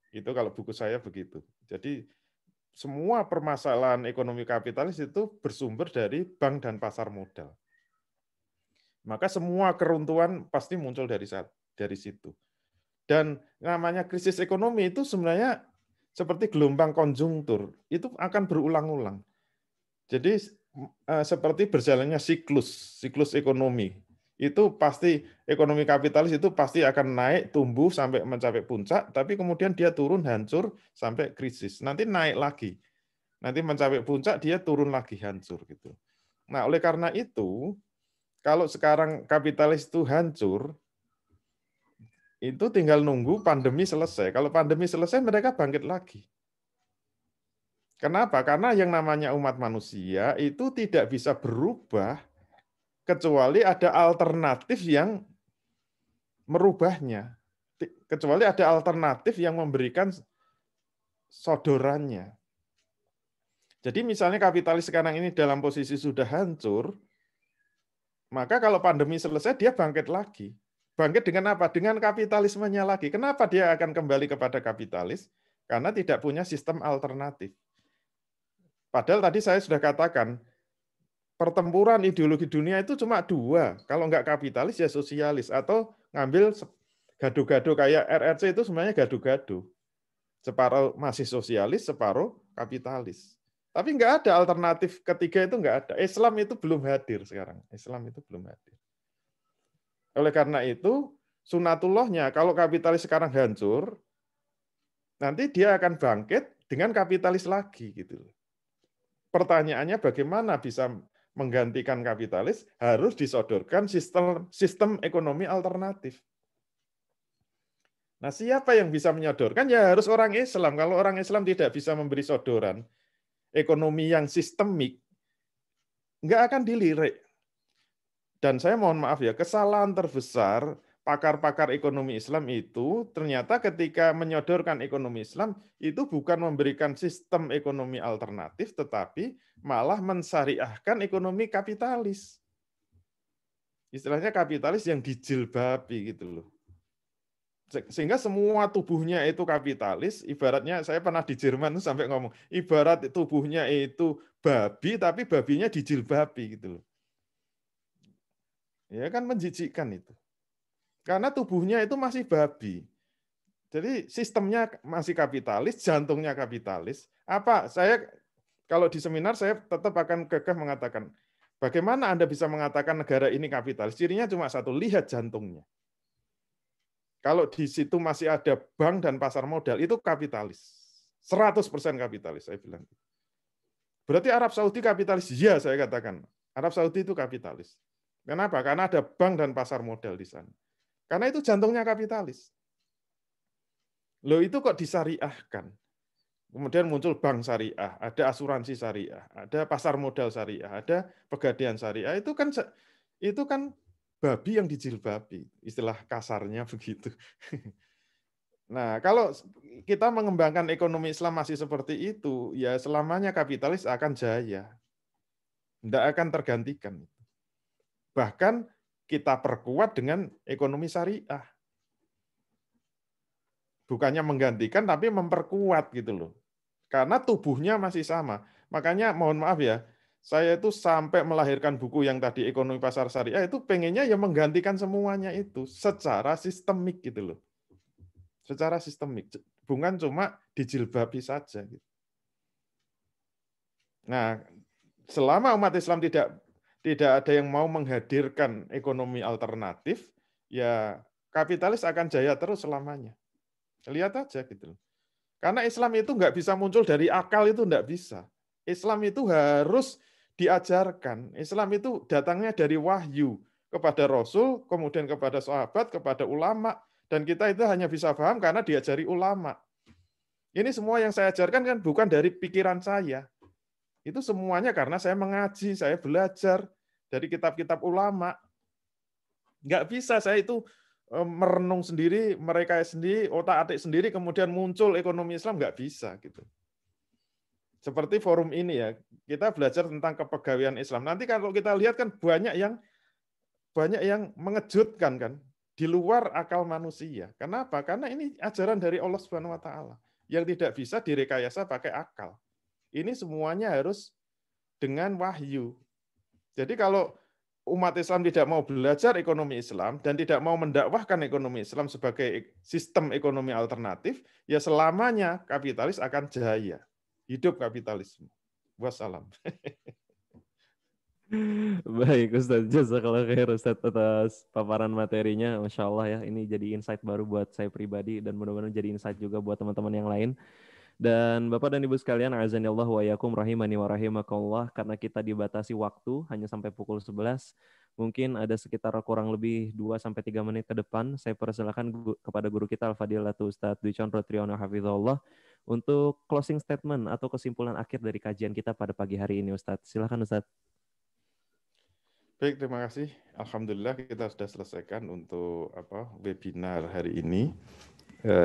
Itu kalau buku saya begitu. Jadi semua permasalahan ekonomi kapitalis itu bersumber dari bank dan pasar modal. Maka semua keruntuhan pasti muncul dari situ. Dan namanya krisis ekonomi itu sebenarnya seperti gelombang konjungtur, itu akan berulang-ulang. Jadi seperti berjalannya siklus ekonomi. Itu pasti ekonomi kapitalis itu pasti akan naik, tumbuh sampai mencapai puncak, tapi kemudian dia turun, hancur sampai krisis. Nanti naik lagi. Nanti mencapai puncak dia turun lagi, hancur gitu. Nah, oleh karena itu, kalau sekarang kapitalis itu hancur, itu tinggal nunggu pandemi selesai. Kalau pandemi selesai mereka bangkit lagi. Kenapa? Karena yang namanya umat manusia itu tidak bisa berubah kecuali ada alternatif yang merubahnya. Kecuali ada alternatif yang memberikan sodorannya. Jadi misalnya kapitalis sekarang ini dalam posisi sudah hancur, maka kalau pandemi selesai dia bangkit lagi. Bangkit dengan apa? Dengan kapitalismenya lagi. Kenapa dia akan kembali kepada kapitalis? Karena tidak punya sistem alternatif. Padahal tadi saya sudah katakan, pertempuran ideologi dunia itu cuma dua. Kalau nggak kapitalis ya sosialis. Atau ngambil gado-gado kayak RRC itu sebenarnya gado-gado. Separuh masih sosialis, separuh kapitalis. Tapi nggak ada alternatif ketiga itu nggak ada. Islam itu belum hadir sekarang. Islam itu belum hadir. Oleh karena itu, sunatullahnya kalau kapitalis sekarang hancur, nanti dia akan bangkit dengan kapitalis lagi gitu. Pertanyaannya bagaimana bisa menggantikan kapitalis? Harus disodorkan sistem ekonomi alternatif. Nah, siapa yang bisa menyodorkan? Ya harus orang Islam. Kalau orang Islam tidak bisa memberi sodoran ekonomi yang sistemik, nggak akan dilirik. Dan saya mohon maaf ya, kesalahan terbesar pakar-pakar ekonomi Islam itu ternyata ketika menyodorkan ekonomi Islam itu bukan memberikan sistem ekonomi alternatif, tetapi malah mensyariahkan ekonomi kapitalis. Istilahnya kapitalis yang dijilbabi gitu loh. Sehingga semua tubuhnya itu kapitalis, ibaratnya saya pernah di Jerman tuh sampai ngomong, ibarat tubuhnya itu babi, tapi babinya dijilbabi gitu loh. Ya kan menjijikkan itu. Karena tubuhnya itu masih babi. Jadi sistemnya masih kapitalis, jantungnya kapitalis. Saya kalau di seminar saya tetap akan kekeh mengatakan, bagaimana Anda bisa mengatakan negara ini kapitalis? Cirinya cuma satu, lihat jantungnya. Kalau di situ masih ada bank dan pasar modal, itu kapitalis. 100% kapitalis, saya bilang. Berarti Arab Saudi kapitalis? Ya, saya katakan. Arab Saudi itu kapitalis. Kenapa? Karena ada bank dan pasar modal di sana. Karena itu jantungnya kapitalis. Loh itu kok disyariahkan? Kemudian muncul bank syariah, ada asuransi syariah, ada pasar modal syariah, ada pegadaian syariah. Itu kan babi yang dijilbabi, istilah kasarnya begitu. Nah, kalau kita mengembangkan ekonomi Islam masih seperti itu, ya selamanya kapitalis akan jaya. Tidak akan tergantikan. Bahkan kita perkuat dengan ekonomi syariah. Bukannya menggantikan, tapi memperkuat gitu loh. Karena tubuhnya masih sama. Makanya mohon maaf ya, saya itu sampai melahirkan buku yang tadi ekonomi pasar syariah itu pengennya ya menggantikan semuanya itu secara sistemik gitu loh. Secara sistemik, bukan cuma dijilbabi saja. Nah, selama umat Islam tidak ada yang mau menghadirkan ekonomi alternatif, ya kapitalis akan jaya terus selamanya. Lihat aja gitu. Karena Islam itu nggak bisa muncul dari akal, itu nggak bisa. Islam itu harus diajarkan. Islam itu datangnya dari wahyu kepada Rasul, kemudian kepada sahabat, kepada ulama, dan kita itu hanya bisa paham karena diajari ulama. Ini semua yang saya ajarkan kan bukan dari pikiran saya. Itu semuanya karena saya mengaji, saya belajar dari kitab-kitab ulama. Nggak bisa saya itu merenung sendiri, mereka sendiri, otak-atik sendiri, kemudian muncul ekonomi Islam, nggak bisa gitu. Seperti forum ini ya, kita belajar tentang kepegawaian Islam. Nanti kalau kita lihat kan banyak yang mengejutkan kan, di luar akal manusia. Kenapa? Karena ini ajaran dari Allah Subhanahu Wa Taala yang tidak bisa direkayasa pakai akal. Ini semuanya harus dengan wahyu. Jadi kalau umat Islam tidak mau belajar ekonomi Islam dan tidak mau mendakwahkan ekonomi Islam sebagai sistem ekonomi alternatif, ya selamanya kapitalis akan jaya. Hidup kapitalisme. Wassalam.
Baik Ustadz, jazakallah khair Ustadz atas paparan materinya. Masya Allah ya, ini jadi insight baru buat saya pribadi dan mudah-mudahan jadi insight juga buat teman-teman yang lain. Dan Bapak dan Ibu sekalian, azanillah wa yakum rahimani wa rahimakallah, karena kita dibatasi waktu hanya sampai pukul 11. Mungkin ada sekitar kurang lebih 2-3 menit ke depan. Saya persilakan kepada guru kita Al-Fadilatul Ustadz Dwi Chandra Triyono Hafizahullah untuk closing statement atau kesimpulan akhir dari kajian kita pada pagi hari ini Ustadz. Silakan Ustadz.
Baik, terima kasih. Alhamdulillah kita sudah selesaikan untuk webinar hari ini.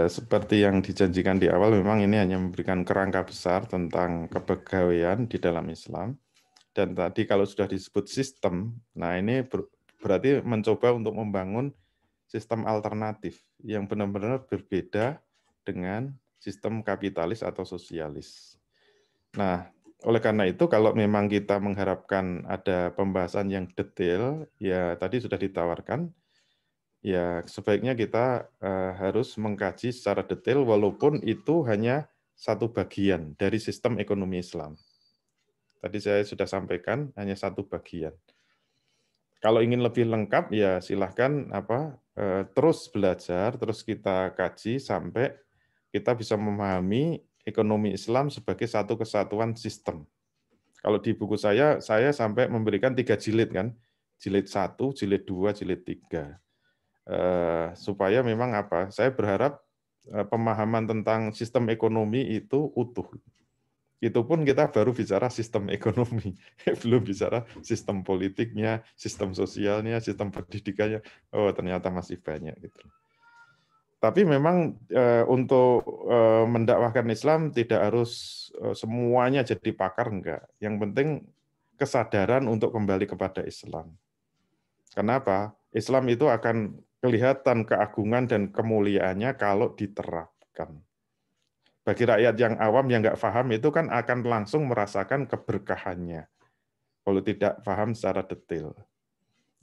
Seperti yang dijanjikan di awal, memang ini hanya memberikan kerangka besar tentang kepegawaian di dalam Islam. Dan tadi kalau sudah disebut sistem, nah ini berarti mencoba untuk membangun sistem alternatif yang benar-benar berbeda dengan sistem kapitalis atau sosialis. Nah, oleh karena itu, kalau memang kita mengharapkan ada pembahasan yang detail, ya tadi sudah ditawarkan, ya sebaiknya kita harus mengkaji secara detail, walaupun itu hanya satu bagian dari sistem ekonomi Islam. Tadi saya sudah sampaikan, hanya satu bagian. Kalau ingin lebih lengkap, ya silahkan terus belajar, terus kita kaji sampai kita bisa memahami ekonomi Islam sebagai satu kesatuan sistem. Kalau di buku saya sampai memberikan 3 jilid kan, jilid 1, jilid 2, jilid 3. Supaya memang saya berharap pemahaman tentang sistem ekonomi itu utuh. Itu pun kita baru bicara sistem ekonomi, belum bicara sistem politiknya, sistem sosialnya, sistem pendidikannya. Oh, ternyata masih banyak gitu. Tapi memang untuk mendakwahkan Islam tidak harus semuanya jadi pakar, enggak. Yang penting kesadaran untuk kembali kepada Islam. Kenapa? Islam itu akan kelihatan keagungan dan kemuliaannya kalau diterapkan. Bagi rakyat yang awam yang nggak paham itu kan akan langsung merasakan keberkahannya. Kalau tidak paham secara detail.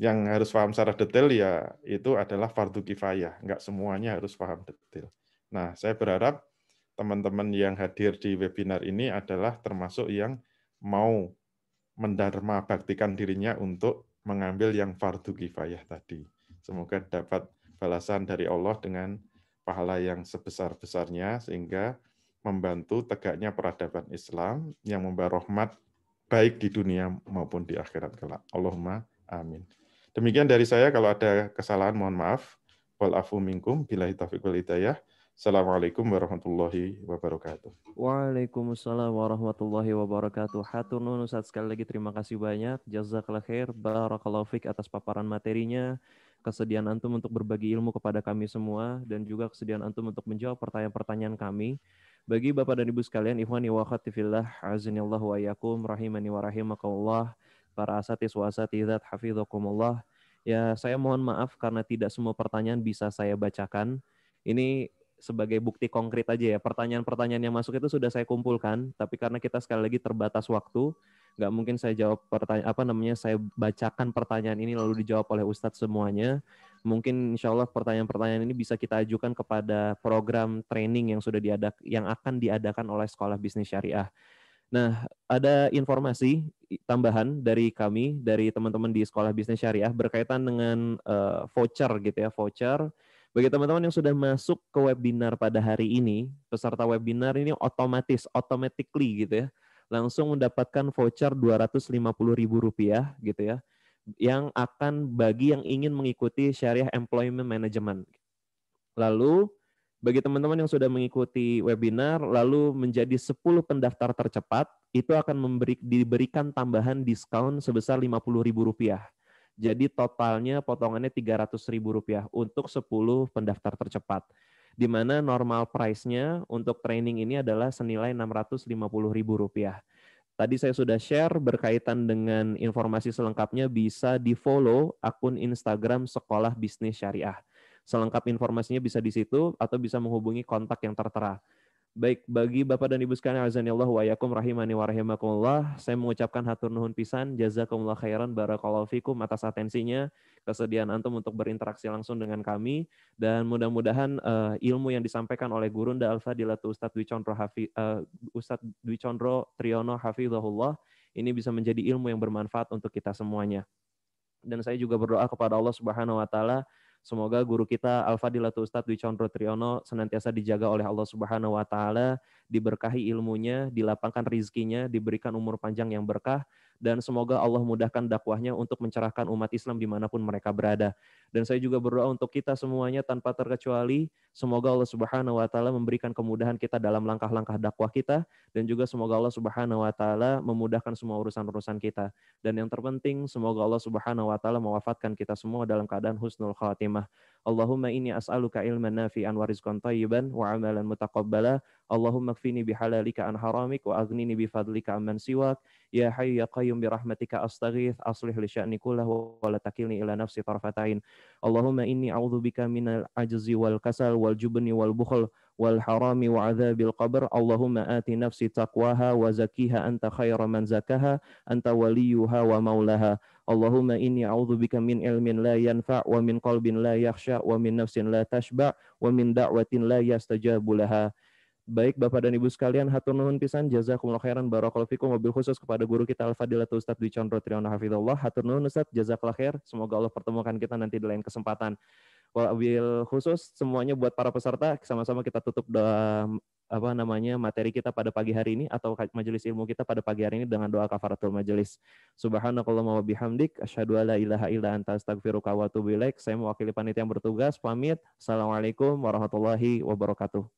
Yang harus paham secara detail ya itu adalah fardu kifayah, nggak semuanya harus paham detail. Nah, saya berharap teman-teman yang hadir di webinar ini adalah termasuk yang mau mendharma baktikan dirinya untuk mengambil yang fardu kifayah tadi. Semoga dapat balasan dari Allah dengan pahala yang sebesar-besarnya sehingga membantu tegaknya peradaban Islam yang membawa rahmat baik di dunia maupun di akhirat kelak. Allahumma amin. Demikian dari saya, kalau ada kesalahan mohon maaf. Wal afu minkum billahi taufiq wal hidayah. Assalamualaikum warahmatullahi wabarakatuh.
Waalaikumsalam warahmatullahi wabarakatuh. Hatur nuhun Ustaz, sekali lagi terima kasih banyak. Jazakallah khair, barakallahu fik atas paparan materinya. Kesediaan antum untuk berbagi ilmu kepada kami semua dan juga kesediaan antum untuk menjawab pertanyaan-pertanyaan kami. Bagi Bapak dan Ibu sekalian, ikhwani wa akhwati fillah, azinillahu wa iyyakum, rahimani wa rahimakumullah, para asatiz wa asatidzat hafizakumullah. Ya, saya mohon maaf karena tidak semua pertanyaan bisa saya bacakan. Ini sebagai bukti konkret aja ya. Pertanyaan-pertanyaan yang masuk itu sudah saya kumpulkan, tapi karena kita sekali lagi terbatas waktu, nggak mungkin saya jawab saya bacakan pertanyaan ini lalu dijawab oleh Ustadz semuanya. Mungkin insya Allah pertanyaan-pertanyaan ini bisa kita ajukan kepada program training yang akan diadakan oleh Sekolah Bisnis Syariah. Nah, ada informasi tambahan dari kami, dari teman-teman di Sekolah Bisnis Syariah berkaitan dengan voucher gitu ya, voucher. Bagi teman-teman yang sudah masuk ke webinar pada hari ini, peserta webinar ini automatically gitu ya, langsung mendapatkan voucher Rp250.000 gitu ya, yang akan bagi yang ingin mengikuti Syariah Employment Management. Lalu bagi teman-teman yang sudah mengikuti webinar lalu menjadi 10 pendaftar tercepat, itu akan diberikan tambahan diskon sebesar Rp50.000. Jadi totalnya potongannya Rp300.000 untuk 10 pendaftar tercepat. Di mana normal price-nya untuk training ini adalah senilai Rp650.000. Tadi saya sudah share berkaitan dengan informasi selengkapnya, bisa di-follow akun Instagram Sekolah Bisnis Syariah. Selengkap informasinya bisa di situ atau bisa menghubungi kontak yang tertera. Baik, bagi Bapak dan Ibu sekalian, azanillahu wa yakum rahimani wa rahimakumullah, saya mengucapkan hatur nuhun pisan, jazakumullah khairan, barakallahu fikum atas atensinya, kesediaan antum untuk berinteraksi langsung dengan kami, dan mudah-mudahan ilmu yang disampaikan oleh Gurunda Al-Fadilatu Ustadz Dwi Condro Triyono Hafizahullah, ini bisa menjadi ilmu yang bermanfaat untuk kita semuanya. Dan saya juga berdoa kepada Allah Subhanahu wa taala, semoga guru kita Al-Fadilatu Ustadz Dwi Condro Triyono senantiasa dijaga oleh Allah Subhanahu wa taala, diberkahi ilmunya, dilapangkan rizkinya, diberikan umur panjang yang berkah, dan semoga Allah mudahkan dakwahnya untuk mencerahkan umat Islam dimanapun mereka berada. Dan saya juga berdoa untuk kita semuanya tanpa terkecuali, semoga Allah Subhanahu wa taala memberikan kemudahan kita dalam langkah-langkah dakwah kita, dan juga semoga Allah Subhanahu wa taala memudahkan semua urusan-urusan kita. Dan yang terpenting, semoga Allah Subhanahu wa taala mewafatkan kita semua dalam keadaan husnul khatimah. Allahumma inni as'aluka ilman nafi'an wa rizqan thayyiban wa amalan mutaqabbala. Allahumma kfini bihalalika an haramik wa aghnini bifadlika amman siwak. Ya hayyu ya qayyum birahmatika astaghith aslih li sya'ni kullahu wa la takilni ila nafsi tarfatain. Allahumma inni a'udzubika minal ajzi wal kasal wal jubni wal bukhl wal harami wa adzabil qabr. Allahumma ati nafsi taqwaha wa zakiha anta khaira man zakaha anta waliyuha wa maulaha. Allahumma inni a'udzubika min ilmin la yanfa' wa min qalbin la yakhsha wa min nafsin la tashba' wa min da'watin la yastajabu laha. Baik Bapak dan Ibu sekalian, hatur nuhun pisan, jazakumullah khairan, barakallahu fikum, wabil khusus kepada guru kita Al-Fadilatu Ustadz Dwi Condro Triyono Hafizahullah. Hatur nuhun Ustadz, jazakallah khair. Semoga Allah pertemukan kita nanti di lain kesempatan. Wabil khusus semuanya buat para peserta, sama-sama kita tutup doa materi kita pada pagi hari ini atau majelis ilmu kita pada pagi hari ini dengan doa kafaratul majelis. Subhanakallahumma wa bihamdik, asyhadu alla ilaha illa anta astaghfiruka wa atubu ilaik. Saya mewakili panitia yang bertugas, pamit. Assalamualaikum warahmatullahi wabarakatuh.